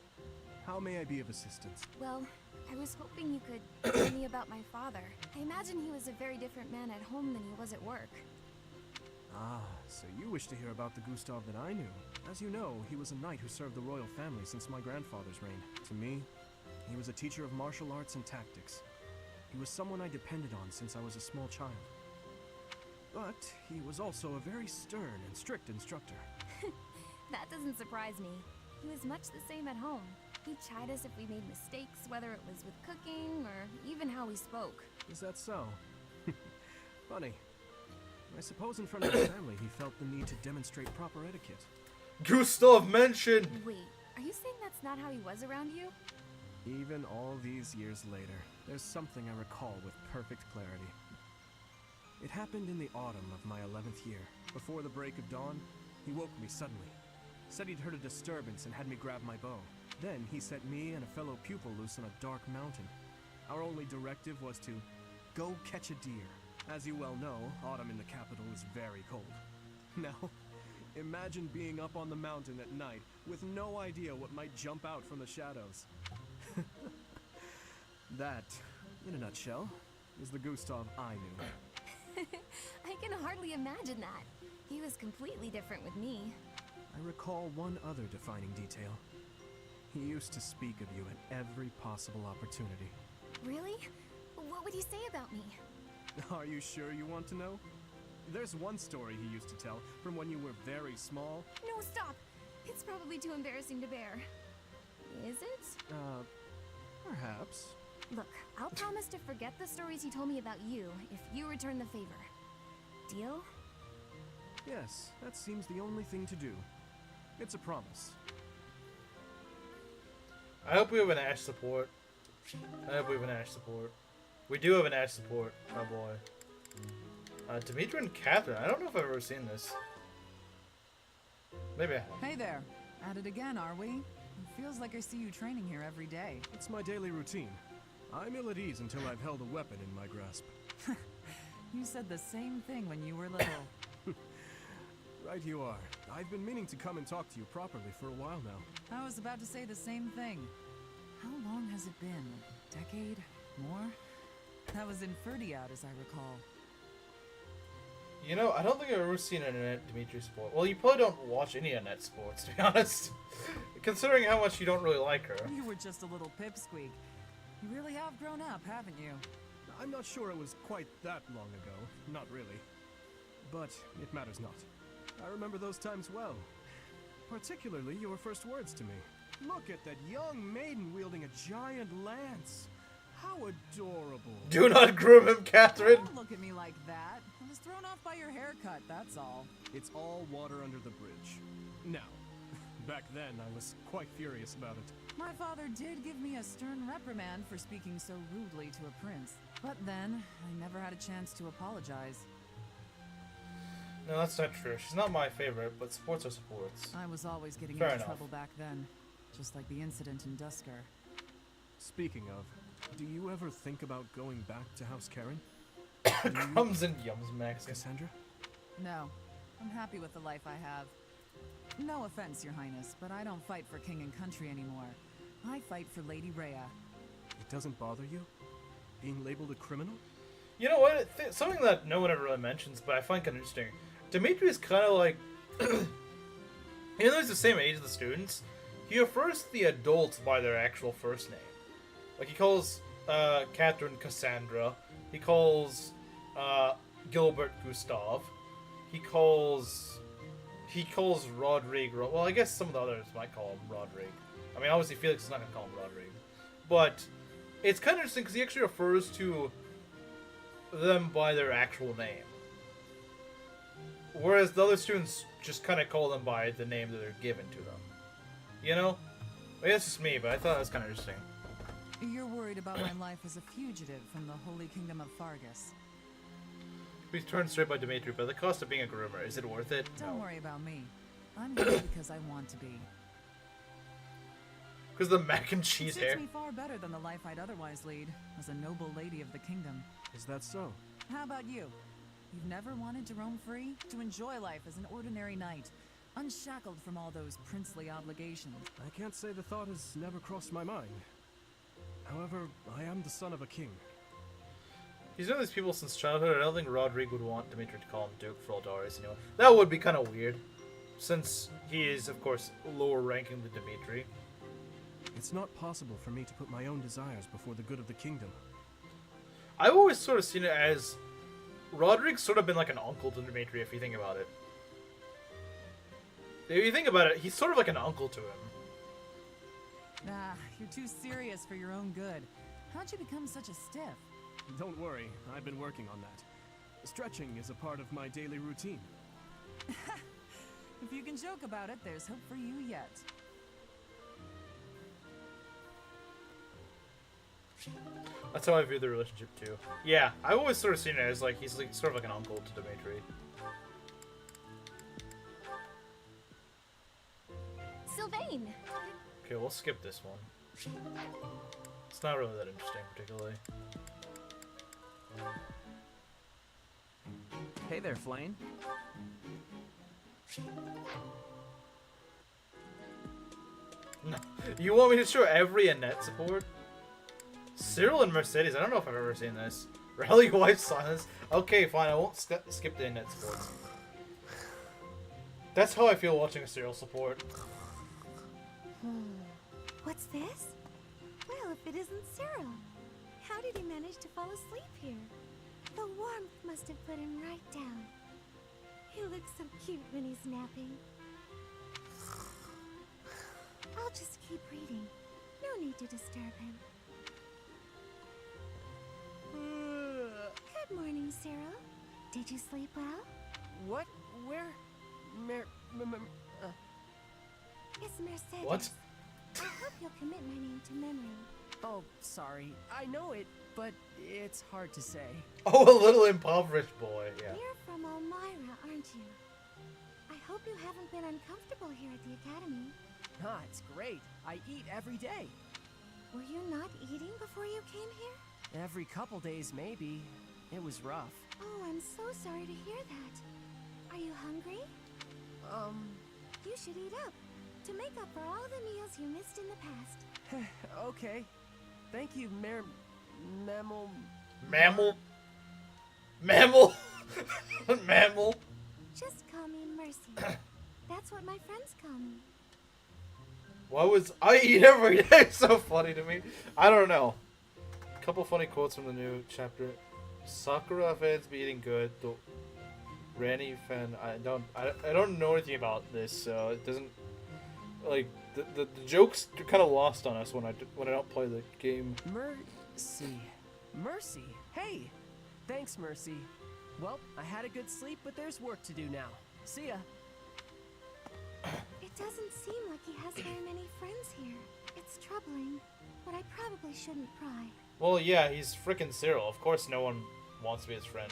Speaker 7: How may I be of assistance?
Speaker 2: Well, I was hoping you could tell me about my father. I imagine he was a very different man at home than he was at work.
Speaker 7: Ah, so you wish to hear about the Gustav that I knew. As you know, he was a knight who served the royal family since my grandfather's reign. To me, he was a teacher of martial arts and tactics. He was someone I depended on since I was a small child. But he was also a very stern and strict instructor.
Speaker 2: That doesn't surprise me. He was much the same at home. He'd chide us if we made mistakes, whether it was with cooking or even how we spoke.
Speaker 7: Is that so? Funny. I suppose in front of his family he felt the need to demonstrate proper etiquette.
Speaker 1: Gustav mentioned?
Speaker 2: Wait, are you saying that's not how he was around you?
Speaker 7: Even all these years later, there's something I recall with perfect clarity. It happened in the autumn of my 11th year. Before the break of dawn, he woke me suddenly. Said he'd heard a disturbance and had me grab my bow. Then he set me and a fellow pupil loose on a dark mountain. Our only directive was to go catch a deer. As you well know, autumn in the capital is very cold. Now, imagine being up on the mountain at night with no idea what might jump out from the shadows. That, in a nutshell, is the Gustav I knew.
Speaker 2: I can hardly imagine that. He was completely different with me.
Speaker 7: I recall one other defining detail. He used to speak of you at every possible opportunity.
Speaker 2: Really? What would he say about me?
Speaker 7: Are you sure you want to know? There's one story he used to tell from when you were very small.
Speaker 2: No, stop! It's probably too embarrassing to bear. Is it?
Speaker 7: Perhaps.
Speaker 2: Look, I'll promise to forget the stories he told me about you if you return the favor. Deal?
Speaker 7: Yes, that seems the only thing to do. It's a promise.
Speaker 1: I hope we have an Ash support. I hope we have an Ash support. We do have an Ash support, my boy. Dimitri and Catherine. I don't know if I've ever seen this. Maybe I have.
Speaker 6: Hey there. At it again, are we? It feels like I see you training here every day.
Speaker 7: It's my daily routine. I'm ill at ease until I've held a weapon in my grasp.
Speaker 6: You said the same thing when you were little.
Speaker 7: Right you are. I've been meaning to come and talk to you properly for a while now.
Speaker 6: I was about to say the same thing. How long has it been? A decade? More? That was in Ferdiad, as I recall.
Speaker 1: You know, I don't think I've ever seen an Annette Dimitri sport. Well, you probably don't watch any Annette sports, to be honest. Considering how much you don't really like her.
Speaker 6: You were just a little pipsqueak. You really have grown up, haven't you?
Speaker 7: I'm not sure it was quite that long ago. Not really. But it matters not. I remember those times well. Particularly your first words to me. Look at that young maiden wielding a giant lance. How adorable.
Speaker 1: Do not groom him, Catherine!
Speaker 6: Don't look at me like that. I was thrown off by your haircut, that's all.
Speaker 7: It's all water under the bridge. Now, back then I was quite furious about it.
Speaker 6: My father did give me a stern reprimand for speaking so rudely to a prince. But then, I never had a chance to apologize.
Speaker 1: No, that's not true. She's not my favorite, but sports are sports.
Speaker 6: I was always getting
Speaker 1: Fair
Speaker 6: into
Speaker 1: enough.
Speaker 6: trouble back then. Just like the incident in Dusker.
Speaker 7: Speaking of, do you ever think about going back to House Karen?
Speaker 1: Crumbs and Yums, Max.
Speaker 7: Cassandra?
Speaker 6: No, I'm happy with the life I have. No offense, Your Highness, but I don't fight for king and country anymore. I fight for Lady Rhea.
Speaker 7: It doesn't bother you? Being labeled a criminal?
Speaker 1: You know what? Something that no one ever really mentions, but I find kind of interesting. Dimitri is kind of like, even though he's the same age as the students, he refers to the adults by their actual first name. Like he calls Catherine Cassandra. He calls Gilbert Gustav. He calls Rodrigue. Well, I guess some of the others might call him Rodrigue. I mean, obviously Felix is not gonna call him Rodrigue, but it's kind of interesting because he actually refers to them by their actual name, whereas the other students just kind of call them by the name that they're given to them. You know? I mean, that's just me, but I thought that was kind of interesting.
Speaker 6: You're worried about my life as a fugitive from the Holy Kingdom of Fargus.
Speaker 1: We turned straight by Dimitri, but the cost of being a groomer, is it worth it?
Speaker 6: Don't worry about me. I'm here because I want to be.
Speaker 1: Because the mac and
Speaker 6: It
Speaker 1: cheese
Speaker 6: suits
Speaker 1: hair.
Speaker 6: me far better than the life I'd otherwise lead as a noble lady of the kingdom.
Speaker 7: Is that so?
Speaker 6: How about you? You've never wanted to roam free? To enjoy life as an ordinary knight, unshackled from all those princely obligations?
Speaker 7: I can't say the thought has never crossed my mind. However, I am the son of a king.
Speaker 1: He's known these people since childhood. I don't think Rodrigue would want Dimitri to call him Duke for Eldaris anyway. That would be kind of weird, since he is, of course, lower ranking than Dimitri.
Speaker 7: It's not possible for me to put my own desires before the good of the kingdom.
Speaker 1: I've always sort of seen it as Rodrigue's sort of been like an uncle to Dimitri, if you think about it. If you think about it, he's sort of like an uncle to him.
Speaker 6: Ah, you're too serious for your own good. How'd you become such a stiff?
Speaker 7: Don't worry, I've been working on that. Stretching is a part of my daily routine.
Speaker 6: If you can joke about it, there's hope for you yet.
Speaker 1: That's how I view the relationship too. Yeah, I've always sort of seen it as like he's like sort of like an uncle to Dimitri.
Speaker 2: Sylvain!
Speaker 1: Okay, we'll skip this one. It's not really that interesting, particularly.
Speaker 3: Hey there, Flane.
Speaker 1: No. You want me to show every Annette support? Cyril and Mercedes, I don't know if I've ever seen this. Rally wife silence. Okay, fine, I won't skip the Annette support. That's how I feel watching a Cyril support.
Speaker 2: What's this? Well, if it isn't Cyril. How did he manage to fall asleep here? The warmth must have put him right down. He looks so cute when he's napping. I'll just keep reading. No need to disturb him. Good morning, Cyril. Did you sleep well?
Speaker 8: What? Where?
Speaker 2: It's Mercedes.
Speaker 1: What?
Speaker 2: I hope you'll commit my name to memory.
Speaker 8: Oh, sorry. I know it, but it's hard to say.
Speaker 1: Oh, a little impoverished boy, yeah.
Speaker 2: You're from Elmira, aren't you? I hope you haven't been uncomfortable here at the academy.
Speaker 8: Ah, it's great. I eat every day.
Speaker 2: Were you not eating before you came here?
Speaker 8: Every couple days, maybe. It was rough.
Speaker 2: Oh, I'm so sorry to hear that. Are you hungry? You should eat up, to make up for all the meals you missed in the past.
Speaker 8: Okay. Thank you, Mammal.
Speaker 1: Mammal? Mammal? Mammal?
Speaker 2: Just call me Mercy. That's what my friends call me.
Speaker 1: Why was I eat every day? It's so funny to me. I don't know. A couple funny quotes from the new chapter. Sakura fans be eating good. The Rani fan, I don't know anything about this, so it doesn't like the jokes are kind of lost on us when I don't play the game.
Speaker 8: Mercy. Hey, thanks, Mercy. Well, I had a good sleep, but there's work to do now. See ya.
Speaker 2: It doesn't seem like he has very many friends here. It's troubling, but I probably shouldn't pry.
Speaker 1: Well, yeah, he's frickin' Cyril. Of course, no one wants to be his friend.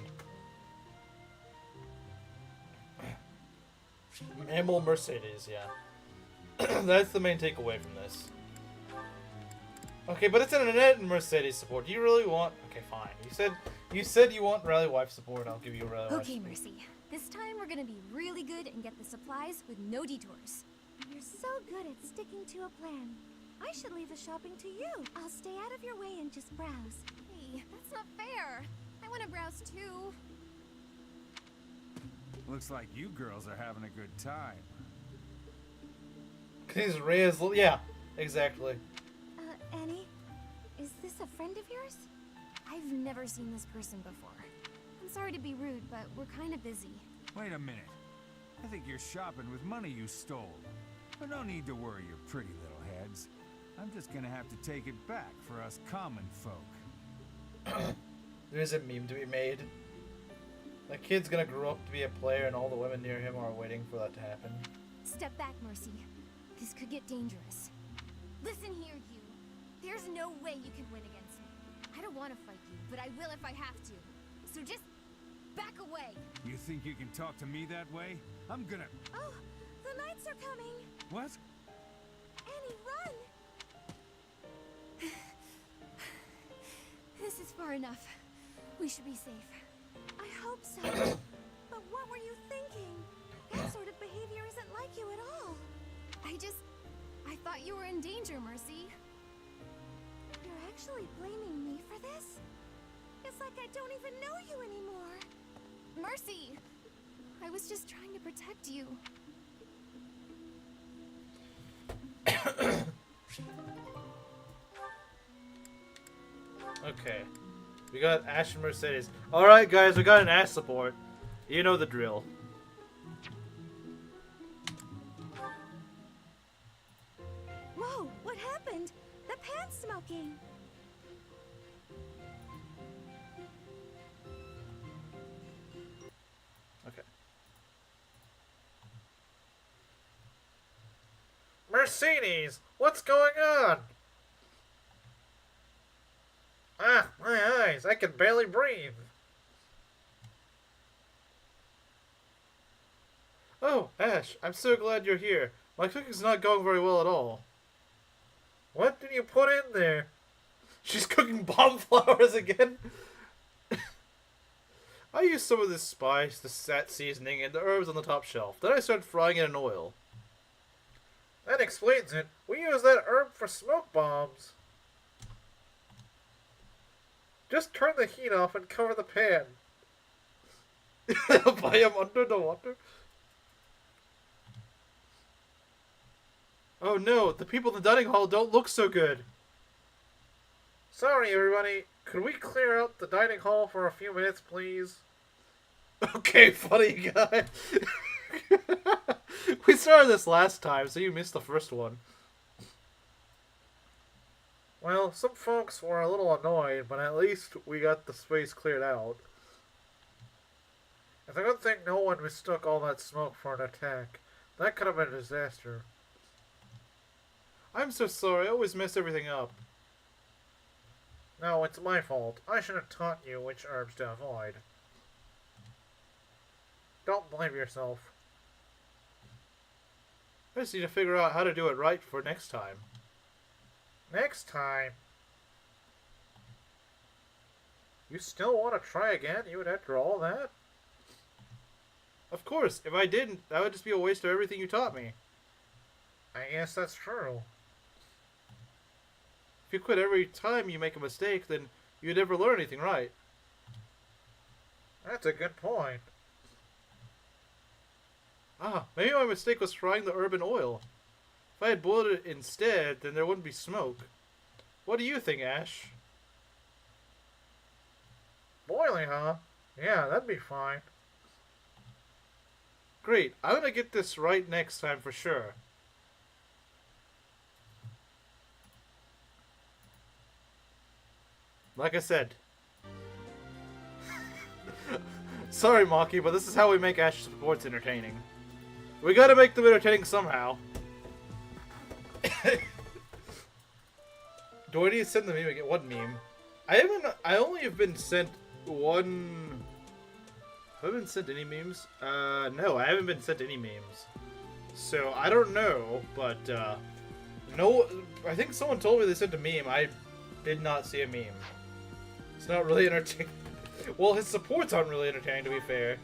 Speaker 1: Mammal Mercedes, yeah. That's the main takeaway from this. Okay, but it's an Annette and Mercedes support. Do you really want? Okay, fine. You said you want rally wife support. I'll give you rally wife.
Speaker 2: Okay, Mercy. This time we're gonna be really good and get the supplies with no detours. You're so good at sticking to a plan. I should leave the shopping to you. I'll stay out of your way and just browse. Hey, that's not fair. I want to browse too.
Speaker 9: Looks like you girls are having a good time.
Speaker 1: He's raised. Yeah, exactly.
Speaker 2: Annie? Is this a friend of yours? I've never seen this person before. I'm sorry to be rude, but we're kind of busy.
Speaker 9: Wait a minute. I think you're shopping with money you stole. But no need to worry your pretty little heads. I'm just gonna have to take it back for us common folk.
Speaker 1: There is a meme to be made. The kid's gonna grow up to be a player and all the women near him are waiting for that to happen.
Speaker 2: Step back, Mercy. This could get dangerous. Listen here, you. There's no way you can win against me. I don't want to fight you, but I will if I have to. So just back away.
Speaker 9: You think you can talk to me that way? I'm gonna...
Speaker 2: Oh, the knights are coming.
Speaker 9: What?
Speaker 2: Annie, run! This is far enough. We should be safe. I hope so. But what were you thinking? That sort of behavior isn't like you at all. I thought you were in danger, Mercy. You're actually blaming me for this? It's like I don't even know you anymore. Mercy! I was just trying to protect you.
Speaker 1: Okay. We got Ash and Mercedes. Alright guys, we got an Ash support. You know the drill.
Speaker 2: Whoa, what happened? The pan's smoking.
Speaker 1: Okay. Mercedes, what's going on? Ah, my eyes, I can barely breathe. Oh, Ash, I'm so glad you're here. My cooking's not going very well at all. What did you put in there? She's cooking bomb flowers again? I used some of this spice, the sat seasoning, and the herbs on the top shelf. Then I started frying it in oil. That explains it. We use that herb for smoke bombs. Just turn the heat off and cover the pan. I am under the water. Oh no, the people in the dining hall don't look so good. Sorry everybody, could we clear out the dining hall for a few minutes please? Okay, funny guy. We started this last time, so you missed the first one. Well, some folks were a little annoyed, but at least we got the space cleared out. It's a good thing no one mistook all that smoke for an attack. That could have been a disaster. I'm so sorry, I always mess everything up. No, it's my fault. I should have taught you which herbs to avoid. Don't blame yourself. I just need to figure out how to do it right for next time. Next time? You still want to try again, even after all that? Of course, if I didn't, that would just be a waste of everything you taught me. I guess that's true. If you quit every time you make a mistake, then you'd never learn anything right. That's a good point. Ah, maybe my mistake was frying the herb in oil. If I had boiled it instead, then there wouldn't be smoke. What do you think, Ash? Boiling, huh? Yeah, that'd be fine. Great, I'm gonna get this right next time for sure. Like I said. Sorry, Maki, but this is how we make Ash supports entertaining. We gotta make them entertaining somehow. Do I need to send the meme again? What meme? I only have been sent one... Have I been sent any memes? No, I haven't been sent any memes. So, I don't know, but, no... I think someone told me they sent a meme. I did not see a meme. It's not really entertaining. Well, his supports aren't really entertaining, to be fair.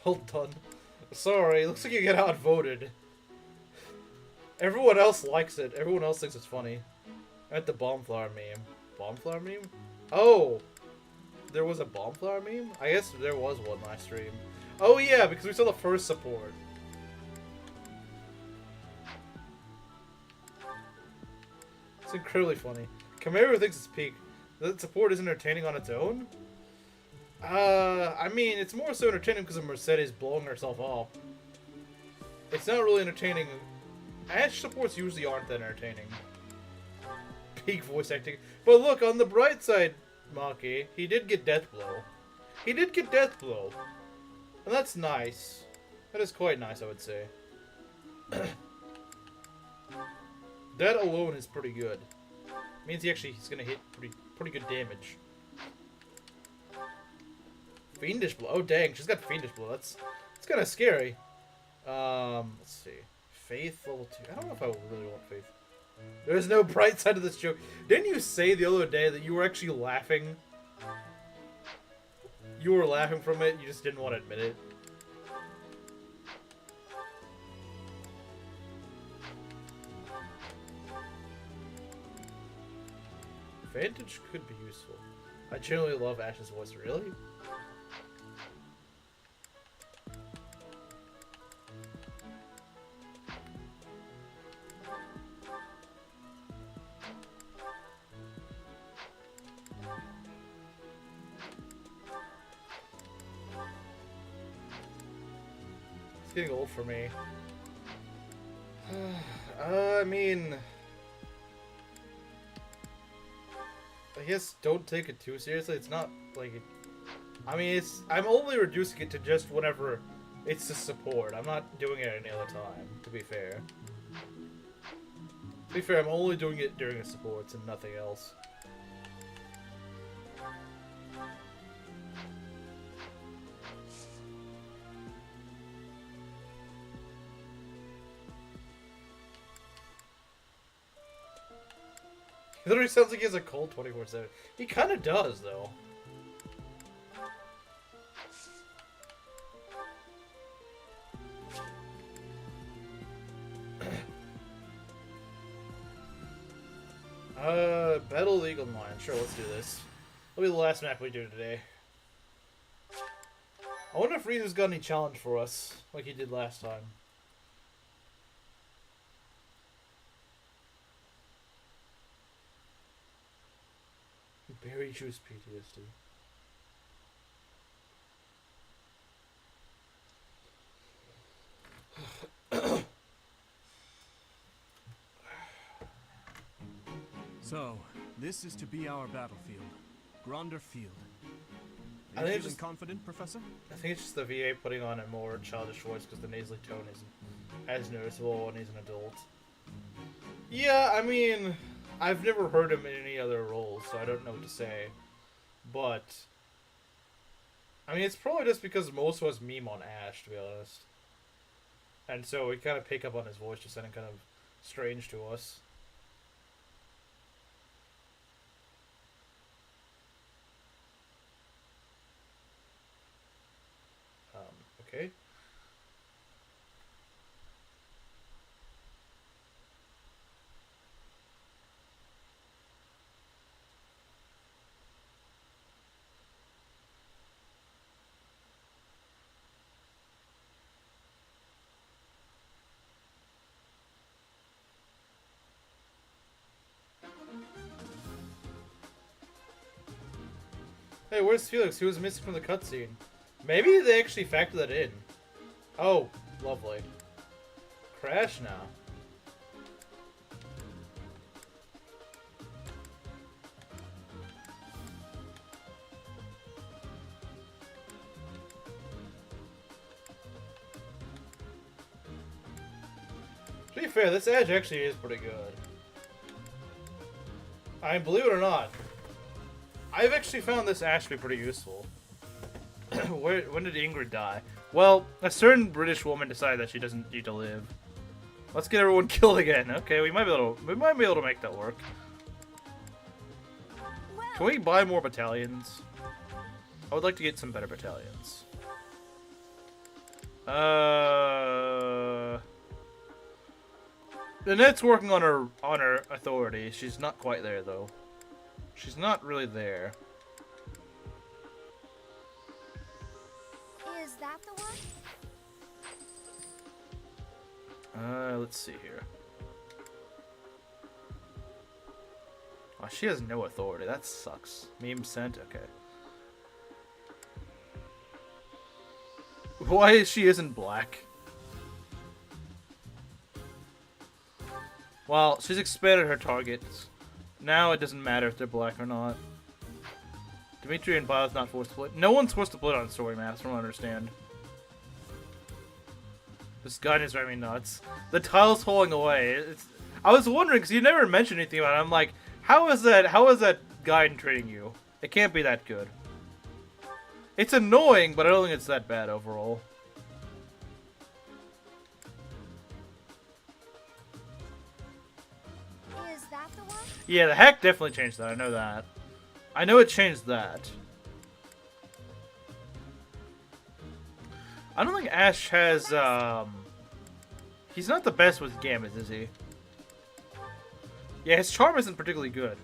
Speaker 1: Well done. Sorry, looks like you get outvoted. Everyone else likes it. Everyone else thinks it's funny. At the bomb flower meme. Bomb flower meme? Oh! There was a bomb flower meme? I guess there was one last stream. Oh yeah, because we saw the first support. It's incredibly funny. Camaro thinks it's peak. That support is entertaining on its own? I mean, it's more so entertaining because of Mercedes blowing herself up. It's not really entertaining. Ashe supports usually aren't that entertaining. Peak voice acting. But look, on the bright side, Maki, he did get Death Blow. He did get Death Blow. And that's nice. That is quite nice, I would say. That alone is pretty good. Means he's gonna hit pretty good damage. Fiendish Blow. Oh dang, she's got Fiendish Blow. That's kind of scary. Let's see. Faith level 2. I don't know if I really want Faith. There's no bright side of this joke. Didn't you say the other day that you were actually laughing? You were laughing from it, you just didn't want to admit it. Vantage could be useful. I generally love Ash's voice, really? It's getting old for me. I mean... I guess don't take it too seriously. It's not like it, I mean, I'm only reducing it to just whenever it's a support. I'm not doing it any other time, to be fair. To be fair, I'm only doing it during the supports and nothing else. He literally sounds like he has a cold 24/7. He kind of does, though. Battle of the Eagle Lion. Sure, let's do this. That'll be the last map we do today. I wonder if Rizu's got any challenge for us, like he did last time. Berry juice PTSD.
Speaker 7: So, this is to be our battlefield. Gronder Field.
Speaker 1: I
Speaker 7: Are
Speaker 1: think
Speaker 7: you
Speaker 1: it's
Speaker 7: feeling
Speaker 1: just-
Speaker 7: confident, Professor?
Speaker 1: I think it's just the VA putting on a more childish voice because the nasally tone isn't as noticeable when he's an adult. Yeah, I mean, I've never heard him in any other roles, so I don't know what to say. But, I mean, it's probably just because most of us meme on Ash, to be honest. And so we kind of pick up on his voice just sounding kind of strange to us. Okay. Hey, where's Felix? He was missing from the cutscene. Maybe they actually factored that in. Oh, lovely. Crash now. To be fair, this edge actually is pretty good. I mean, believe it or not, I've actually found this Ash to be pretty useful. When did Ingrid die? Well, a certain British woman decided that she doesn't need to live. Let's get everyone killed again. Okay, we might be able to make that work. Can we buy more battalions? I would like to get some better battalions. Annette's working on her authority. She's not quite there though. She's not really there.
Speaker 2: Is that the one?
Speaker 1: Let's see here. Oh, she has no authority. That sucks. Meme sent? Okay. Why is she isn't black? Well, she's expanded her targets. Now it doesn't matter if they're black or not. Dimitri and Bio's not forced to play. No one's forced to play on story maps, from what I understand. This gun is driving me nuts. The tile's falling away. I was wondering, because you never mentioned anything about it. I'm like, how is that guide treating you? It can't be that good. It's annoying, but I don't think it's that bad overall.
Speaker 2: Is that the one?
Speaker 1: Yeah, the hack definitely changed that. I know that. I know it changed that. I don't think Ash has, he's not the best with Gambits, is he? Yeah, his charm isn't particularly good.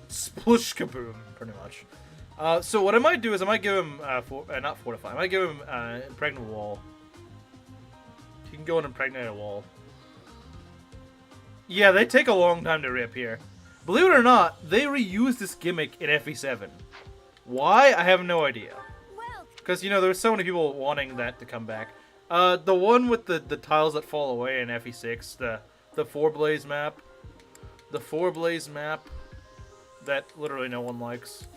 Speaker 1: Splush kaboom, pretty much. So what I might do is I might give him, not Fortify, I might give him, Impregnate Wall. He can go and impregnate a wall. Yeah, they take a long time to reappear. Believe it or not, they reused this gimmick in FE7. Why? I have no idea. Because, you know, there's so many people wanting that to come back. The one with the tiles that fall away in FE6, the 4-blaze map. The 4-blaze map that literally no one likes.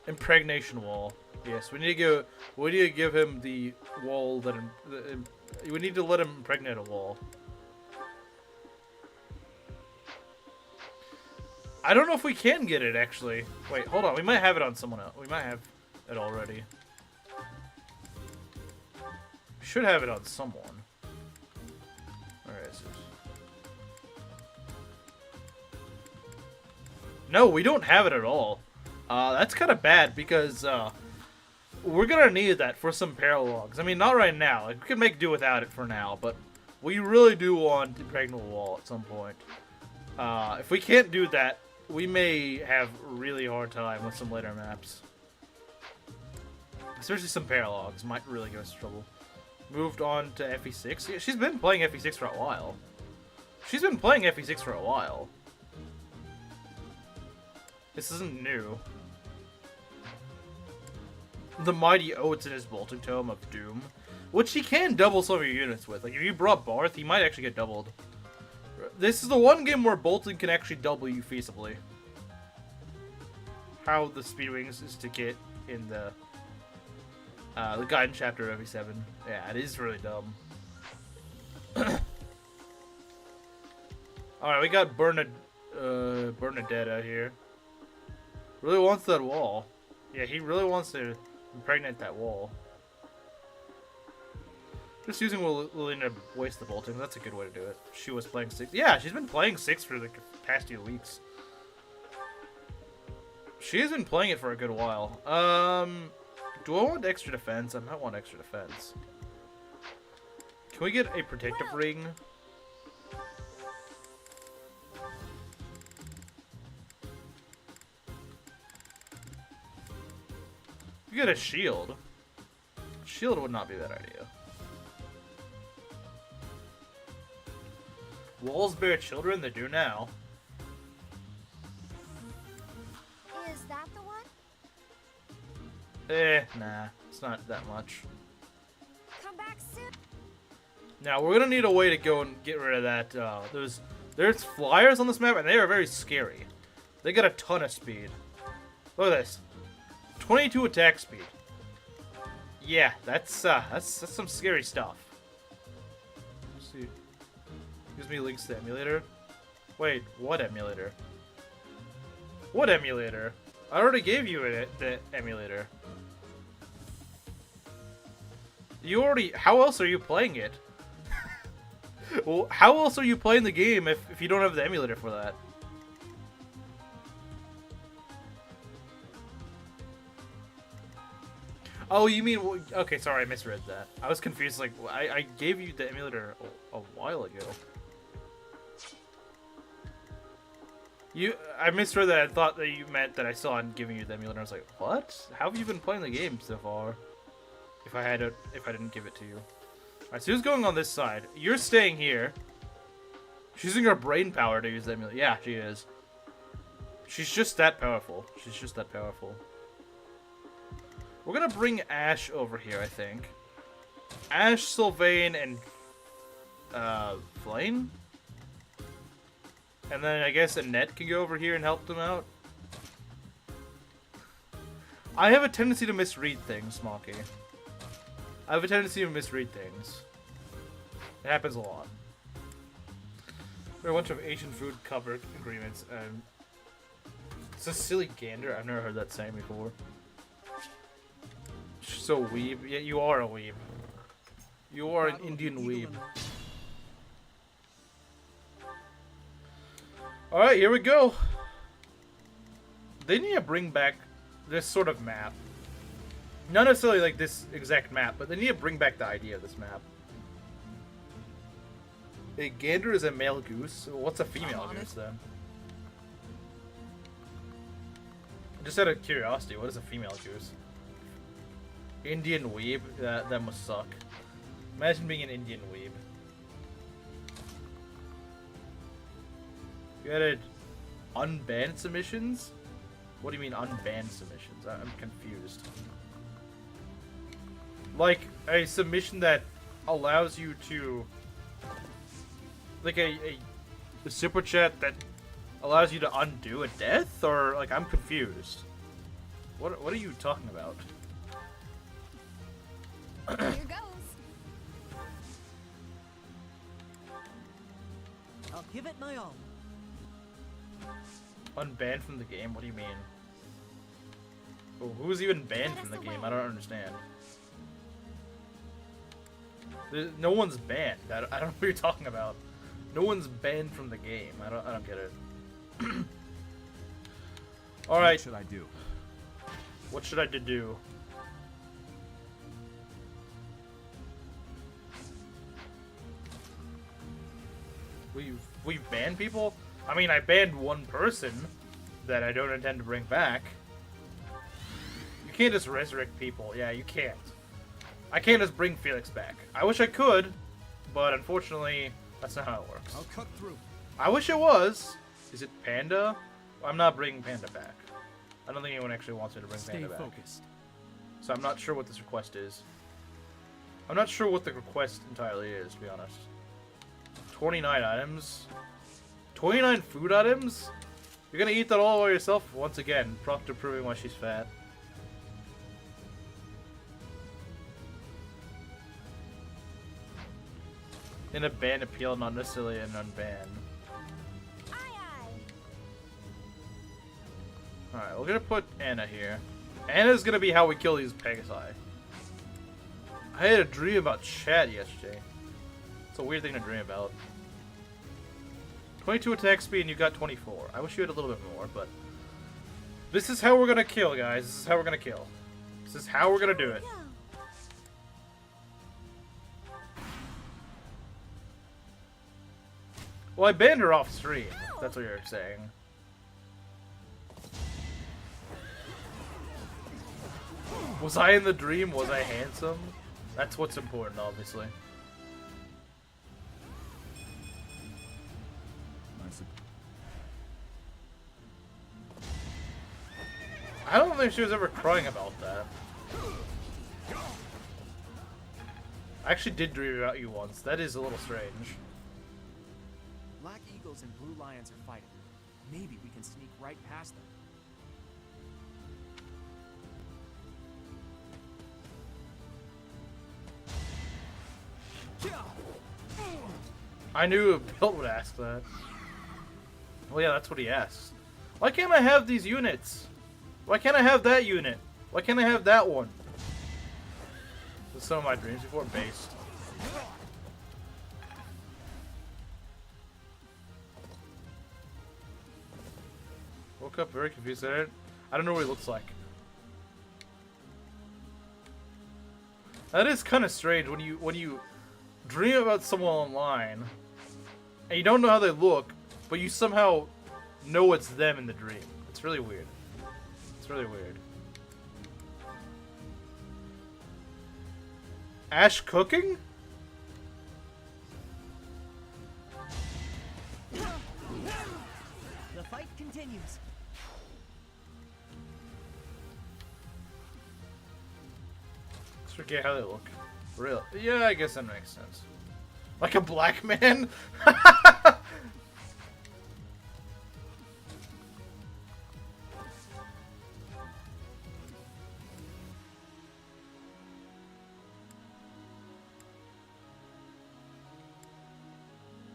Speaker 1: Impregnation wall. Yes, we need to give him the wall that we need to let him impregnate a wall. I don't know if we can get it, actually. Wait, hold on. We might have it on someone else. We might have it already. We should have it on someone. Where is it? No, we don't have it at all. That's kind of bad because we're going to need that for some paralogs. I mean, not right now. Like, we can make do without it for now, but we really do want Impregnable Wall at some point. If we can't do that, we may have a really hard time with some later maps. Especially some paralogs might really get us in trouble. Moved on to FE6. Yeah, she's been playing FE6 for a while. She's been playing FE6 for a while. This isn't new. The Mighty Oats in his Bolting Tome of Doom. Which he can double some of your units with. Like, if you brought Barth, he might actually get doubled. This is the one game where Bolting can actually double you feasibly. How the Speedwings is to get in the Guidance chapter of FE7. Yeah, it is really dumb. Alright, we got Bernadette out here. Really wants that wall. Yeah, he really wants to impregnate that wall. Just using Lilina to waste the bolting. That's a good way to do it. She was playing 6. Yeah, she's been playing 6 for the past few weeks. She has been playing it for a good while. Do I want extra defense? I might want extra defense. Can we get a protective ring? We get a shield. Shield would not be a bad idea. Walls bear children, they do now.
Speaker 2: Is that the one?
Speaker 1: Nah, it's not that much.
Speaker 2: Come back soon.
Speaker 1: Now, we're gonna need a way to go and get rid of that, there's flyers on this map, and they are very scary. They got a ton of speed. Look at this. 22 attack speed. Yeah, that's some scary stuff. Let's see. Gives me links to emulator. Wait, what emulator? What emulator? I already gave you the emulator. You already... How else are you playing it? Well, how else are you playing the game if you don't have the emulator for that? Oh, you mean... Okay, sorry, I misread that. I was confused. Like, I gave you the emulator a while ago. I misread that. I thought that you meant that I still hadn't given you the emulator. I was like, what? How have you been playing the game so far? If I didn't give it to you. Alright, so who's going on this side? You're staying here. She's using her brain power to use the emulator. Yeah, she is. She's just that powerful. She's just that powerful. We're gonna bring Ash over here, I think. Ash, Sylvain, and Flame? And then I guess Annette can go over here and help them out. I have a tendency to misread things, Smokey. I have a tendency to misread things. It happens a lot. There are a bunch of Asian food cover agreements. It's a silly gander. I've never heard that saying before. So weeb. Yeah, you are a weeb. You are an Indian weeb. Alright, here we go. They need to bring back this sort of map. Not necessarily like this exact map, but they need to bring back the idea of this map. A gander is a male goose. What's a female goose then? Just out of curiosity, what is a female goose? Indian weeb? That must suck. Imagine being an Indian weeb. You added unbanned submissions? What do you mean unbanned submissions? I'm confused. Like a submission that allows you to, like a super chat that allows you to undo a death, or like I'm confused. What are you talking about?
Speaker 2: Here goes.
Speaker 8: I'll give it my all.
Speaker 1: Unbanned from the game? What do you mean? Oh, who's even banned from the game? I don't understand. No one's banned. I don't know what you're talking about. No one's banned from the game. I don't get it. All right.
Speaker 9: What should I do?
Speaker 1: What should I do? We've banned people? I mean, I banned one person that I don't intend to bring back. You can't just resurrect people. Yeah, you can't. I can't just bring Felix back. I wish I could, but unfortunately, that's not how it works.
Speaker 5: I'll cut through.
Speaker 1: I wish it was. Is it Panda? I'm not bringing Panda back. I don't think anyone actually wants me to bring Panda back.
Speaker 5: Stay focused.
Speaker 1: So I'm not sure what this request is. I'm not sure what the request entirely is, to be honest. 29 items? 29 food items? You're gonna eat that all by yourself? Once again, Proctor proving why she's fat. In a ban appeal, not necessarily an unban. Alright, we're gonna put Anna here. Anna's gonna be how we kill these Pegasi. I had a dream about Chad yesterday. It's a weird thing to dream about. 22 attack speed and you got 24. I wish you had a little bit more, but... This is how we're gonna kill, guys. This is how we're gonna kill. This is how we're gonna do it. Well, I banned her off stream. If that's what you're saying. Was I in the dream? Was I handsome? That's what's important, obviously. I don't think she was ever crying about that. I actually did dream about you once. That is a little strange.
Speaker 3: Black Eagles and Blue Lions are fighting. Maybe we can sneak right past them.
Speaker 1: I knew Bill would ask that. Well, yeah, that's what he asks. Why can't I have these units? Why can't I have that unit? Why can't I have that one? With some of my dreams before based. Woke up very confused. I don't know what he looks like. That is kind of strange when you dream about someone online and you don't know how they look, but you somehow know it's them in the dream. It's really weird. It's really weird. Ash cooking?
Speaker 8: The fight continues.
Speaker 1: Let's forget how they look. Really? Yeah, I guess that makes sense. Like a black man?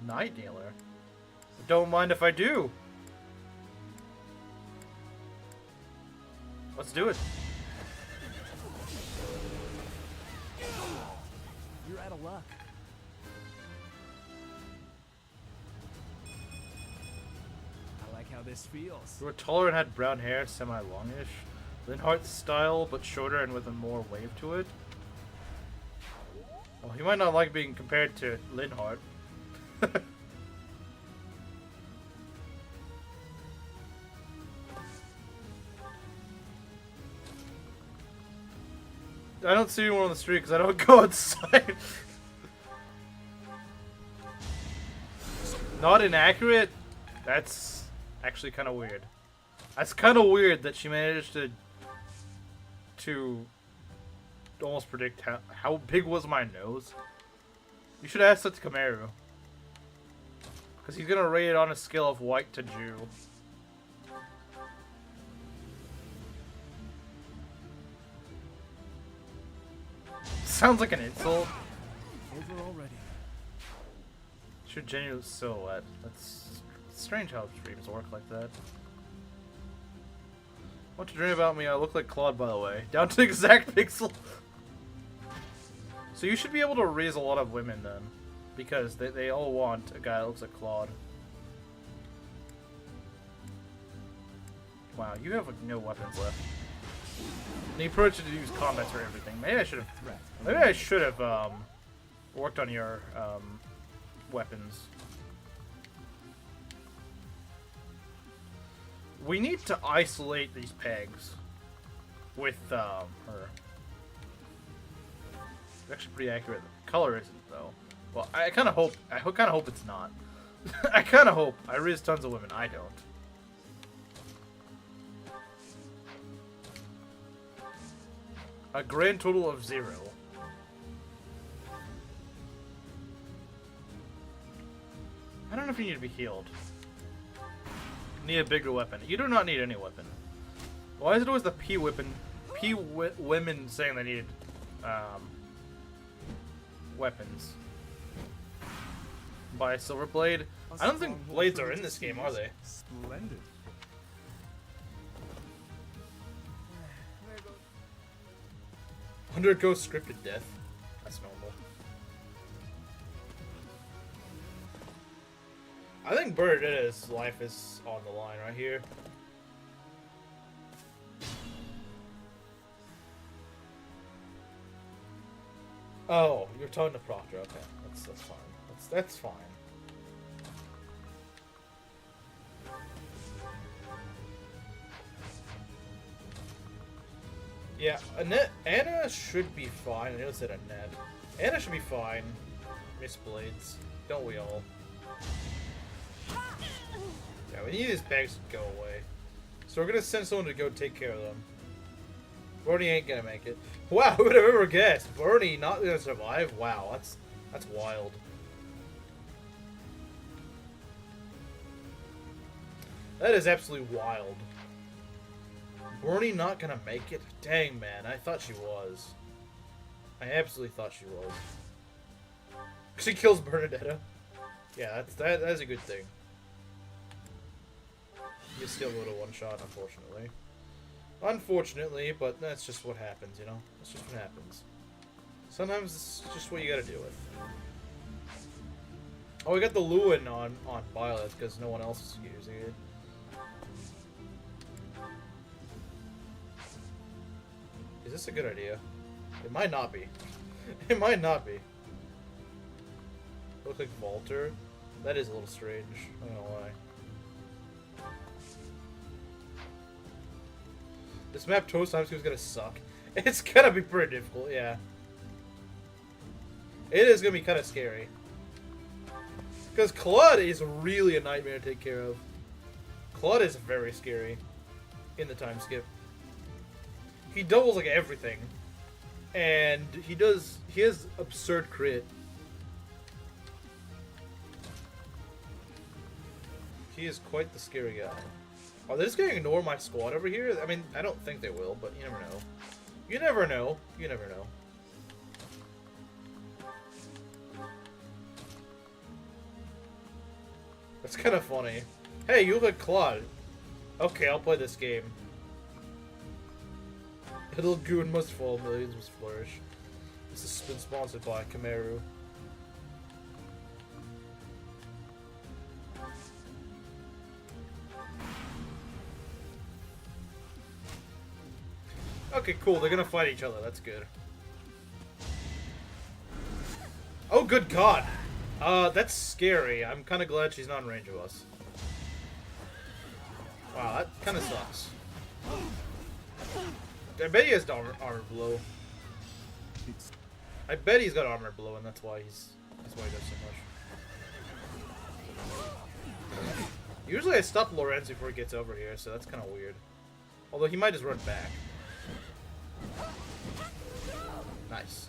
Speaker 1: Night dealer? Don't mind if I do. Let's do it.
Speaker 8: You're out of luck.
Speaker 7: I like how this feels.
Speaker 1: You were taller and had brown hair, semi-longish. Linhart's style, but shorter and with a more wave to it. Well, he might not like being compared to Linhart. I don't see anyone on the street because I don't go outside. Not inaccurate? That's actually kind of weird. That's kind of weird that she managed to almost predict how big was my nose. You should ask that to Kamaru. Because he's going to rate it on a scale of white to Jew. Sounds like an insult.
Speaker 7: Over already.
Speaker 1: Should genuine silhouette. That's strange how streams work like that. Want to dream about me? I look like Claude, by the way. Down to exact pixel. So you should be able to raise a lot of women then. Because they all want a guy that looks like Claude. Wow, you have like, no weapons left. And you approach to use comments for everything. Maybe I should have worked on your weapons. We need to isolate these pegs with her. It's actually pretty accurate. The color isn't though. Well, I kind of hope it's not. I kind of hope. I raise tons of women. I don't. A grand total of 0. I don't know if you need to be healed. Need a bigger weapon. You do not need any weapon. Why is it always the women saying they needed weapons? Buy a silver blade. I don't think blades are in this game, are they?
Speaker 7: Splendid.
Speaker 1: Undergo scripted death. That's normal. I think Bernadetta's life is on the line right here. Oh, you're talking to Proctor. Okay, that's fine. That's fine. Yeah, Anna should be fine. I nearly said Annette. Anna should be fine. Miss Blades. Don't we all? Yeah, we need these bags to go away. So we're gonna send someone to go take care of them. Bernie ain't gonna make it. Wow, who would have ever guessed? Bernie not gonna survive? Wow, that's wild. That is absolutely wild. Bernie not gonna make it? Dang, man, I thought she was. I absolutely thought she was. She kills Bernadetta. Yeah, that's a good thing. You still go to one shot, unfortunately. Unfortunately, but that's just what happens, you know? That's just what happens. Sometimes it's just what you gotta deal with. Oh, we got the Lewin on Violet because no one else is using it. Is this a good idea? It might not be. It might not be. Look like Walter. That is a little strange. I don't know why. This map toast times is gonna suck. It's gonna be pretty difficult, yeah. It is gonna be kind of scary. Because Claude is really a nightmare to take care of. Claude is very scary in the time skip. He doubles like everything. And he has absurd crit. He is quite the scary guy. Are they just gonna ignore my squad over here? I mean, I don't think they will, but you never know. You never know. You never know. That's kind of funny. Hey, you look like Claude. Okay, I'll play this game. Little goon must fall, millions must flourish. This has been sponsored by Kameru. Okay, cool. They're gonna fight each other. That's good. Oh, good God. That's scary. I'm kind of glad she's not in range of us. Wow, that kind of sucks. I bet he has armor below. I bet he's got armor below, and that's why that's why he does so much. Usually I stop Lorenz before he gets over here, so that's kind of weird. Although he might just run back. Nice.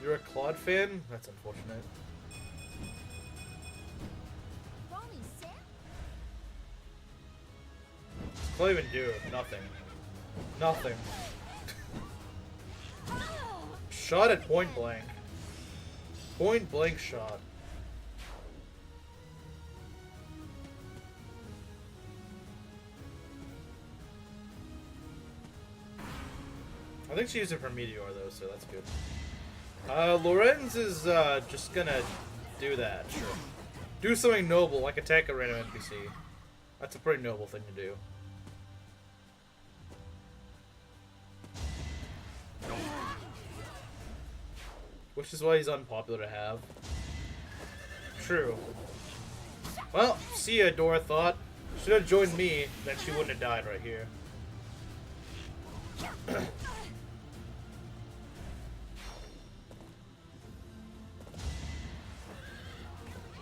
Speaker 1: You're a Claude fan? That's unfortunate. What's Claude even do? Nothing. Nothing. Shot at point blank. Point blank shot. I think she used it for Meteor though, so that's good. Lorenz is just gonna do that, sure. Do something noble, like attack a random NPC. That's a pretty noble thing to do. Which is why he's unpopular to have. True. Well, see ya, Dora thought. Should have joined me, then she wouldn't have died right here.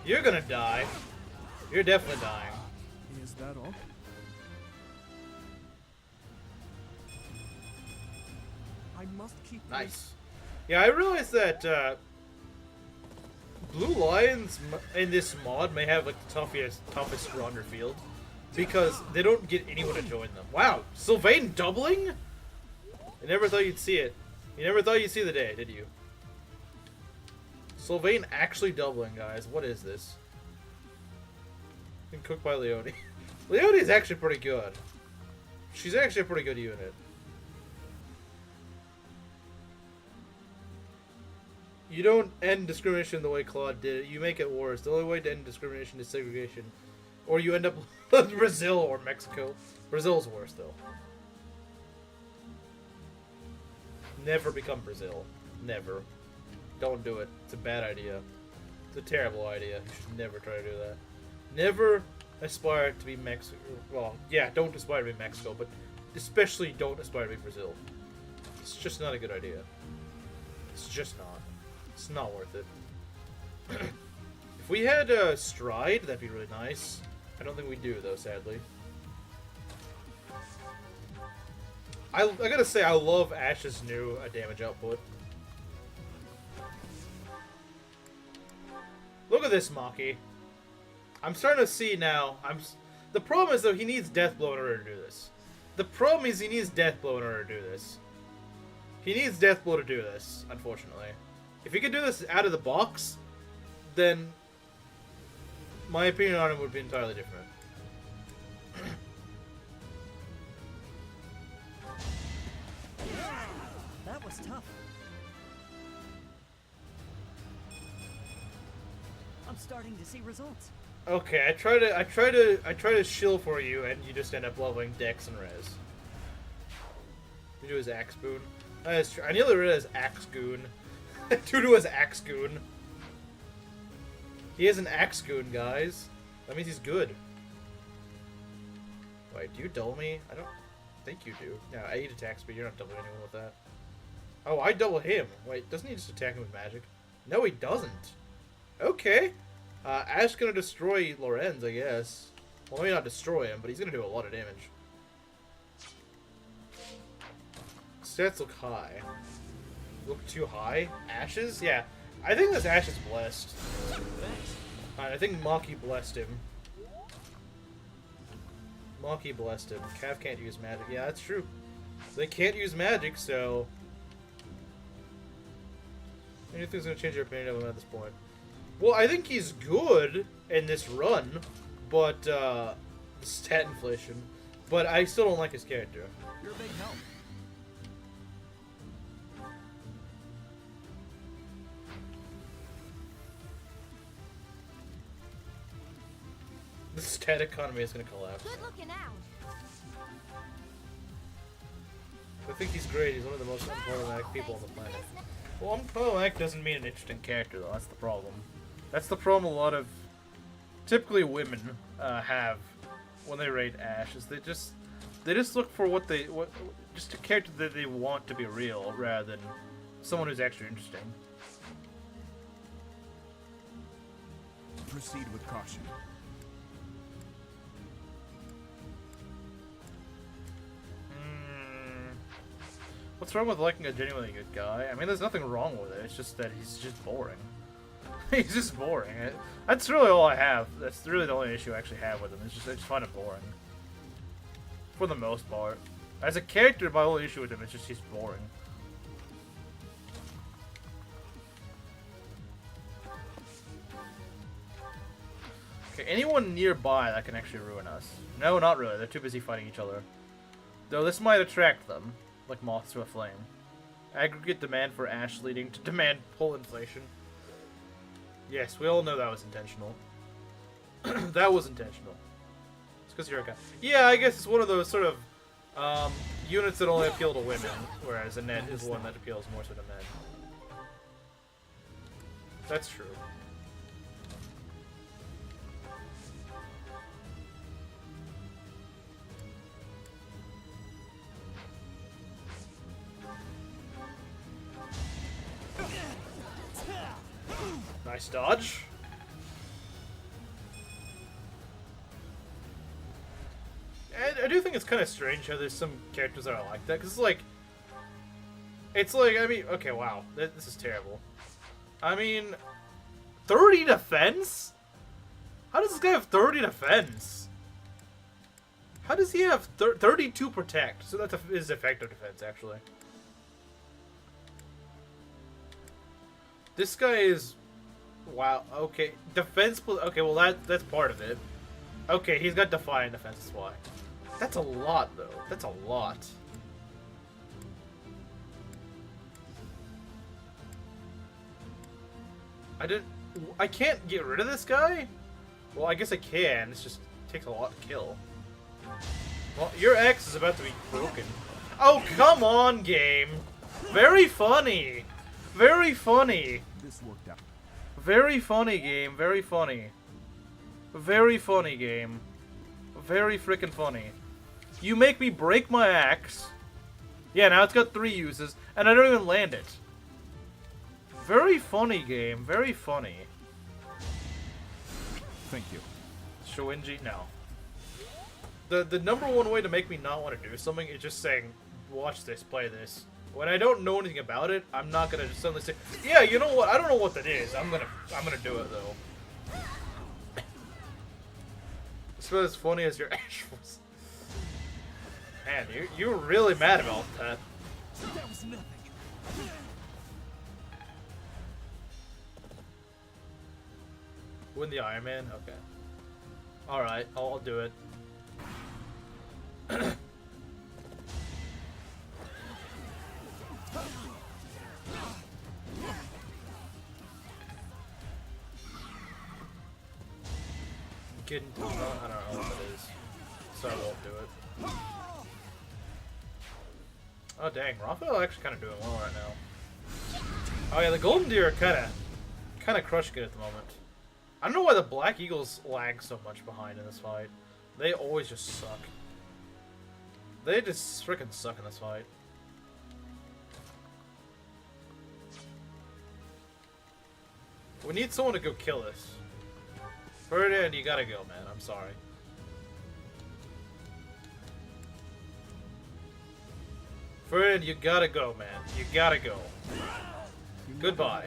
Speaker 1: You're gonna die. You're definitely dying.
Speaker 7: Is that all? I must keep
Speaker 1: Nice. Yeah, I realized that Blue Lions in this mod may have like the toughest stronger field because they don't get anyone to join them. Wow, Sylvain doubling? I never thought you'd see it. You never thought you'd see the day, did you? Sylvain actually doubling, guys. What is this? Been cooked by Leone. Leone is actually pretty good. She's actually a pretty good unit. You don't end discrimination the way Claude did it. You make it worse. The only way to end discrimination is segregation. Or you end up with Brazil or Mexico. Brazil's worse, though. Never become Brazil. Never. Don't do it. It's a bad idea. It's a terrible idea. You should never try to do that. Never aspire to be Mexico. Well, yeah, don't aspire to be Mexico, but especially don't aspire to be Brazil. It's just not a good idea. It's just not. It's not worth it. If we had Stride, that'd be really nice. I don't think we do, though, sadly. I gotta say, I love Ash's new damage output. Look at this, Maki. I'm starting to see now. The problem is, though, he needs Deathblow in order to do this. The problem is he needs Deathblow in order to do this. He needs Deathblow to do this, unfortunately. If he could do this out of the box, then my opinion on him would be entirely different.
Speaker 8: That was tough. I'm starting to see results.
Speaker 1: Okay, I try to shill for you, and you just end up leveling Dex and Res. You do his Axe Boon. That's true. I nearly read it as Axe Goon. Dedue is Axe Goon. He is an Axe Goon, guys. That means he's good. Wait, do you double me? I don't think you do. Yeah, 8 attack speed. You're not doubling anyone with that. Oh, I double him. Wait, doesn't he just attack him with magic? No, he doesn't. Okay. Ash's gonna destroy Lorenz, I guess. Well, maybe not destroy him, but he's gonna do a lot of damage. Stats look high. Look too high? Ashes? Yeah. I think this Ash is blessed. I think Maki blessed him. Maki blessed him. Cav can't use magic. Yeah, that's true. They can't use magic, so... Anything's gonna change your opinion of him at this point. Well, I think he's good in this run, but, stat inflation. But I still don't like his character.
Speaker 7: You're a big help.
Speaker 1: The stat economy is gonna collapse.
Speaker 2: Good looking out.
Speaker 1: I think he's great. He's one of the most unproblematic people on the planet. Well, unproblematic doesn't mean an interesting character, though. That's the problem. That's the problem a lot of, typically women, have when they rate Ash. Is they just look for just a character that they want to be real, rather than someone who's actually interesting.
Speaker 9: Proceed with caution.
Speaker 1: What's wrong with liking a genuinely good guy? I mean, there's nothing wrong with it. It's just that he's just boring. He's just boring. That's really all I have. That's really the only issue I actually have with him. It's just I just find it boring. For the most part. As a character, my only issue with him is just he's boring. Okay, anyone nearby that can actually ruin us? No, not really. They're too busy fighting each other. Though this might attract them. Like moths to a flame. Aggregate demand for Ash leading to demand pull inflation. Yes, we all know that was intentional. That was intentional. It's because you're a guy. Yeah, I guess it's one of those sort of units that only appeal to women, whereas a net is one that appeals more to the men. That's true. Nice dodge. I do think it's kind of strange how there's some characters that are like that, because it's like, I mean, okay, wow, this is terrible. I mean, 30 defense? How does this guy have 30 defense? How does he have 32 protect? So that's his effective defense, actually. This guy is... Wow, okay. Defense... Okay, well, that's part of it. Okay, he's got Defiant Defense, that's why. That's a lot, though. That's a lot. I can't get rid of this guy? Well, I guess I can. It just takes a lot to kill. Well, your X is about to be broken. Oh, come on, game. Very funny. Very funny.
Speaker 9: This worked out.
Speaker 1: Very funny, game. Very funny. Very funny, game. Very freaking funny. You make me break my axe. Yeah, now it's got 3 uses, and I don't even land it. Very funny, game. Very funny.
Speaker 9: Thank you.
Speaker 1: Shoinji, no. The number one way to make me not want to do something is just saying, watch this, play this. When I don't know anything about it, I'm not gonna just suddenly say, yeah, you know what? I don't know what that is. I'm gonna do it though. It's about as funny as your Ash was. Man, you were really mad about that.
Speaker 5: That was nothing.
Speaker 1: Win the Ironman? Okay. Alright, I'll do it. Getting to I don't know what it is. So I won't do it. Oh dang, Raphael actually kind of doing well right now. Oh yeah, the Golden Deer are kind of crushing it at the moment. I don't know why the Black Eagles lag so much behind in this fight. They always just suck. They just freaking suck in this fight. We need someone to go kill this. Ferdinand, you gotta go, man. I'm sorry. Ferdinand, you gotta go, man. You gotta go. Goodbye.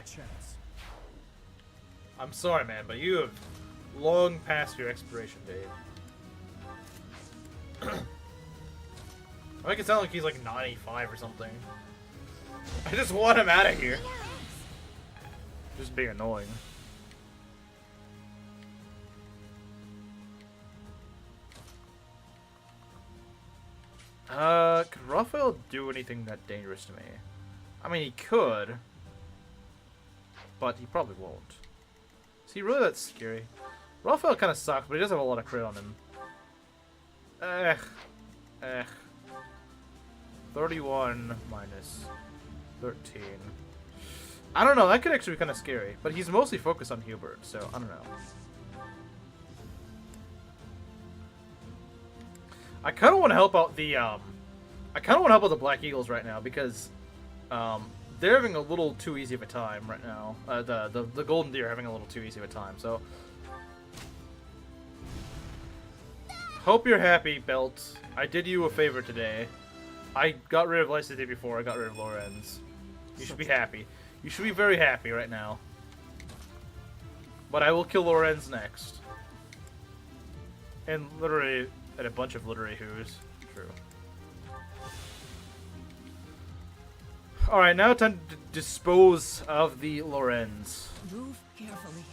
Speaker 1: I'm sorry, man, but you have long past your expiration date. I make it sound like he's like 95 or something. I just want him out of here. Just being annoying. Could Raphael do anything that dangerous to me? I mean, he could. But he probably won't. Is he really that scary? Raphael kind of sucks, but he does have a lot of crit on him. 31 minus 13. I don't know, that could actually be kind of scary. But he's mostly focused on Hubert, so I don't know. I kind of want to help out the, the Black Eagles right now because, they're having a little too easy of a time right now. The Golden Deer are having a little too easy of a time, so. Hope you're happy, Belt. I did you a favor today. I got rid of Lice the day before I got rid of Lorenz. You should be happy. You should be very happy right now. But I will kill Lorenz next. And literally, and a bunch of literary who's. True. Alright, now time to dispose of the Lorenz.
Speaker 6: Move carefully.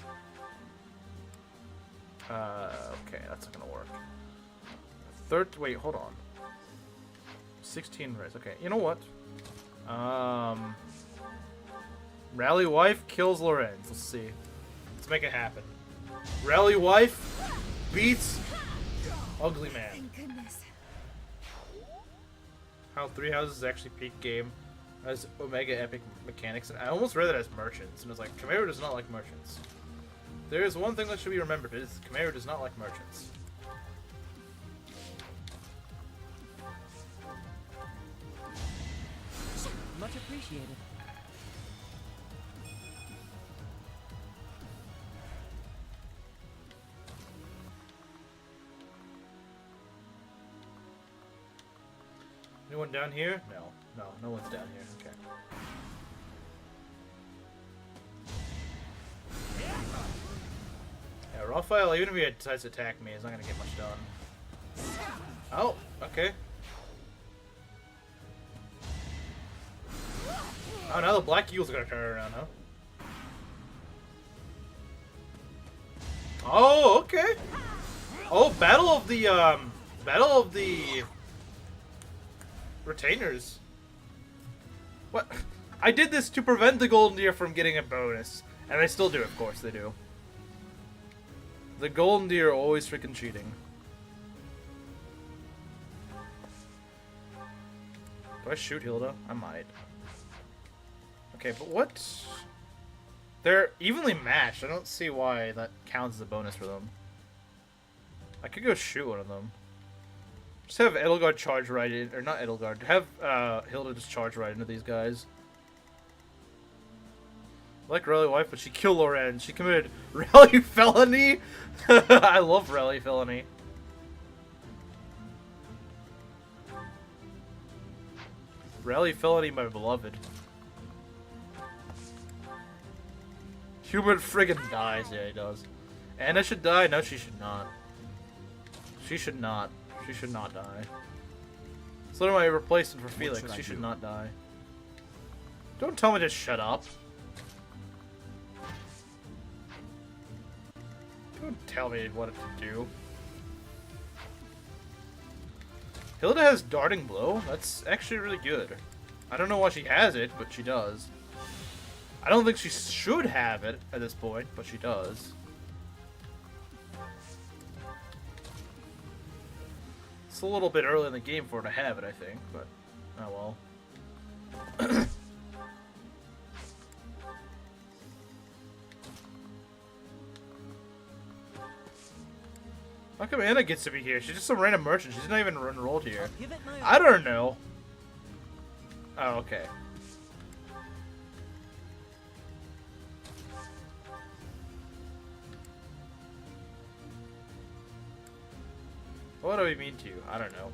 Speaker 1: Okay, that's not gonna work. Wait, hold on. 16 res. Okay, you know what? Rally Wife kills Lorenz. Let's see. Let's make it happen. Rally Wife beats Ugly Man.
Speaker 2: Thank goodness.
Speaker 1: How Three Houses actually peak game as Omega Epic mechanics. And I almost read it as merchants, and it was like, Chimera does not like merchants. There is one thing that should be remembered, is Chimera does not like merchants.
Speaker 8: Much appreciated.
Speaker 1: Anyone down here? No one's down here. Okay. Yeah, Raphael, even if he decides to attack me, is not gonna get much done. Oh, okay. Oh, now the Black Eagles are gonna turn around, huh? Oh, okay. Oh, Battle of the Retainers. What? I did this to prevent the Golden Deer from getting a bonus. And they still do, of course they do. The Golden Deer are always freaking cheating. Do I shoot Hilda? I might. Okay, but what? They're evenly matched. I don't see why that counts as a bonus for them. I could go shoot one of them. Just have Edelgard charge right in, or not Edelgard. Have Hilda just charge right into these guys. I like Rally Wife, but she killed Lorenz. She committed rally felony. I love rally felony. Rally felony, my beloved. Hubert friggin' dies. Yeah, he does. Anna should die. No, she should not. She should not. She should not die. So do I replace him for Felix? She should not die. Don't tell me to shut up. Don't tell me what to do. Hilda has Darting Blow. That's actually really good. I don't know why she has it, but she does. I don't think she should have it at this point, but she does. It's a little bit early in the game for her to have it, I think, but oh well. How come Anna gets to be here? She's just some random merchant. She's not even enrolled here.
Speaker 8: Give it my
Speaker 1: I don't know. Oh, okay. What do we mean to you? I don't know.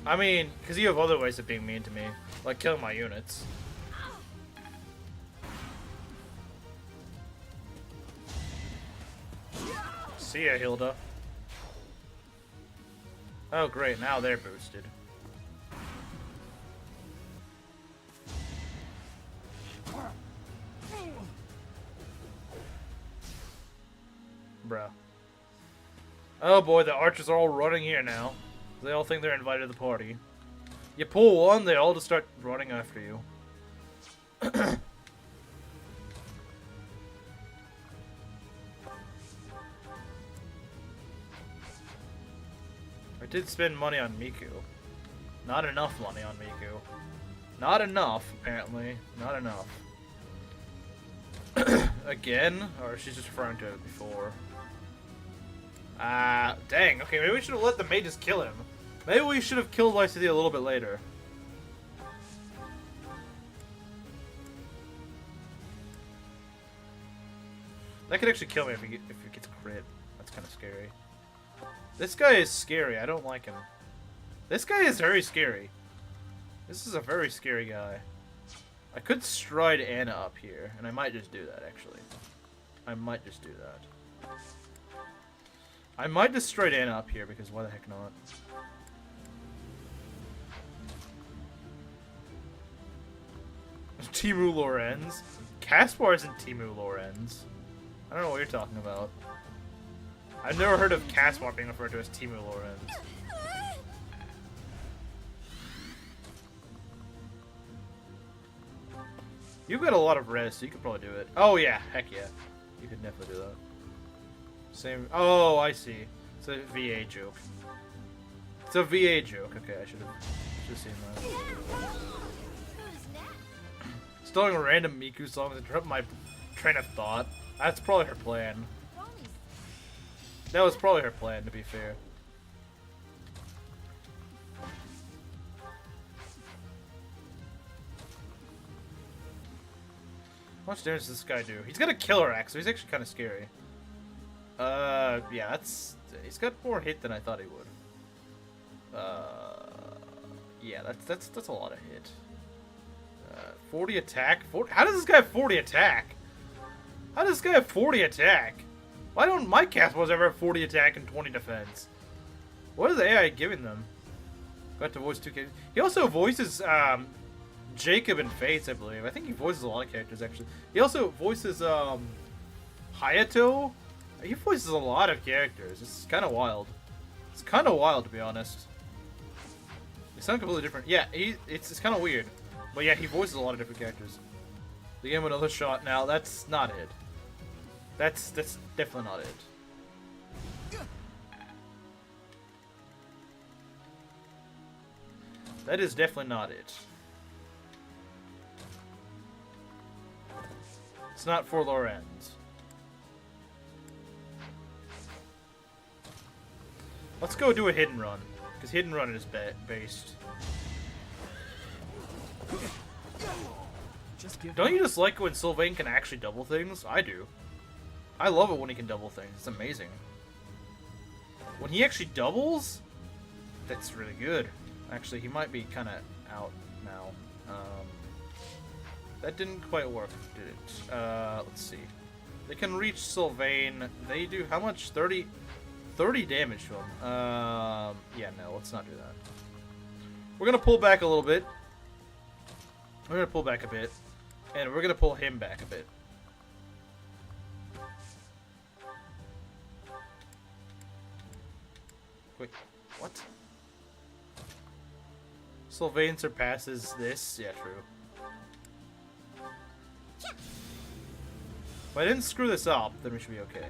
Speaker 1: I mean, because you have other ways of being mean to me. Like killing my units. See ya, Hilda. Oh great, now they're boosted. Bruh. Oh boy, the archers are all running here now. They all think they're invited to the party. You pull one, they all just start running after you. I did spend money on Miku. Not enough money on Miku. Not enough, apparently. Not enough. Again? Or she's just referring to it before. Dang. Okay, maybe we should have let the mages kill him. Maybe we should have killed Lysithea a little bit later. That could actually kill me if he gets crit. That's kind of scary. This guy is scary. I don't like him. This guy is very scary. This is a very scary guy. I could stride Anna up here, and I might just do that, actually. I might just do that. I might just stride Anna up here, because why the heck not? Timu Lorenz? Caspar isn't Timu Lorenz. I don't know what you're talking about. I've never heard of Caspar being referred to as Timu Lorenz. You've got a lot of res, so you could probably do it. Oh yeah, heck yeah. You could definitely do that. Same. Oh, I see. It's a VA joke. It's a VA joke. Okay, I should have seen that. Starting random Miku songs interrupt my train of thought. That's probably her plan. That was probably her plan, to be fair. How much damage does this guy do? He's got a killer axe, so he's actually kind of scary. Yeah, that's... He's got more hit than I thought he would. Yeah, that's a lot of hit. 40 attack? 40, how does this guy have 40 attack? How does this guy have 40 attack? Why don't my Caspars ever have 40 attack and 20 defense? What is the AI giving them? Got to voice 2 characters. He also voices, Jacob and Fates, I believe. I think he voices a lot of characters, actually. He also voices, Hayato. He voices a lot of characters. It's kind of wild. It's kind of wild, to be honest. They sound completely different. Yeah, it's kind of weird. But yeah, he voices a lot of different characters. They gave him another shot now. That's not it. That's definitely not it. That is definitely not it. It's not for Lorenz. Let's go do a hidden run, because hidden run is based. Don't you just like when Sylvain can actually double things? I do. I love it when he can double things. It's amazing. When he actually doubles, that's really good. Actually, he might be kind of out now. That didn't quite work, did it? Let's see. They can reach Sylvain. They do how much? 30 damage to him. Yeah, no, let's not do that. We're gonna pull back a little bit. We're gonna pull back a bit, and we're gonna pull him back a bit. Wait, what? Sylvain surpasses this? Yeah, true. If I didn't screw this up, then we should be okay.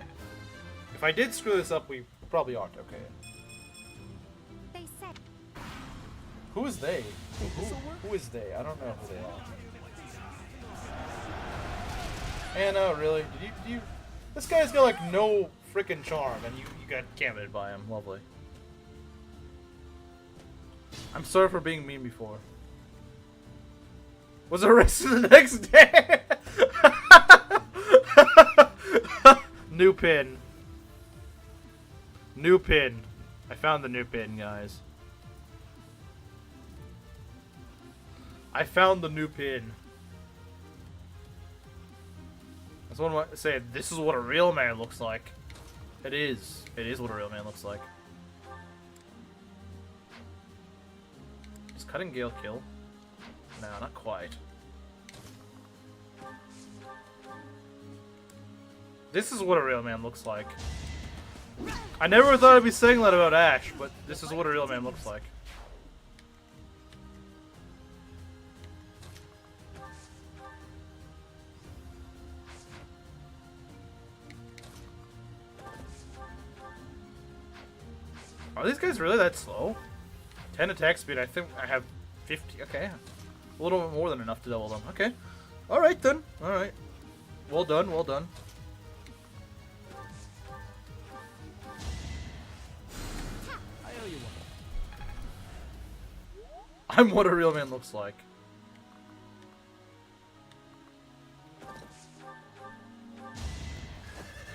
Speaker 1: If I did screw this up, we probably aren't okay.
Speaker 2: They said.
Speaker 1: Who is they? Who is they? I don't know who they are. Anna, really? Did you? This guy's got like no freaking charm, and you got gammoted by him. Lovely. I'm sorry for being mean before. Was arrested the next day. New pin. New pin. I found the new pin, guys. I found the new pin. As one might say, this is what a real man looks like. It is. It is what a real man looks like. Does Cutting Gale kill? No, not quite. This is what a real man looks like. I never thought I'd be saying that about Ash, but this is what a real man looks like. Are these guys really that slow? 10 attack speed, I think I have 50, okay. A little bit more than enough to double them, okay. Alright then, alright. Well done, well done.
Speaker 7: I owe you one.
Speaker 1: I'm what a real man looks like.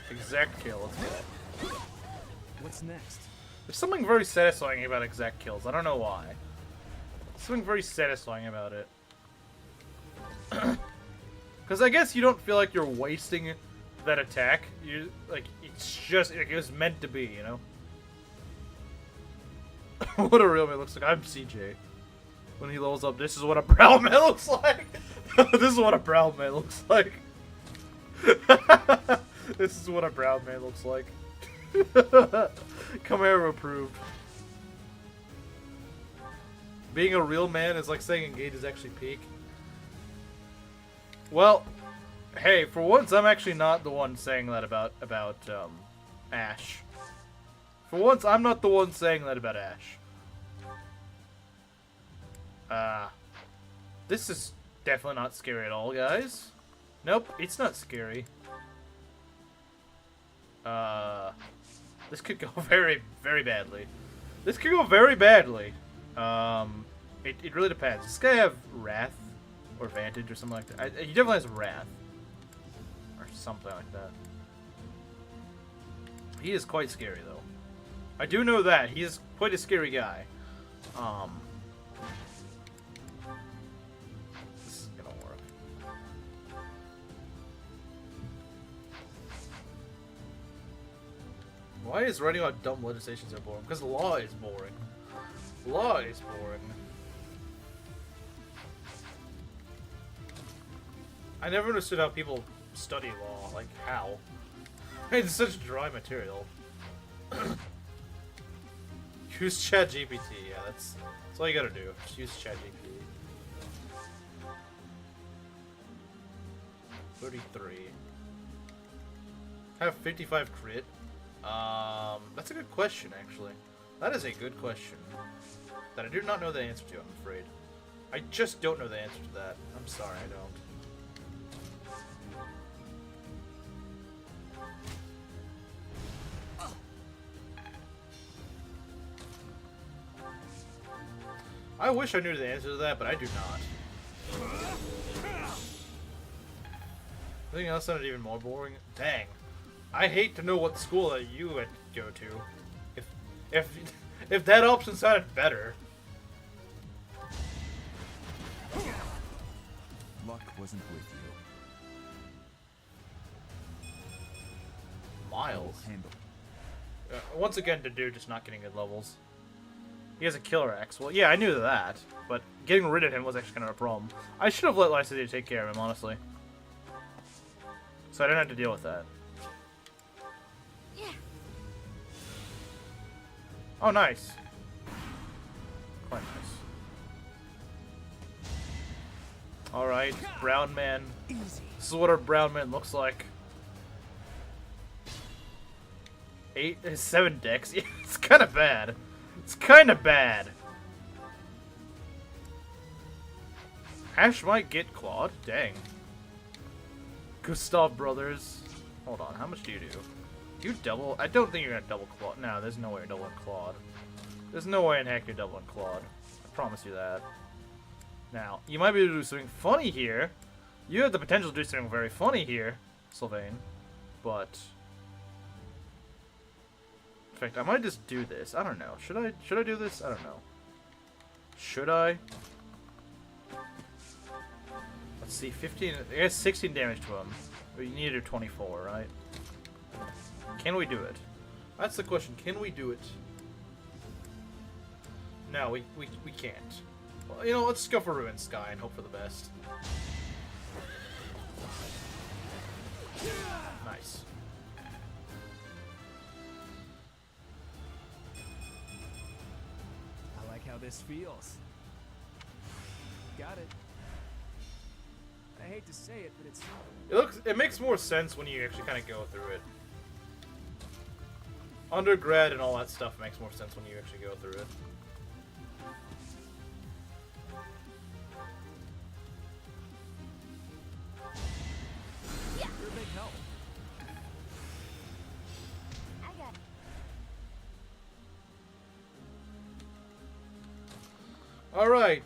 Speaker 1: Exact kill, let's go.
Speaker 7: What's next?
Speaker 1: There's something very satisfying about exact kills. I don't know why. Something very satisfying about it. Because I guess you don't feel like you're wasting that attack. You like it's just like, it was meant to be, you know. What a real man looks like. I'm CJ. When he levels up, this is what a brown man looks like. This is what a brown man looks like. This is what a brown man looks like. Camaro approved. Being a real man is like saying engage is actually peak. Well, hey, for once I'm actually not the one saying that about Ash. For once I'm not the one saying that about Ash. This is definitely not scary at all, guys. Nope, it's not scary. This could go very, very badly. This could go very badly. It really depends. Does this guy have Wrath? Or Vantage or something like that? He definitely has Wrath. Or something like that. He is quite scary, though. I do know that. He is quite a scary guy. This isn't gonna work. Why is writing about dumb legislation so boring? Because law is boring. Law is boring. I never understood how people study law. Like, how? It's such dry material. Use ChatGPT. Yeah, that's all you gotta do. Just use ChatGPT. 33. Have 55 crit. That's a good question, actually. That is a good question. That I do not know the answer to, I'm afraid. I just don't know the answer to that. I'm sorry, I don't. I wish I knew the answer to that, but I do not. Anything else sounded even more boring? Dang. I hate to know what school that you would go to. If that option sounded better.
Speaker 4: Luck wasn't with you.
Speaker 1: Miles.
Speaker 4: Handle.
Speaker 1: Once again, Dedue just not getting good levels. He has a killer axe. Well, yeah, I knew that, but getting rid of him was actually kind of a problem. I should have let Lycia take care of him, honestly. So I didn't have to deal with that.
Speaker 2: Yeah.
Speaker 1: Oh, nice. Quite nice. Alright, brown man. This is what our brown man looks like. 7 decks. Yeah, it's kind of bad. It's kind of bad. Ash might get clawed. Dang. Gustav Brothers. Hold on, how much do you do? You double? I don't think you're gonna double Claude. No, there's no way you're doubling Claude. There's no way in heck you're doubling Claude. I promise you that. Now, you might be able to do something funny here. You have the potential to do something very funny here, Sylvain. But... in fact, I might just do this. I don't know. Should I do this? I don't know. Should I? Let's see, 15... I guess 16 damage to him. But you need to do 24, right? Can we do it? That's the question. Can we do it? No, we can't. Well, you know, let's go for Ruin Sky and hope for the best. Nice.
Speaker 7: I like how this feels. Got it. I hate to say it, but
Speaker 1: It makes more sense when you actually kind of go through it. Undergrad and all that stuff makes more sense when you actually go through it.
Speaker 7: you're a big help.
Speaker 2: I got it.
Speaker 1: All right.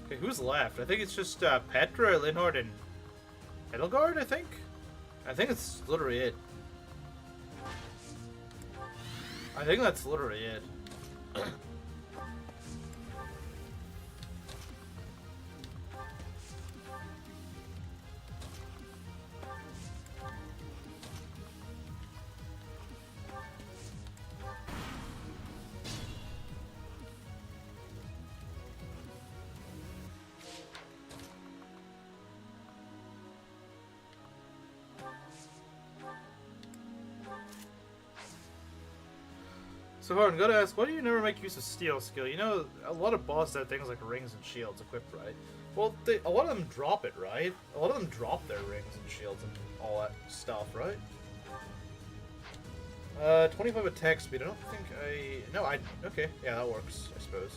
Speaker 1: Okay, who's left? I think it's just Petra, Linhard, and Edelgard, I think? I think it's literally it. I think that's literally it. So Harden, gotta ask, why do you never make use of steel skill? You know, a lot of bosses have things like rings and shields equipped, right? Well, a lot of them drop it, right? A lot of them drop their rings and shields and all that stuff, right? 25 attack speed. I don't think I... No, okay, yeah, that works, I suppose.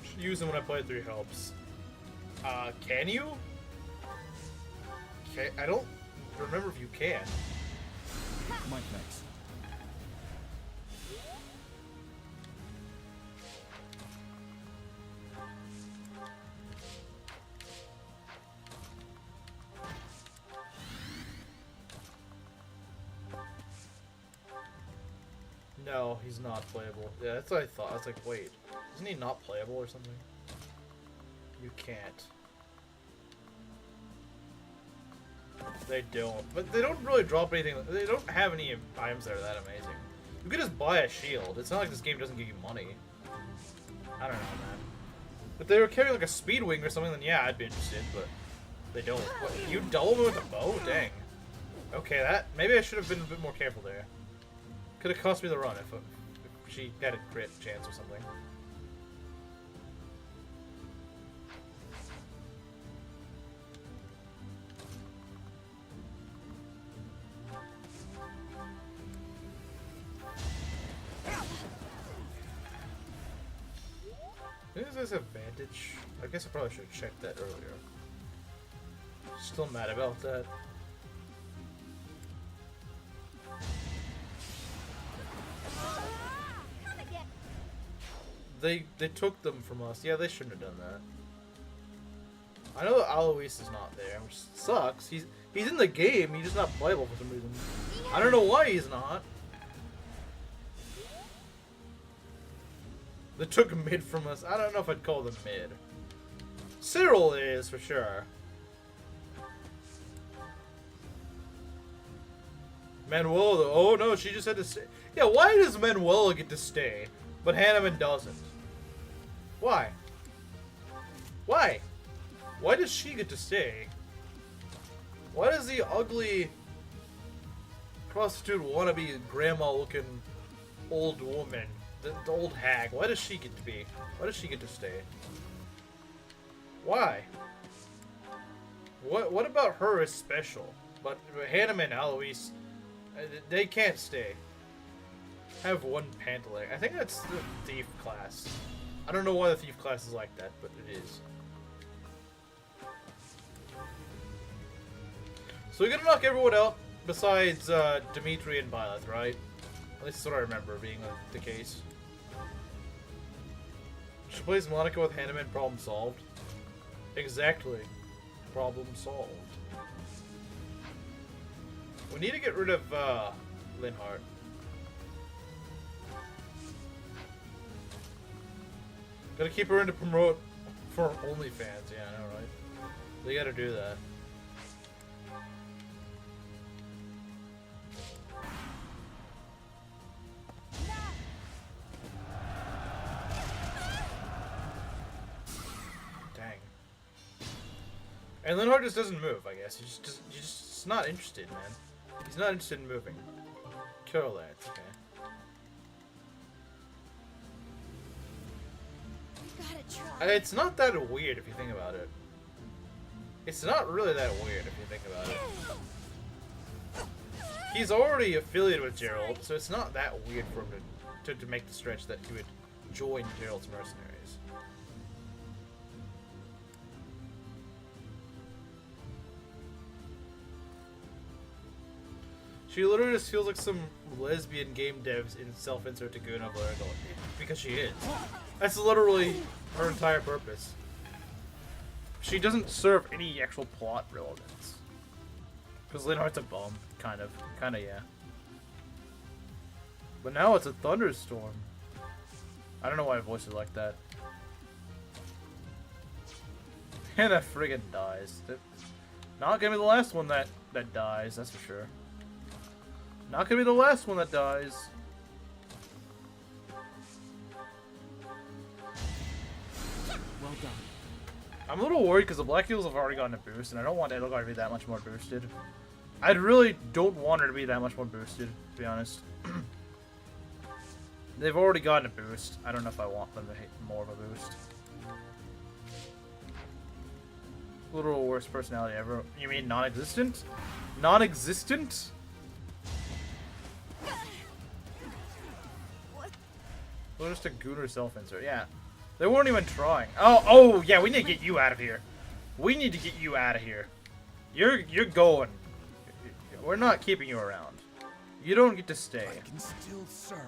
Speaker 1: Should use them when I play 3 helps. Can you? Okay, I don't remember if you can.
Speaker 4: My thanks.
Speaker 1: No, he's not playable. Yeah, that's what I thought. I was like, wait, isn't he not playable or something? You can't. They don't. But they don't really drop anything. They don't have any items that are that amazing. You could just buy a shield. It's not like this game doesn't give you money. I don't know, man. If they were carrying like a speed wing or something, then yeah, I'd be interested, but they don't. What, you double me with a bow? Dang. Okay, that... Maybe I should have been a bit more careful there. Could have cost me the run if she had a crit chance or something. Is this advantage? I guess I probably should have checked that earlier. Still mad about that. They took them from us. Yeah, they shouldn't have done that. I know that Alois is not there, which sucks. He's in the game. He's just not playable for some reason. I don't know why he's not. They took mid from us. I don't know if I'd call them mid. Cyril is for sure. Manuela, though. Oh no, she just had to stay. Yeah, why does Manuela get to stay, but Hanneman doesn't? Why? Why? Why does she get to stay? Why does the ugly prostitute wannabe grandma-looking old woman, the old hag, why does she get to be? Why does she get to stay? Why? What about her is special? But Hannah and Alois, they can't stay. I have one Pantaleg. I think that's the Thief class. I don't know why the Thief class is like that, but it is. So we're gonna knock everyone out besides Dimitri and Violet, right? At least that's what I remember being the case. She plays Monica with Hanneman, problem solved. Exactly. Problem solved. We need to get rid of Linhardt. Gotta keep her in to promote for OnlyFans, yeah, I know, right? They gotta do that. Dang. And Linhardt just doesn't move, I guess. He's just not interested, man. He's not interested in moving. Kill that, okay. It's not that weird if you think about it. It's not really that weird if you think about it. He's already affiliated with Gerald, so it's not that weird for him to make the stretch that he would join Gerald's mercenaries. She literally just feels like some lesbian game devs in self-insert to Guna Blurgle. Because she is. That's literally her entire purpose. She doesn't serve any actual plot relevance. Because Linhardt's a bum. Kind of, yeah. But now it's a thunderstorm. I don't know why I voiced it like that. And that friggin' dies. Not gonna be the last one that dies, that's for sure. Not gonna be the last one that dies.
Speaker 3: Well done.
Speaker 1: I'm a little worried because the Black Heels have already gotten a boost, and I don't want Edelgard to be that much more boosted. I really don't want her to be that much more boosted, to be honest. They've already gotten a boost. I don't know if I want them to hit more of a boost. Literal worst personality ever. You mean non-existent? Non-existent? Well, just a Gunnar self-insert, yeah. They weren't even trying. Oh, yeah, we need to get you out of here. We need to get you out of here. You're going. We're not keeping you around. You don't get to stay.
Speaker 5: I can still serve.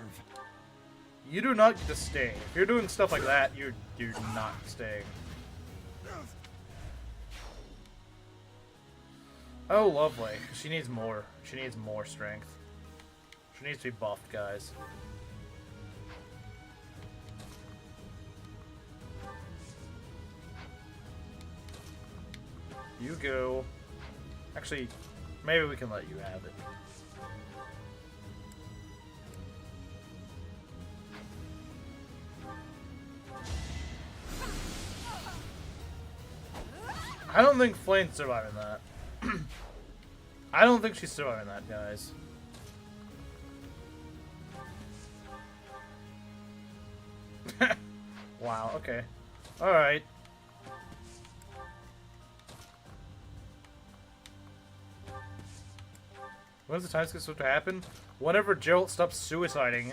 Speaker 1: You do not get to stay. If you're doing stuff like that, you're not staying. Oh, lovely. She needs more. She needs more strength. She needs to be buffed, guys. You go. Actually, maybe we can let you have it. I don't think Flane's surviving that. I don't think she's surviving that, guys. Wow, okay. Alright. When's the time skip supposed to happen? Whenever Gerald stops suiciding.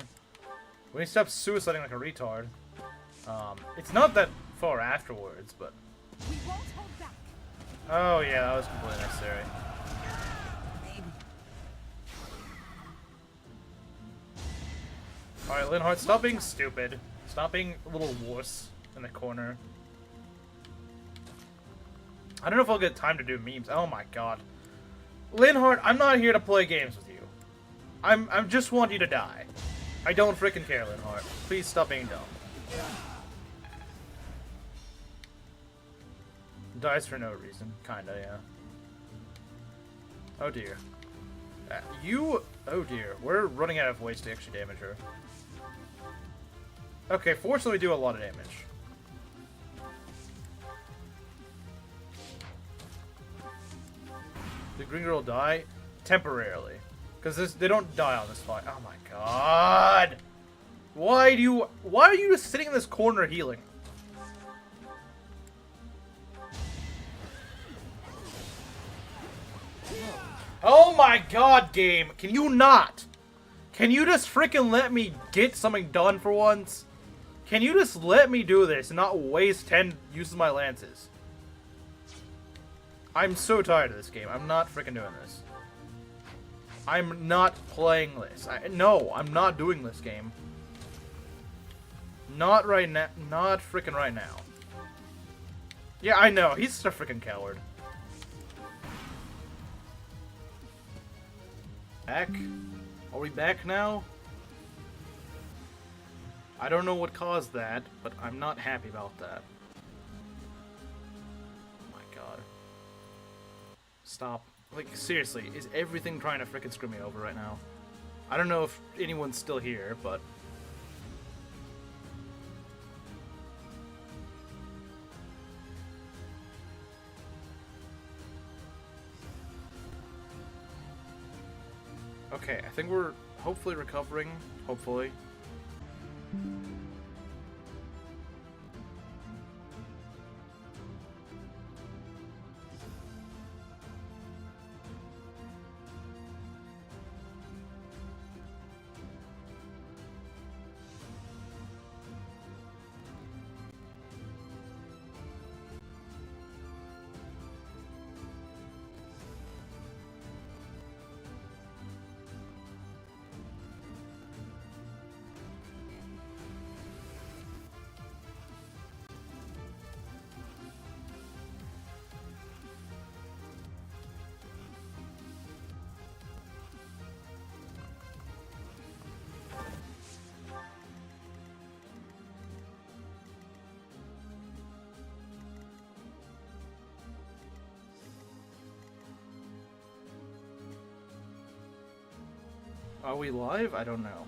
Speaker 1: When he stops suiciding like a retard. It's not that far afterwards, but...
Speaker 2: We won't hold back.
Speaker 1: Oh yeah, that was completely necessary. Alright, Linhardt, stop being stupid. Stop being a little wuss in the corner. I don't know if I'll get time to do memes. Oh my god. Linhardt, I'm not here to play games with you. I just want you to die. I don't freaking care, Linhardt. Please stop being dumb. Dies for no reason. Kinda, yeah. Oh dear. Oh dear. We're running out of ways to actually damage her. Okay, fortunately we do a lot of damage. Did Green Girl die? Temporarily. Because they don't die on this fight. Oh my god! Why are you just sitting in this corner healing? Oh my god, game! Can you not? Can you just freaking let me get something done for once? Can you just let me do this and not waste 10 uses of my lances? I'm so tired of this game. I'm not freaking doing this. I'm not playing this. No, I'm not doing this game. Not right now. Not freaking right now. Yeah, I know. He's such a freaking coward. Back? Are we back now? I don't know what caused that, but I'm not happy about that. Oh my god. Stop. Like, seriously, is everything trying to frickin' screw me over right now? I don't know if anyone's still here, but... Okay, I think we're hopefully recovering. Hopefully. Are we live? I don't know.